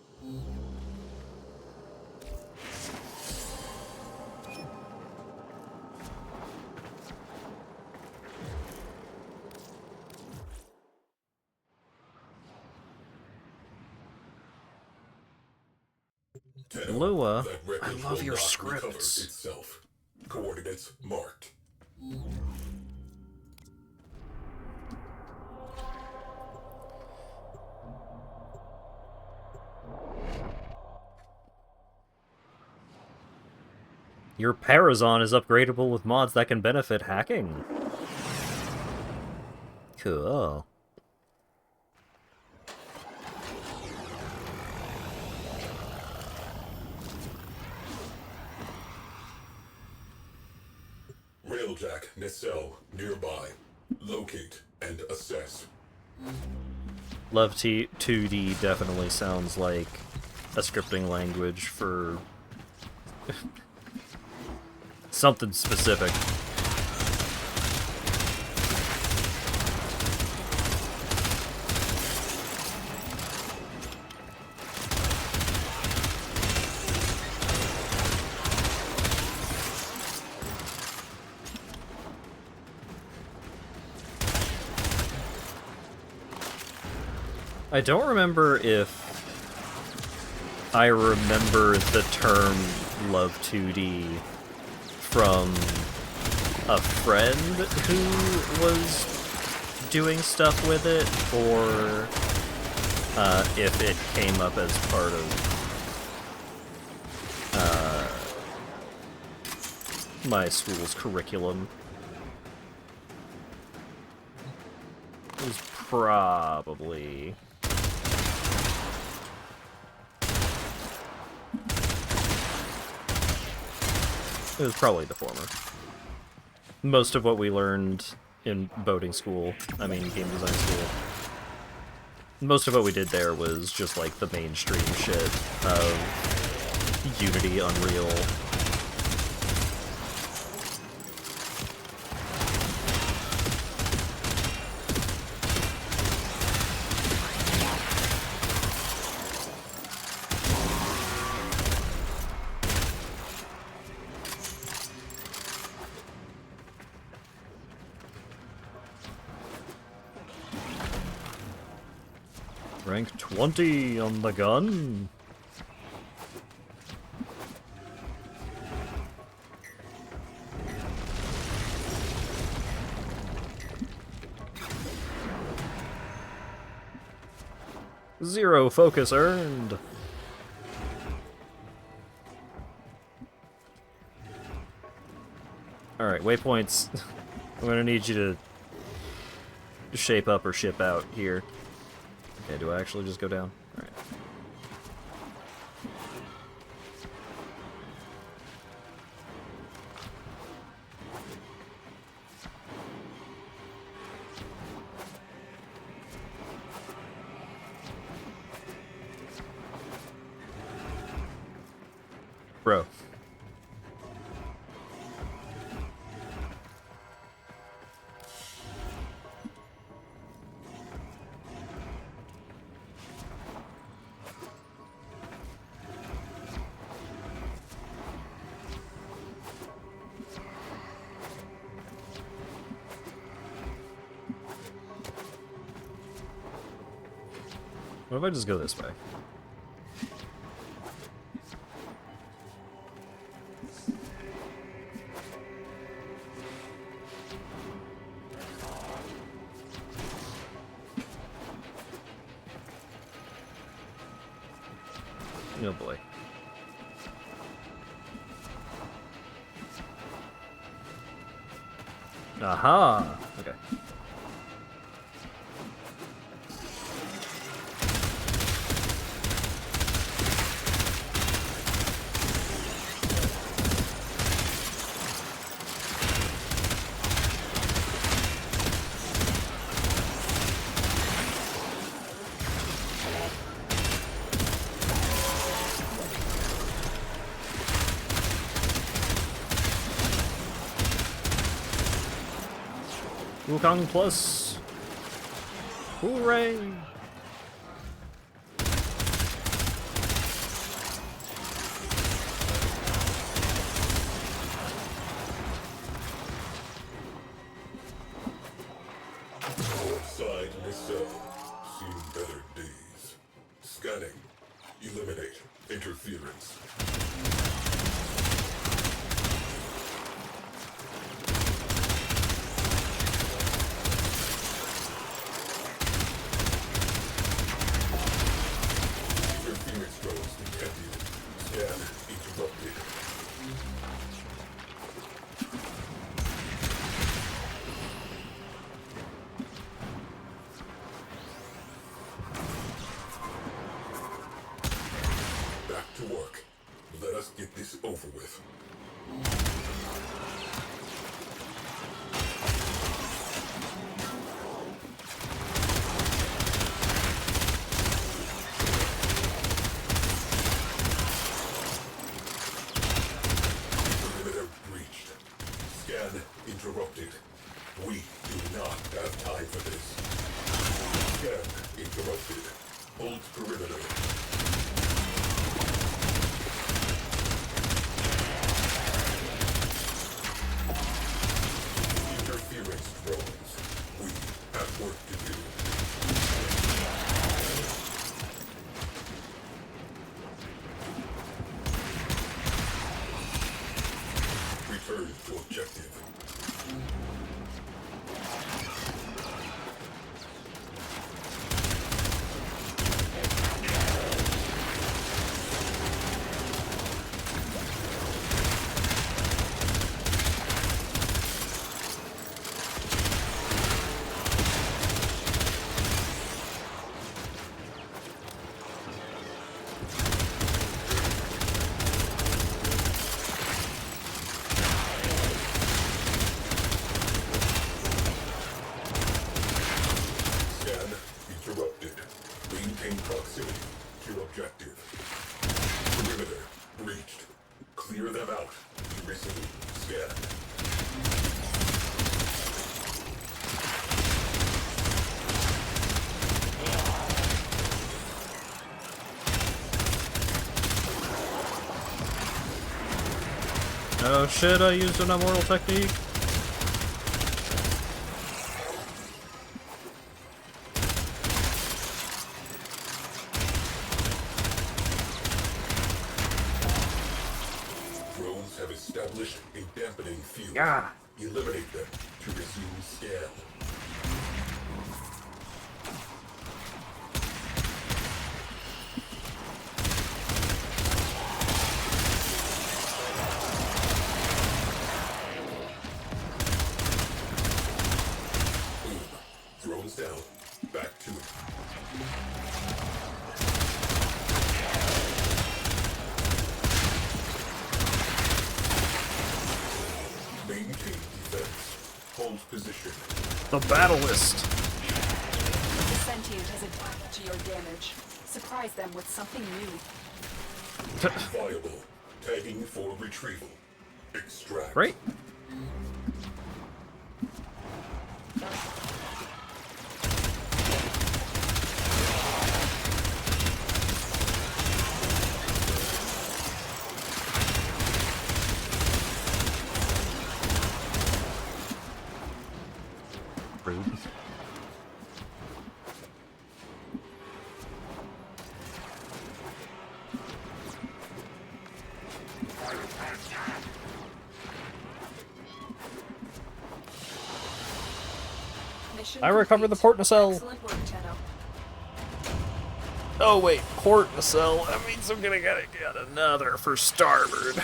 Lua, I love your scripts. Itself. Coordinates marked. Your Parazon is upgradable with mods that can benefit hacking. Cool. Railjack, nacelle, nearby. Locate and assess. Love 2D definitely sounds like a scripting language for something specific. I don't remember if I remember the term Love 2D from a friend who was doing stuff with it, or if it came up as part of my school's curriculum. It was probably... It was probably the former. Most of what we learned in boating school, I mean game design school, most of what we did there was just like the mainstream shit of Unity, Unreal. Rank 20 on the gun. Zero focus earned. Alright, waypoints. I'm gonna need you to shape up or ship out here. Okay, do I actually just go down? Alright. Bro. What if I just go this way? Oh boy. Aha! Okay. Wukong Plus! Hooray! Outside nacelle. Seen better days. Scanning. Eliminate interference. interrupted. We do not have time for this. Scan interrupted. Hold perimeter. Interference drones. We have work to do. Return to objective. Oh shit, I used an immortal technique. Drones have established a dampening field. Yeah. Eliminate them to resume scan. Drones down. Back to it. Maintain defense. Hold position. The Battlist. The sentient has adapted to your damage. Surprise them with something new. Viable. Tagging for retrieval. Extract. Great. Rude. I recovered the port nacelle. Excellent work, Tenno. Oh wait, port nacelle. That means I'm gonna gotta get another for starboard.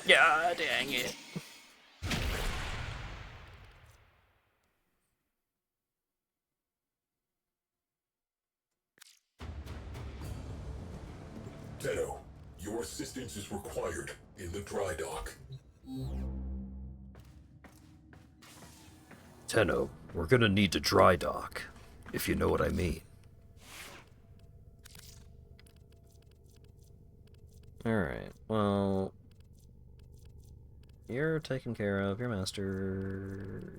Yeah, dang it. Tenno, your assistance is required in the dry dock. Tenno, we're gonna need to dry dock, if you know what I mean. Alright, well... You're taken care of, your master...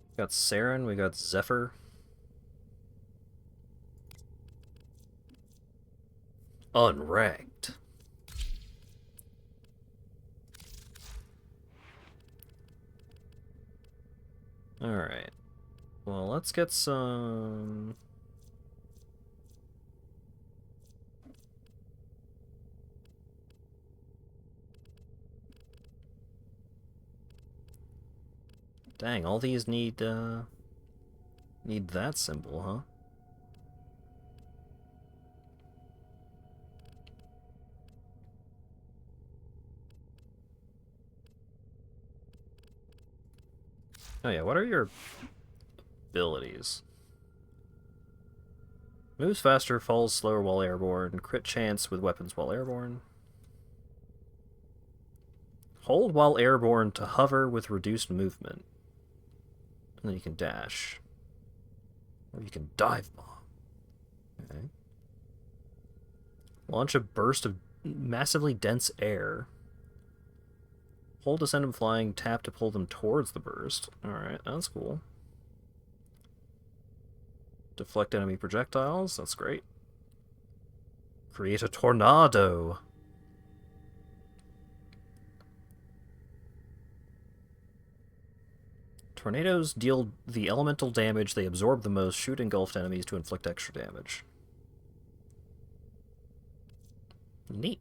We got Saren, we got Zephyr. Unranked. Alright. Well, let's get some... Dang, all these need that symbol, huh? Oh yeah, what are your abilities? Moves faster, falls slower while airborne, crit chance with weapons while airborne. Hold while airborne to hover with reduced movement. And then you can dash. Or you can dive bomb. Okay. Launch a burst of massively dense air. Hold to send them flying, tap to pull them towards the burst. Alright, that's cool. Deflect enemy projectiles, that's great. Create a tornado. Tornadoes deal the elemental damage they absorb the most, shoot engulfed enemies to inflict extra damage. Neat.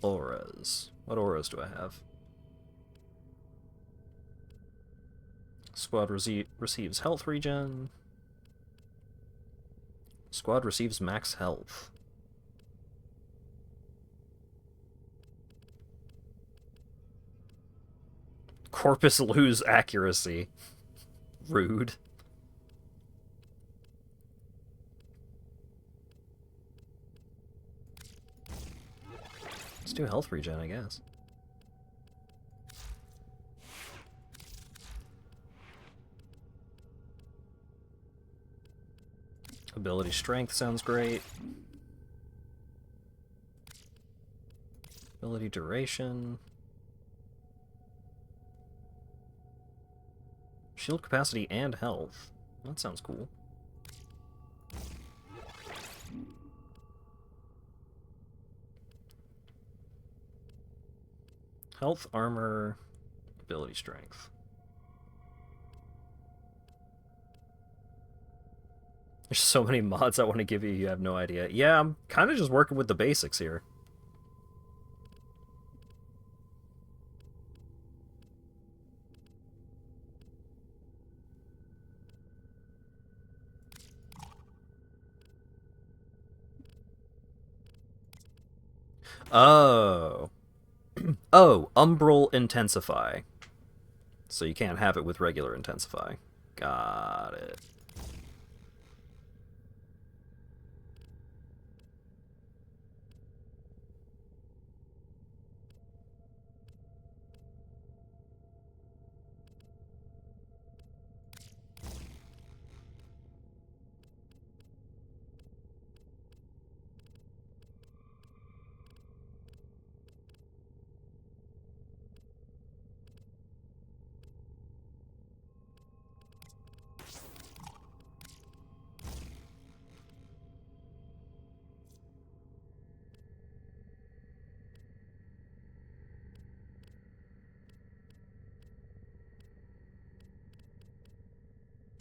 Auras. What auras do I have? Squad receives health regen. Squad receives max health. Corpus lose accuracy. Rude. Let's do health regen, I guess. Ability strength sounds great. Ability duration. Shield capacity and health. That sounds cool. Health, armor, ability strength. There's so many mods I want to give you, you have no idea. Yeah, I'm kind of just working with the basics here. Oh. Oh, Umbral Intensify. So you can't have it with regular Intensify. Got it.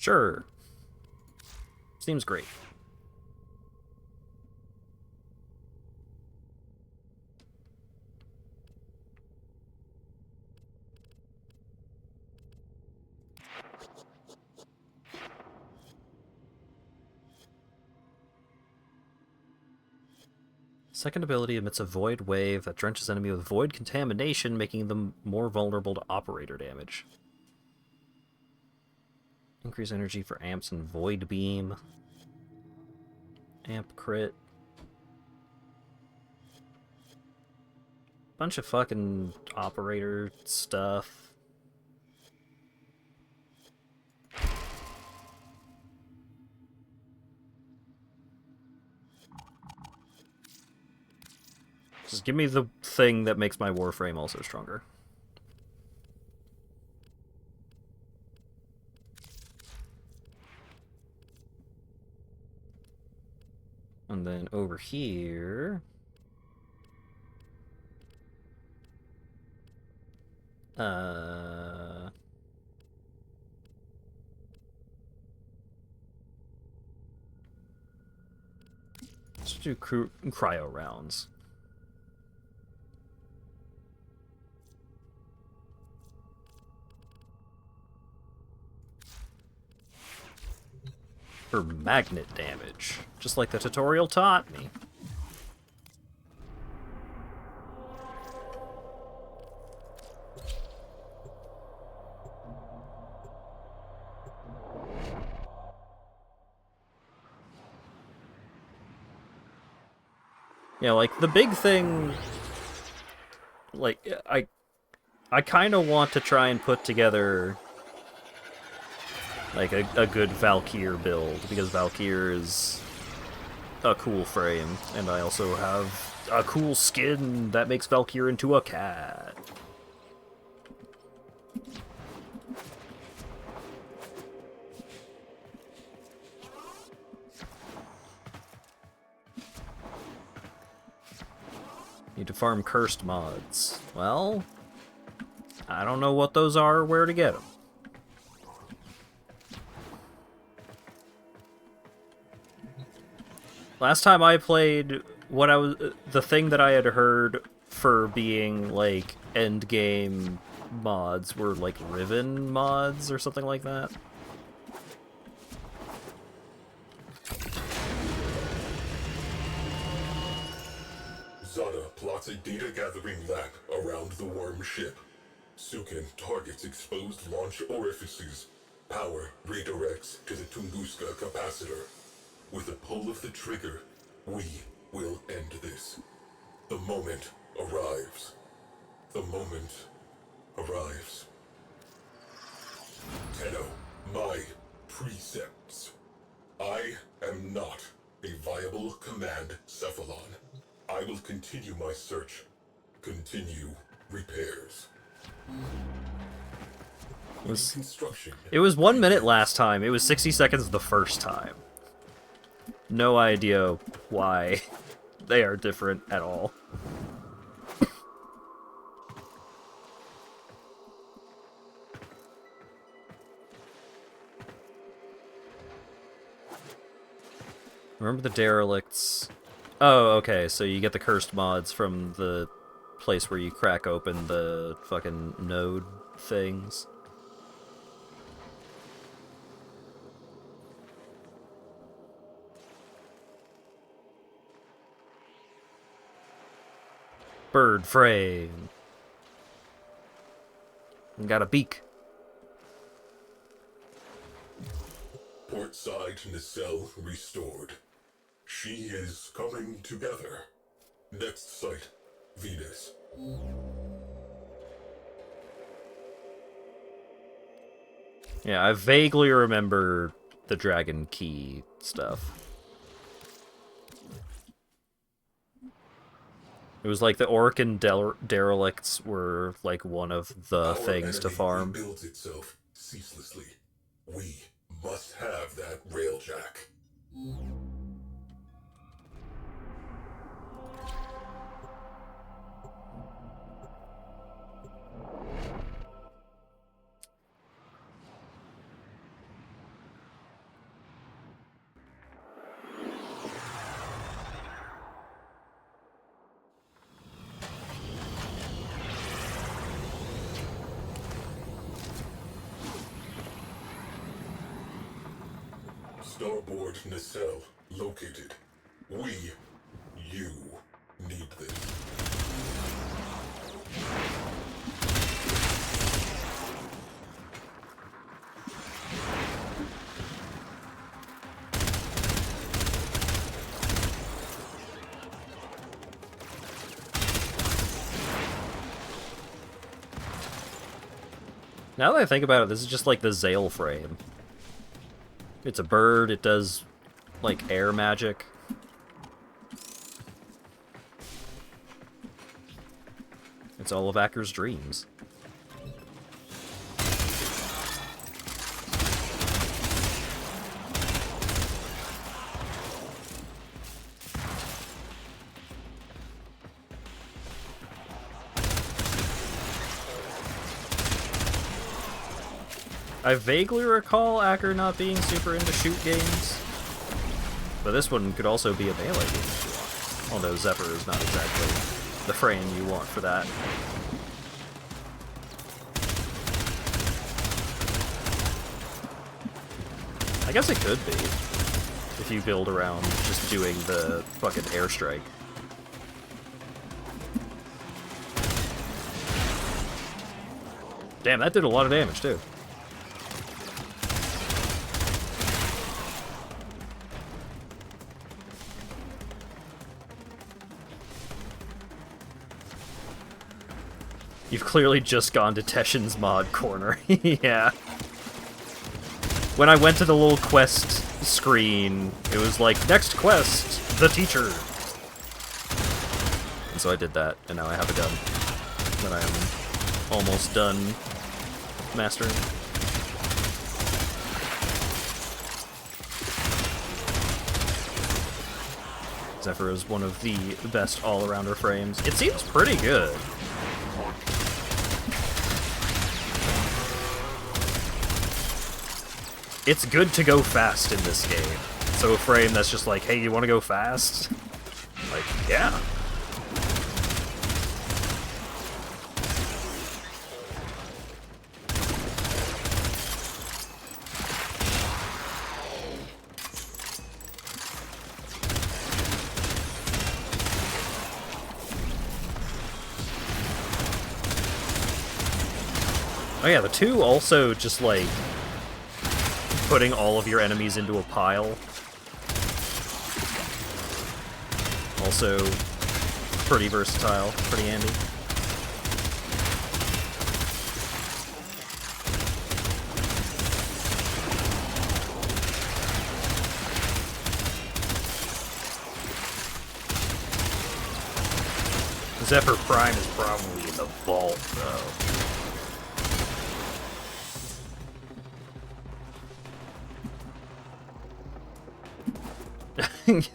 Sure. Seems great. Second ability emits a void wave that drenches enemy with void contamination, making them more vulnerable to operator damage. Increase energy for amps and void beam. Amp crit. Bunch of fucking operator stuff. Just give me the thing that makes my Warframe also stronger. And then over here... let's do cryo rounds. For magnet damage, just like the tutorial taught me. Yeah, like, the big thing... Like, I kind of want to try and put together, like, a good Valkyr build, because Valkyr is a cool frame, and I also have a cool skin that makes Valkyr into a cat. Need to farm cursed mods. Well, I don't know what those are or where to get them. Last time I played, the thing that I had heard for being, like, endgame mods were, like, Riven mods or something like that. Zada plots a data-gathering lab around the worm ship. Sukin targets exposed launch orifices. Power redirects to the Tunguska capacitor. With a pull of the trigger, we will end this. The moment arrives. The moment arrives. Tenno, my precepts. I am not a viable command cephalon. I will continue my search. Continue repairs. It was 1 minute last time. It was 60 seconds the first time. No idea why they are different at all. Remember the derelicts? Oh, okay, so you get the cursed mods from the place where you crack open the fucking node things. Bird frame. Got a beak. Port side nacelle restored. She is coming together. Next site, Venus. Yeah, I vaguely remember the Dragon Key stuff. It was like the Orcan derelicts were like one of the things to farm. Builds itself ceaselessly. We must have that railjack. Starboard nacelle located. You need this. Now that I think about it, this is just like the Zale frame. It's a bird, it does, like, air magic. It's all of Acker's dreams. I vaguely recall Acker not being super into shoot games, but this one could also be a melee game if you want. Although Zephyr is not exactly the frame you want for that. I guess it could be, if you build around just doing the fucking airstrike. Damn, that did a lot of damage too. You've clearly just gone to Teshin's mod corner. Yeah. When I went to the little quest screen, it was like, next quest, the teacher. And so I did that, and now I have a gun that I am almost done mastering. Zephyr is one of the best all-arounder frames. It seems pretty good. It's good to go fast in this game. So a frame that's just like, hey, you want to go fast? Like, yeah. Oh yeah, the 2 also just like putting all of your enemies into a pile. Also pretty versatile, pretty handy. Zephyr Prime is probably in the vault, though.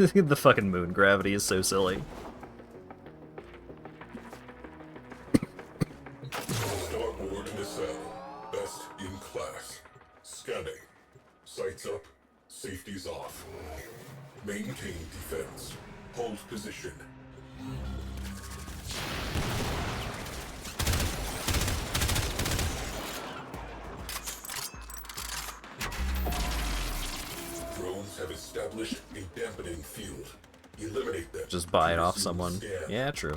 The fucking moon gravity is so silly. Starboard nacelle. Best in class. Scanning. Sights up. Safety's off. Maintain defense. Hold position. Drones have established a dampening field. Eliminate them. Just buy it off someone. Yeah, true.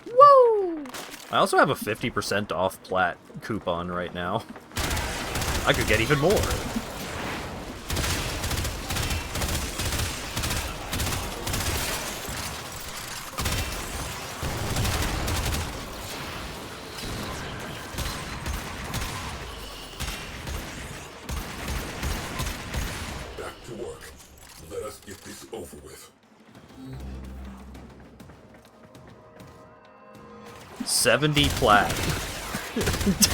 Woo! I also have a 50% off plat coupon right now. I could get even more. Back to work. Let us get this over with. 70 plat.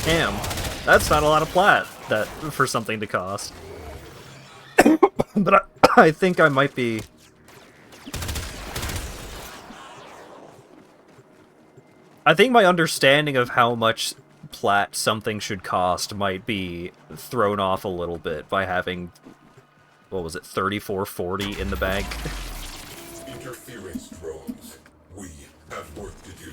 Damn. That's not a lot of plat that for something to cost. But I think I might be... I think my understanding of how much plat something should cost might be thrown off a little bit by having, what was it, 3440 in the bank. Interference drones. We have work to do.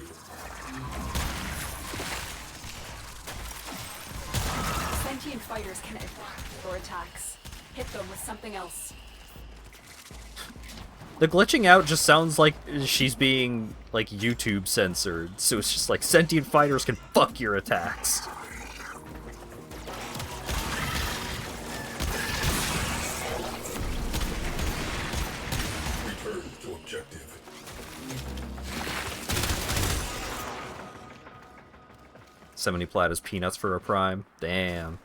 Sentient fighters can or attacks. Hit them with something else. The glitching out just sounds like she's being, like, YouTube censored, so it's just like, sentient fighters can fuck your attacks. Return to objective. So many plat is peanuts for a prime. Damn.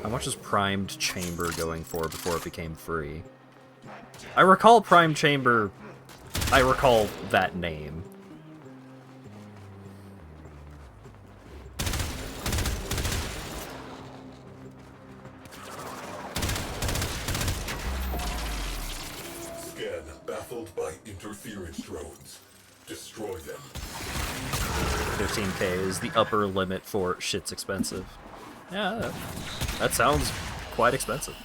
How much is primed chamber going for before it became free? I recall primed chamber. I recall that name. Scan baffled by interference drones. Destroy them. 15k is the upper limit for shit's expensive. Yeah, that sounds quite expensive.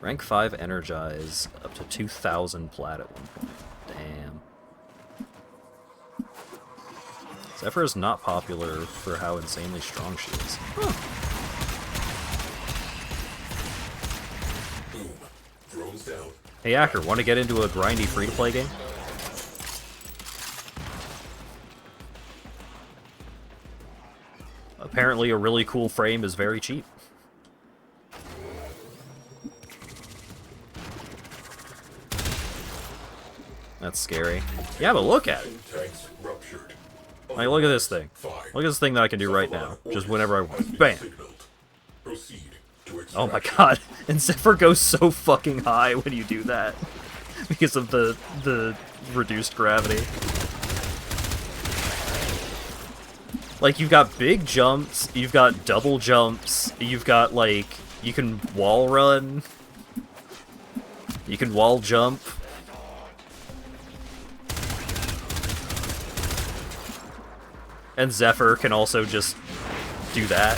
Rank 5 energize up to 2,000 plat at one point. Damn. Zephyr is not popular for how insanely strong she is. Huh. Boom. Drones down. Hey Acker, want to get into a grindy free-to-play game? Apparently a really cool frame is very cheap. That's scary. Yeah, but look at it. Tanks ruptured. Like, look at this thing. Look at this thing that I can do right now. Just whenever I want. Bam! Proceed to Oh my god. And Zephyr goes so fucking high when you do that. Because of the reduced gravity. Like, you've got big jumps, you've got double jumps, you've got, like, you can wall run. You can wall jump. And Zephyr can also just do that.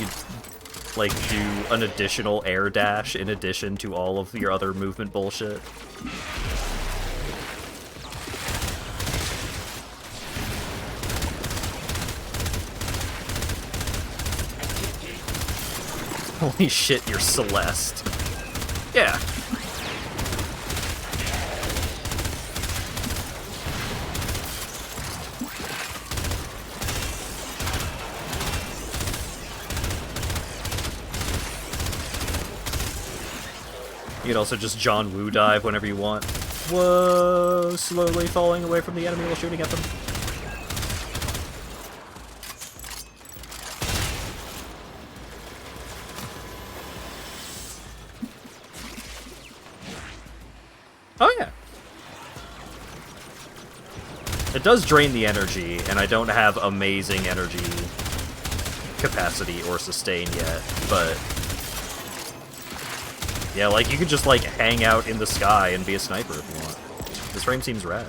You can, like, do an additional air dash in addition to all of your other movement bullshit. Holy shit, you're Celeste. Yeah. You can also just John Woo dive whenever you want. Whoa! Slowly falling away from the enemy while shooting at them. Oh yeah. It does drain the energy, and I don't have amazing energy capacity or sustain yet, but yeah, like, you could just, like, hang out in the sky and be a sniper if you want. This frame seems rad.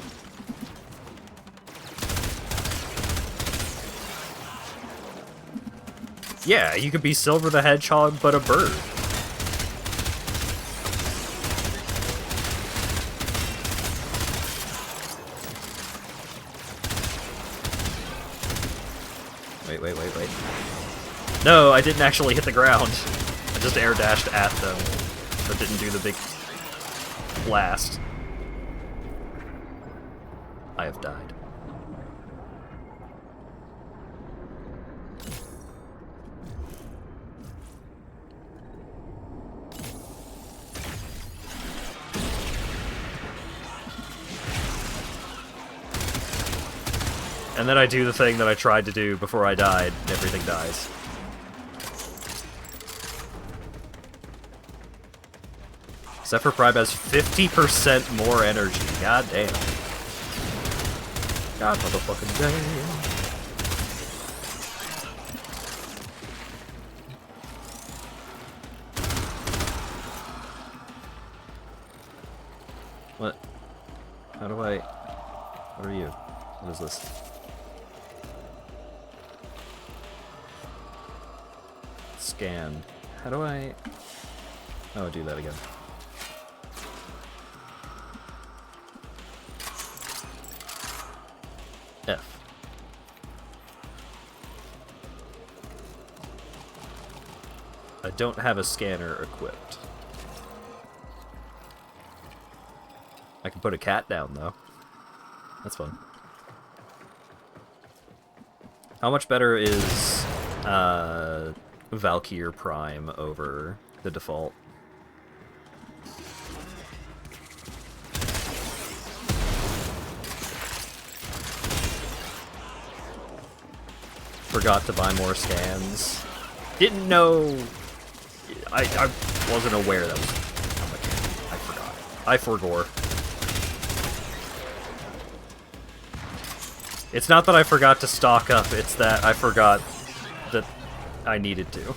Yeah, you could be Silver the Hedgehog, but a bird. Wait. No, I didn't actually hit the ground. I just air dashed at them, but didn't do the big blast. I have died. And then I do the thing that I tried to do before I died, and everything dies. Zephyr Prime has 50% more energy. God damn. God motherfucking damn. What? How do I... What are you? What is this? Scan. How do I... Oh, I'll do that again. F. I don't have a scanner equipped. I can put a cat down, though. That's fun. How much better is Valkyr Prime over the default? Forgot to buy more scans. Didn't know... I wasn't aware that was... I forgot. I forgore. It's not that I forgot to stock up, it's that I forgot that I needed to.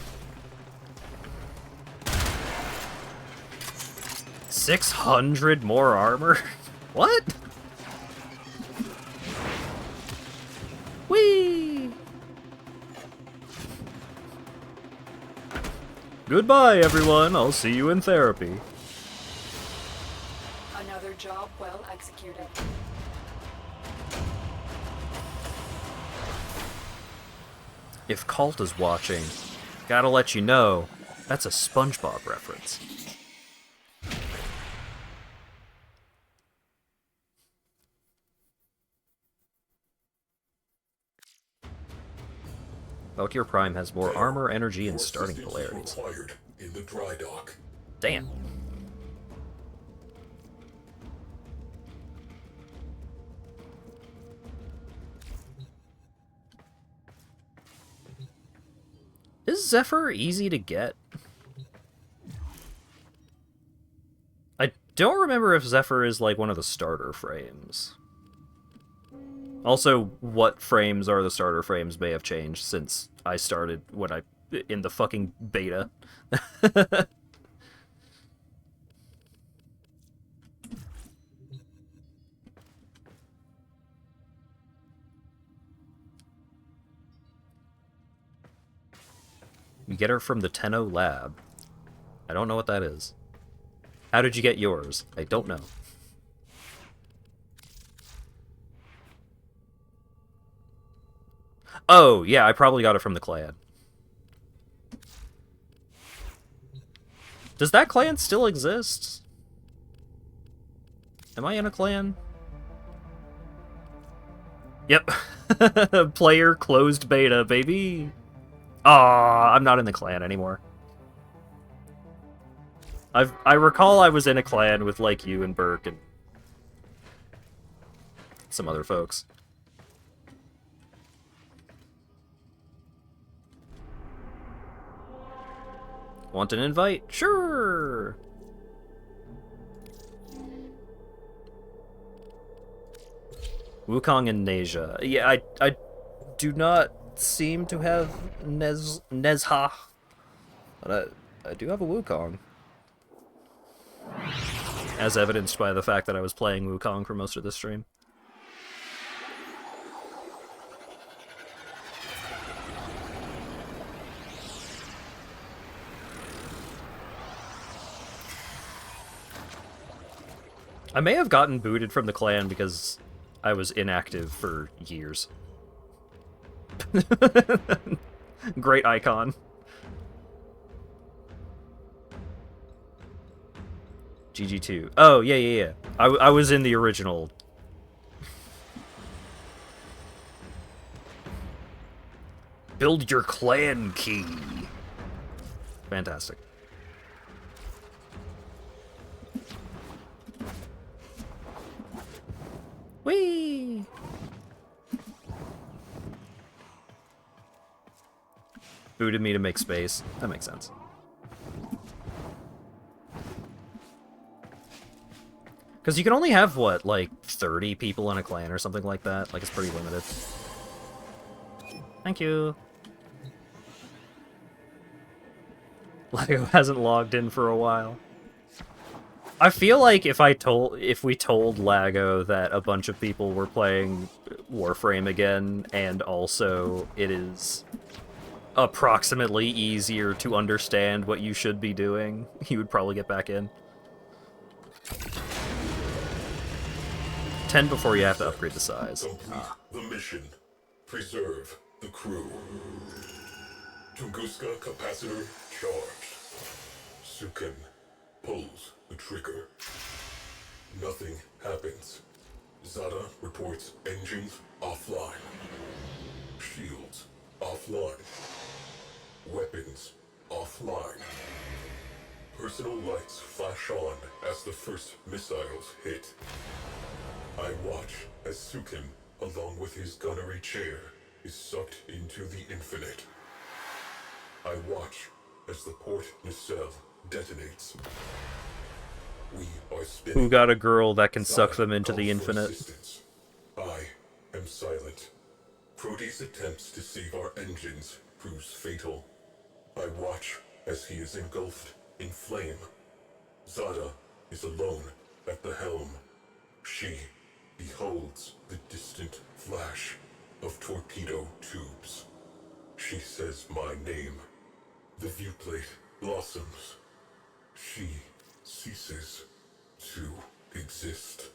600 more armor? What? Whee! Goodbye, everyone. I'll see you in therapy. Another job well executed. If Cult is watching, gotta let you know, that's a SpongeBob reference. Valkyr Prime has more armor, energy, and starting polarities. Required in the dry dock. Damn. Is Zephyr easy to get? I don't remember if Zephyr is like one of the starter frames. Also, what frames are the starter frames may have changed since I started in the fucking beta. You get her from the Tenno lab. I don't know what that is. How did you get yours? I don't know. Oh, yeah, I probably got it from the clan. Does that clan still exist? Am I in a clan? Yep. Player closed beta, baby. Aw, I'm not in the clan anymore. I recall I was in a clan with, like, you and Burke and some other folks. Want an invite? Sure! Wukong and Neja. Yeah, I do not seem to have Nezha. But I do have a Wukong. As evidenced by the fact that I was playing Wukong for most of the stream. I may have gotten booted from the clan because I was inactive for years. Great icon. GG2. Oh, yeah. I was in the original. Build your clan key. Fantastic. Whee! Booted me to make space. That makes sense. Because you can only have, what, like 30 people in a clan or something like that? Like, it's pretty limited. Thank you. Lago hasn't logged in for a while. I feel like if we told Lago that a bunch of people were playing Warframe again, and also it is approximately easier to understand what you should be doing, he would probably get back in. 10 before you have to upgrade the size. Complete the mission. Preserve the crew. Tunguska capacitor charged. Sukin pulls the trigger. Nothing happens. Zada reports engines offline. Shields offline. Weapons offline. Personal lights flash on as the first missiles hit. I watch as Sukin, along with his gunnery chair, is sucked into the infinite. I watch as the port nacelle detonates. We are spinning. Who got a girl that can suck them into the infinite? I am silent. Proteus' attempts to save our engines proves fatal. I watch as he is engulfed in flame. Zada is alone at the helm. She beholds the distant flash of torpedo tubes. She says my name. The viewplate blossoms. She ceases to exist.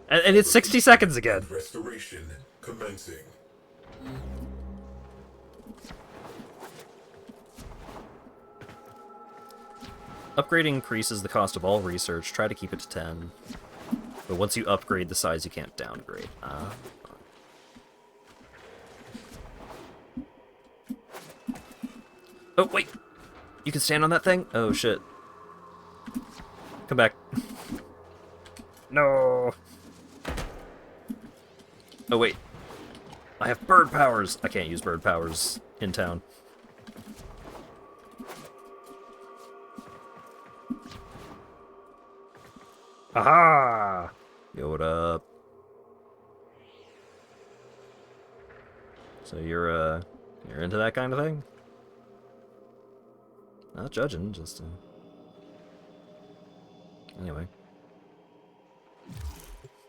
And it's 60 seconds again. Restoration commencing. Upgrading increases the cost of all research. Try to keep it to 10. But once you upgrade the size, you can't downgrade. Oh, wait! You can stand on that thing? Oh, shit. Come back. No! Oh, wait. I have bird powers! I can't use bird powers in town. Aha! Yo, what up? So you're into that kind of thing? Not judging, just anyway.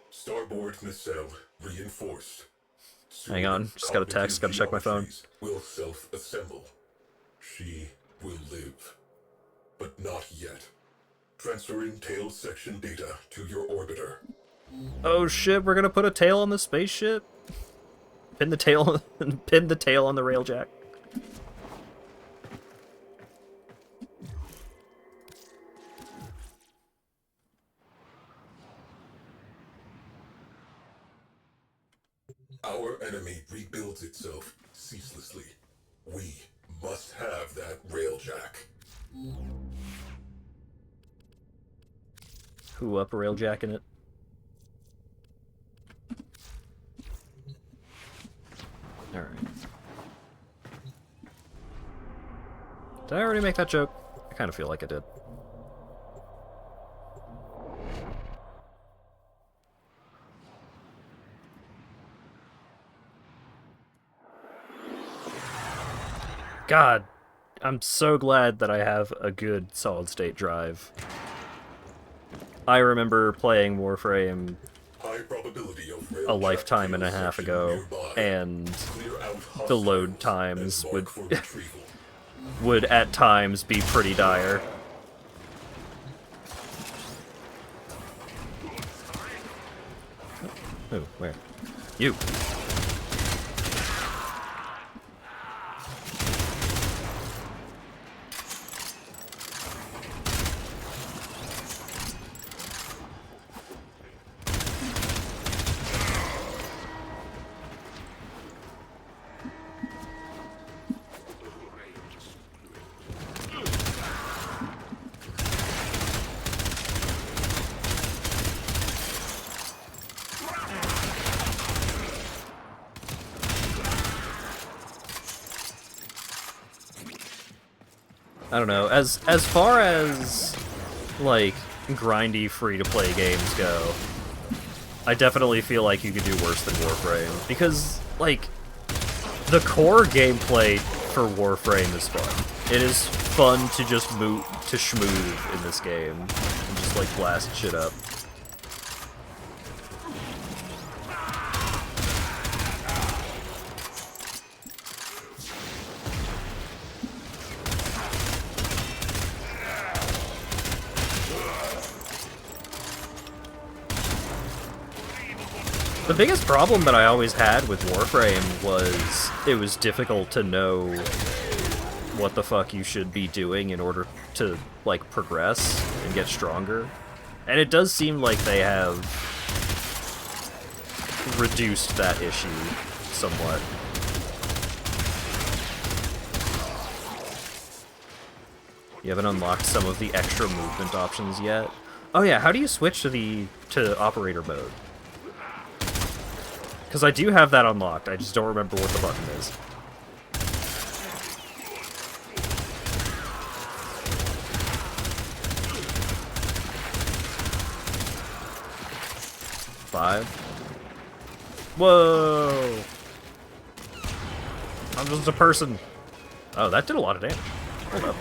Starboard nacelle reinforced. Hang on, just got a text, gotta check my phone. Will self-assemble. She will live. But not yet. Transferring tail section data to your orbiter. Oh shit, we're gonna put a tail on the spaceship? Pin the tail on the railjack. Our enemy rebuilds itself ceaselessly. We must have that railjack. Who up a railjack in it? Alright. Did I already make that joke? I kind of feel like I did. God, I'm so glad that I have a good solid-state drive. I remember playing Warframe a lifetime and a half ago, and the load times would at times be pretty dire. Oh, where? You! I don't know, as far as, like, grindy free-to-play games go, I definitely feel like you could do worse than Warframe, because, like, the core gameplay for Warframe is fun. It is fun to just schmoove in this game, and just, like, blast shit up. The biggest problem that I always had with Warframe was it was difficult to know what the fuck you should be doing in order to, like, progress and get stronger. And it does seem like they have reduced that issue somewhat. You haven't unlocked some of the extra movement options yet. Oh yeah, how do you switch to operator mode? Because I do have that unlocked, I just don't remember what the button is. Five. Whoa! I'm just a person. Oh, that did a lot of damage. Hold up.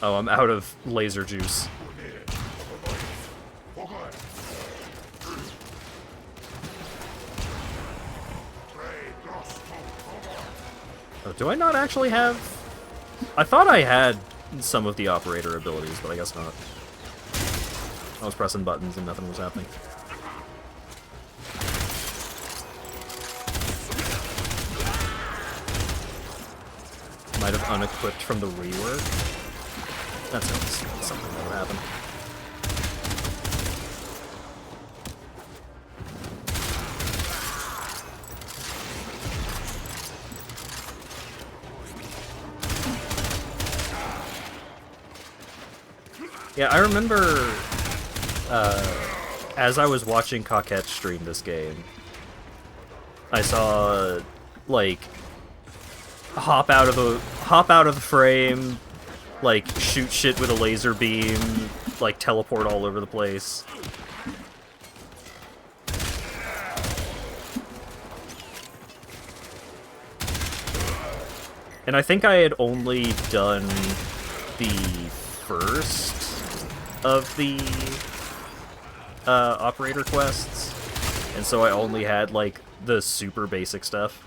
Oh, I'm out of laser juice. Oh, do I not actually have... I thought I had some of the operator abilities, but I guess not. I was pressing buttons and nothing was happening. Might have unequipped from the rework. That sounds like something that would happen. Yeah, I remember as I was watching Coquette stream this game, I saw, like, hop out of the frame, like, shoot shit with a laser beam, like, teleport all over the place. And I think I had only done the first of the operator quests, and so I only had, like, the super basic stuff.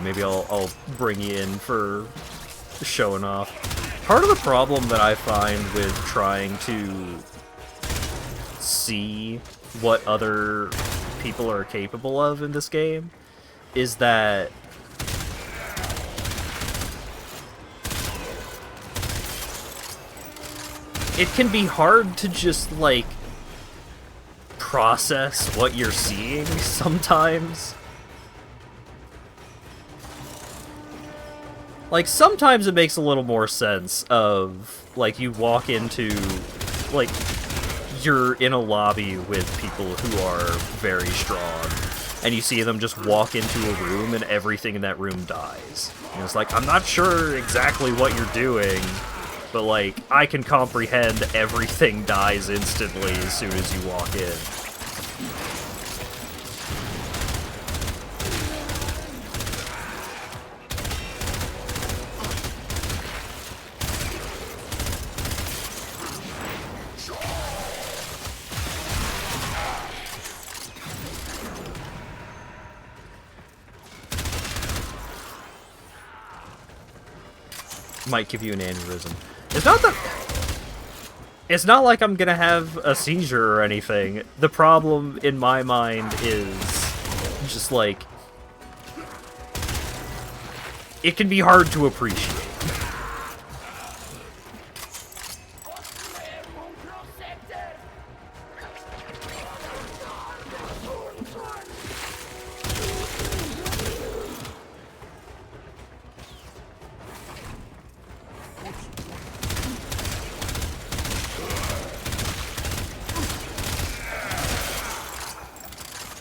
Maybe I'll bring you in for showing off. Part of the problem that I find with trying to see what other people are capable of in this game is that it can be hard to just, like, process what you're seeing sometimes. Like, sometimes it makes a little more sense of, like, you walk into, like, you're in a lobby with people who are very strong, and you see them just walk into a room and everything in that room dies. And it's like, I'm not sure exactly what you're doing, but, like, I can comprehend everything dies instantly as soon as you walk in. Might give you an aneurysm. It's not like I'm gonna have a seizure or anything. The problem in my mind is just, like, it can be hard to appreciate.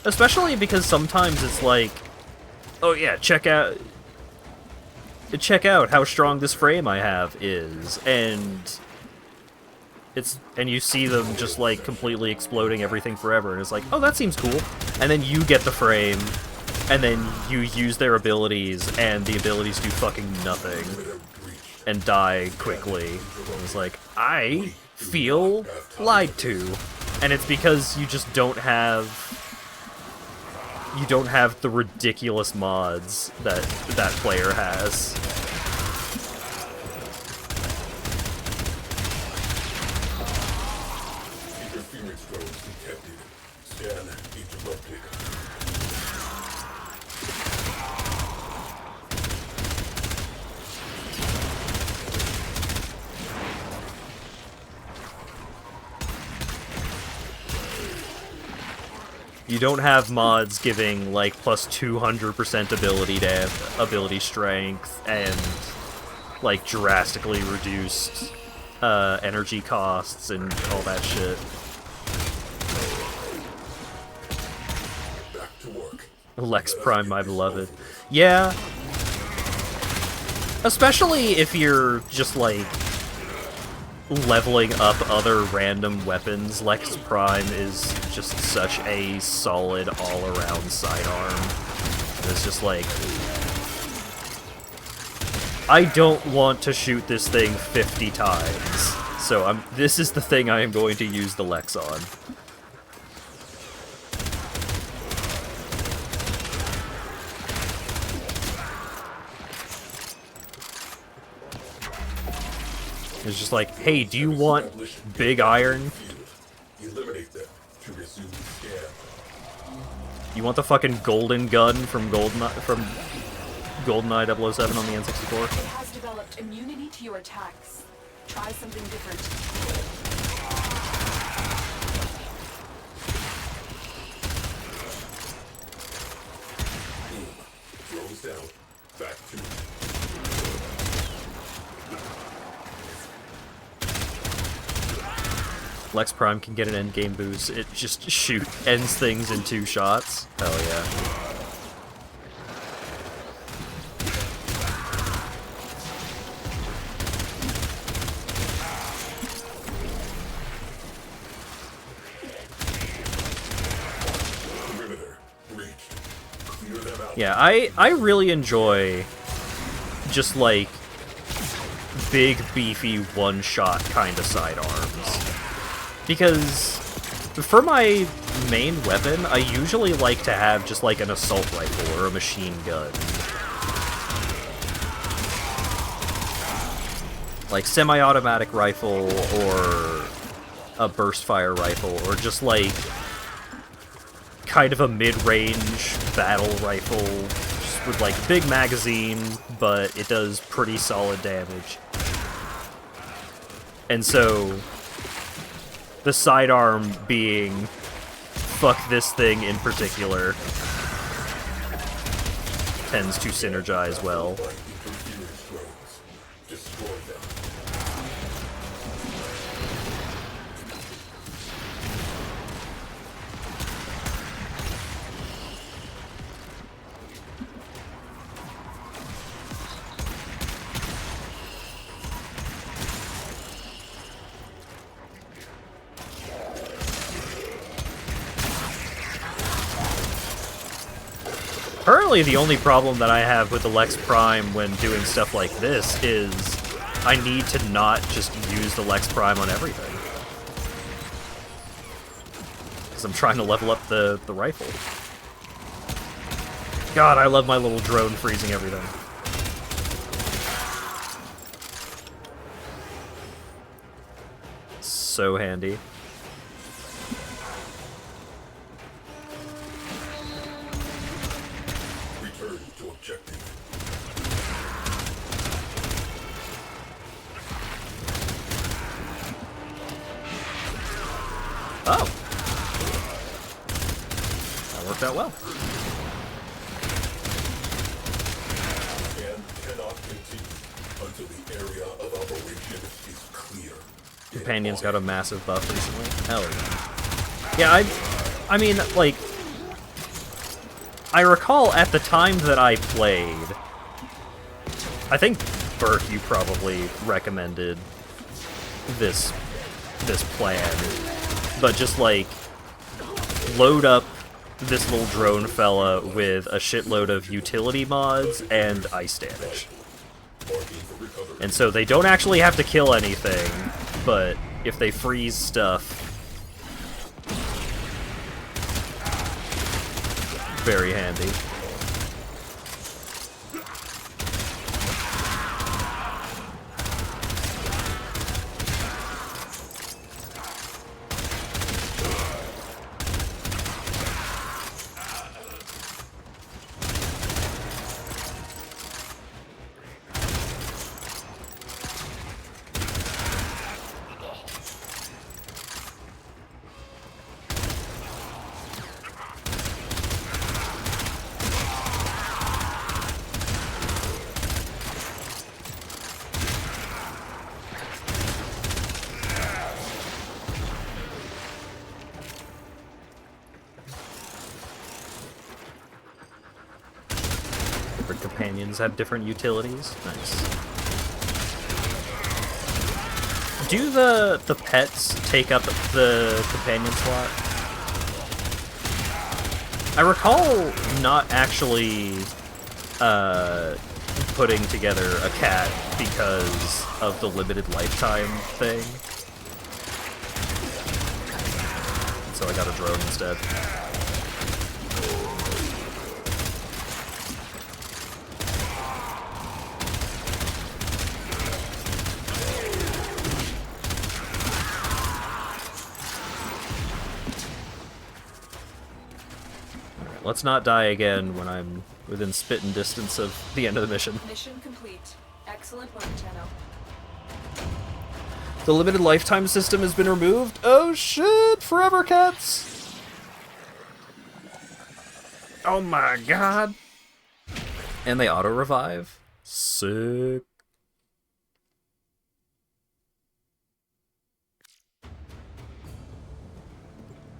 Especially because sometimes it's like, oh yeah, check out how strong this frame I have is, and you see them just, like, completely exploding everything forever, and it's like, oh, that seems cool. And then you get the frame, and then you use their abilities, and the abilities do fucking nothing, and die quickly. And it's like, I feel lied to. And it's because you just don't have the ridiculous mods that that player has. Interference drones detected. Scan interrupted. You don't have mods giving, like, plus 200% ability strength and, like, drastically reduced energy costs and all that shit. Back to work. Lex Prime, my beloved. Yeah. Especially if you're just, like, leveling up other random weapons. Lex Prime is just such a solid all-around sidearm. It's just like, I don't want to shoot this thing 50 times, so this is the thing I am going to use the Lex on. It's just like, hey, do you want big iron? Eliminate them to resume scan. You want the fucking golden gun from GoldenEye 007 on the N64? It has developed immunity to your attacks. Try something different. Throws down. Back to Lex Prime can get an endgame boost. It just ends things in 2 shots. Hell yeah. Yeah, I really enjoy just like big beefy one-shot kind of sidearms. Because for my main weapon, I usually like to have just like an assault rifle or a machine gun. Like semi-automatic rifle or a burst fire rifle or just like kind of a mid-range battle rifle just with like a big magazine, but it does pretty solid damage. And so the sidearm being fuck this thing in particular tends to synergize well. Currently, the only problem that I have with the Lex Prime when doing stuff like this is I need to not just use the Lex Prime on everything. Because I'm trying to level up the rifle. God, I love my little drone freezing everything. So handy. Oh. That worked out well. And cannot continue until the area of operation is clear. Companion's got a massive buff recently. Hell yeah. Yeah, I mean, like, I recall at the time that I played, I think, Burke, you probably recommended this plan. But just, like, load up this little drone fella with a shitload of utility mods and ice damage. And so they don't actually have to kill anything, but if they freeze stuff, very handy. Different companions have different utilities. Nice. Do the pets take up the companion slot? I recall not actually putting together a cat because of the limited lifetime thing. So I got a drone instead. Let's not die again when I'm within spitting distance of the end of the mission. Mission complete. Excellent work, Tenno. The limited lifetime system has been removed. Oh shit! Forever cats! Oh my god! And they auto-revive? Sick.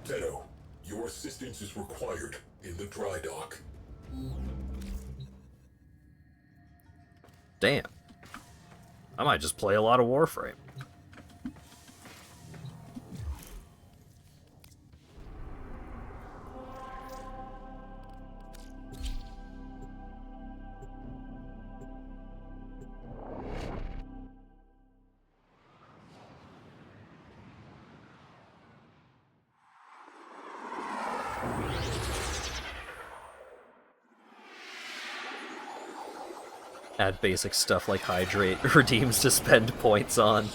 Tenno, your assistance is required in the dry dock. Damn. I might just play a lot of Warframe. Add basic stuff like hydrate redeems to spend points on.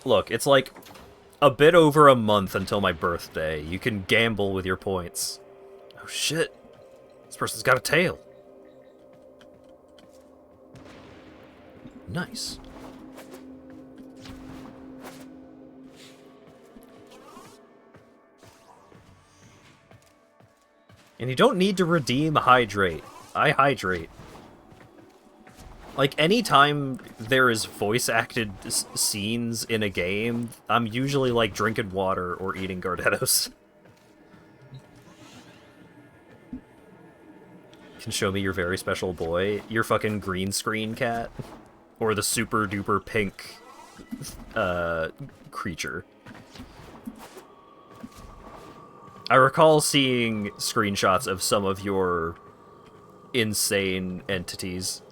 Look, it's like a bit over a month until my birthday. You can gamble with your points. Oh shit. This person's got a tail. Nice. And you don't need to redeem hydrate. I hydrate. Like, anytime there is voice-acted scenes in a game, I'm usually, like, drinking water or eating Gardettos. Can show me your very special boy. Your fucking green screen cat. Or the super-duper pink, creature. I recall seeing screenshots of some of your insane entities.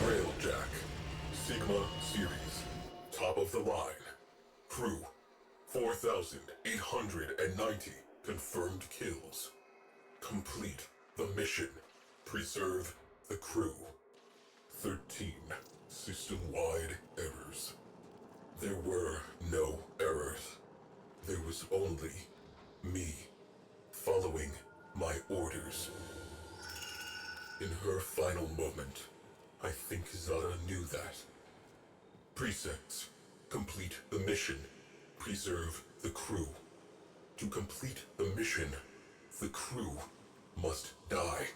Railjack, Sigma Series, top of the line. Crew, 4,890 confirmed kills. Complete the mission. Preserve the crew. 13 system-wide errors. There were no errors. There was only me following my orders. In her final moment, I think Zara knew that. Precepts. Complete the mission. Preserve the crew. To complete the mission, the crew must die.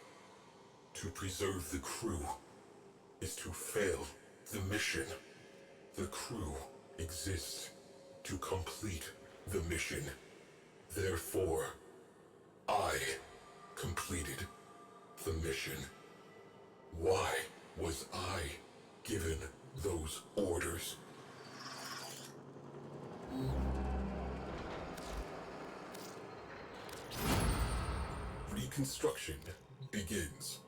To preserve the crew is to fail the mission. The crew exists to complete the mission. Therefore, I completed the mission. Why was I given those orders? Reconstruction begins.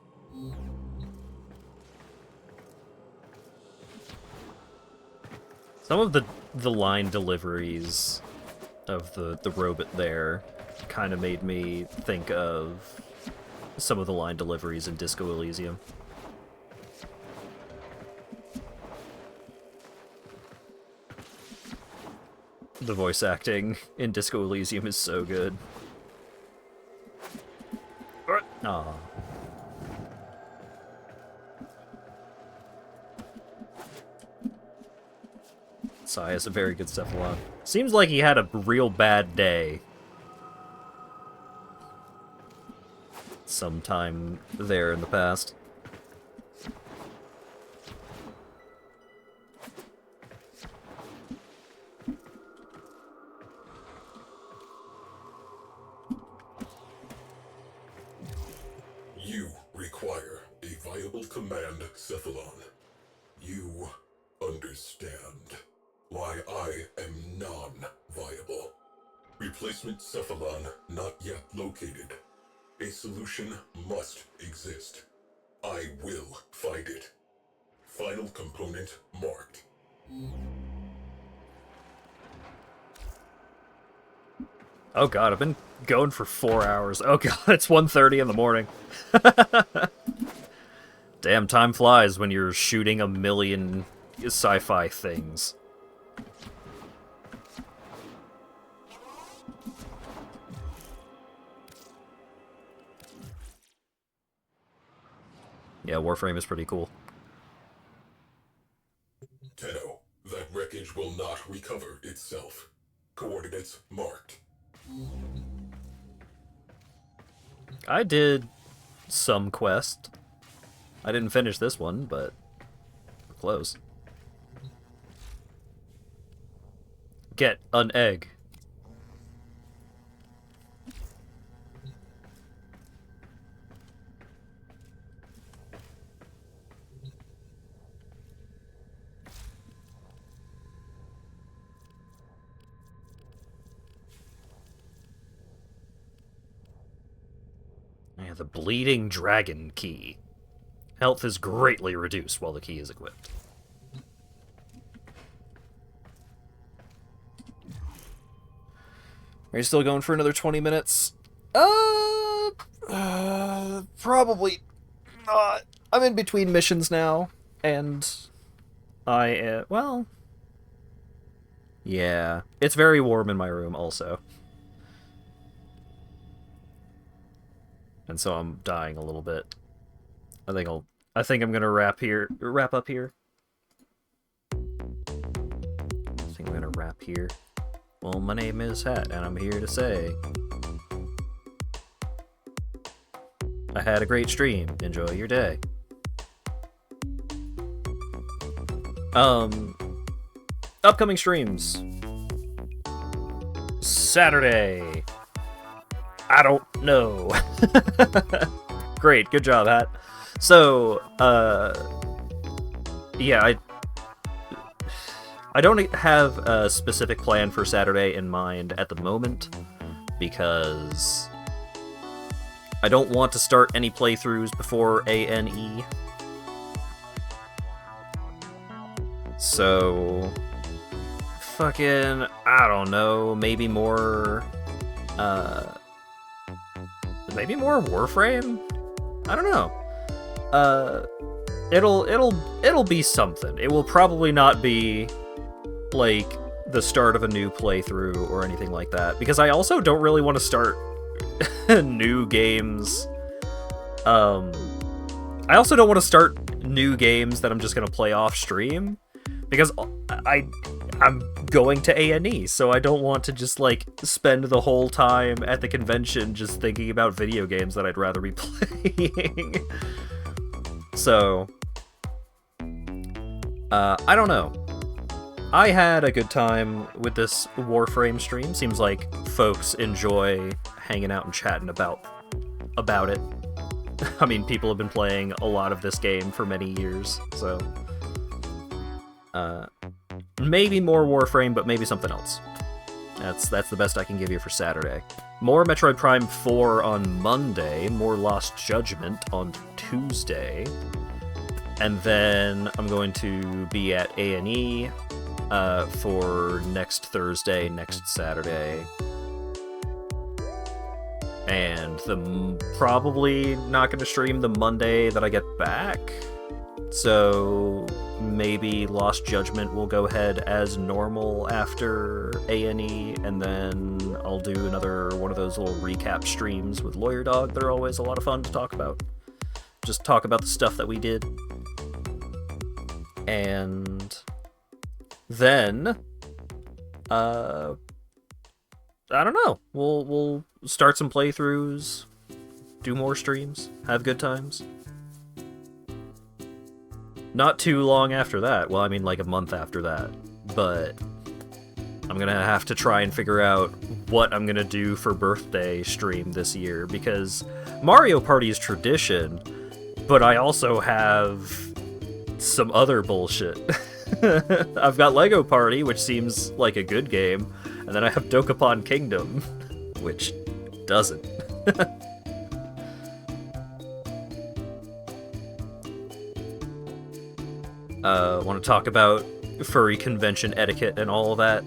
Some of the line deliveries of the robot there kind of made me think of some of the line deliveries in Disco Elysium. The voice acting in Disco Elysium is so good. Aw. Sai has a very good Cephalon. Seems like he had a real bad day. Sometime there in the past. You require a viable command cephalon. You understand why I am non-viable. Replacement cephalon not yet located. A solution must exist. I will find it. Final component marked. Oh god, I've been going for 4 hours. Oh god, it's 1:30 in the morning. Damn, time flies when you're shooting a million sci-fi things. Yeah, Warframe is pretty cool. Tenno, that wreckage will not recover itself. Coordinates marked. I did some quest. I didn't finish this one, but we're close. Get an egg. Yeah, the Bleeding Dragon key. Health is greatly reduced while the key is equipped. Are you still going for another 20 minutes? Probably not. I'm in between missions now, and well... Yeah, it's very warm in my room also. And so I'm dying a little bit. I think I'm gonna wrap up here. I think I'm gonna wrap here. Well, my name is Hat, and I'm here to say I had a great stream. Enjoy your day. Upcoming streams. Saturday. I don't know. Great, good job, Hat. So, yeah, I don't have a specific plan for Saturday in mind at the moment, because I don't want to start any playthroughs before ANE. So, fucking, I don't know, maybe more Warframe? I don't know. It'll be something. It will probably not be like the start of a new playthrough or anything like that, because I also don't really want to start new games. I also don't want to start new games that I'm just gonna play off stream, because I'm going to ANE, so I don't want to just like spend the whole time at the convention just thinking about video games that I'd rather be playing. So, I don't know. I had a good time with this Warframe stream. Seems like folks enjoy hanging out and chatting about it. I mean, people have been playing a lot of this game for many years, so maybe more Warframe, but maybe something else. That's the best I can give you for Saturday. More Metroid Prime 4 on Monday, more Lost Judgment on Tuesday, and then I'm going to be at A&E for next Thursday, next Saturday, and probably not going to stream the Monday that I get back, so maybe Lost Judgment will go ahead as normal after A&E, and then I'll do another one of those little recap streams with Lawyer Dog. They're always a lot of fun to talk about. Just talk about the stuff that we did. And then, I don't know. We'll start some playthroughs, do more streams, have good times. Not too long after that. Well, I mean, like a month after that. But I'm gonna have to try and figure out what I'm gonna do for birthday stream this year, because Mario Party is tradition, but I also have some other bullshit. I've got Lego Party, which seems like a good game, and then I have Dokapon Kingdom, which doesn't. Want to talk about furry convention etiquette and all that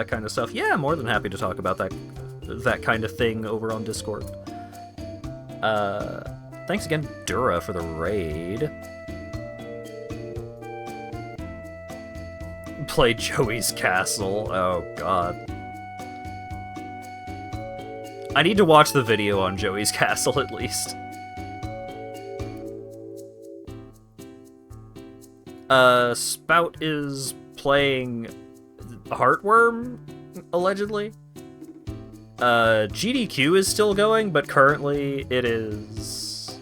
kind of stuff? Yeah, more than happy to talk about that kind of thing over on Discord. Thanks again, Dura, for the raid. Play Joey's Castle. Oh, God. I need to watch the video on Joey's Castle, at least. Spout is playing Heartworm, allegedly. GDQ is still going, but currently it is...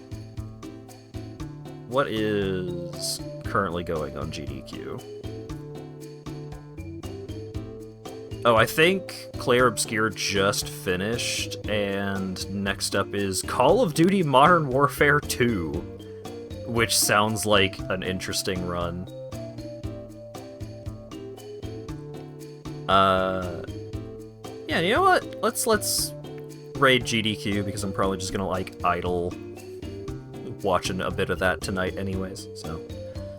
What is currently going on GDQ? Oh, I think Claire Obscure just finished, and next up is Call of Duty Modern Warfare 2, which sounds like an interesting run. Yeah, you know what? Let's raid GDQ, because I'm probably just gonna, like, idle watching a bit of that tonight anyways, so...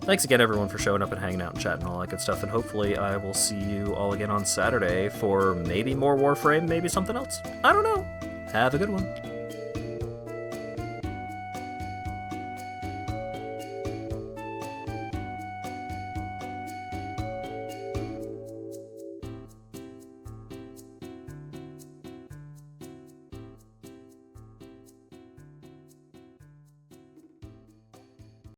Thanks again, everyone, for showing up and hanging out and chatting and all that good stuff, and hopefully I will see you all again on Saturday for maybe more Warframe, maybe something else. I don't know. Have a good one.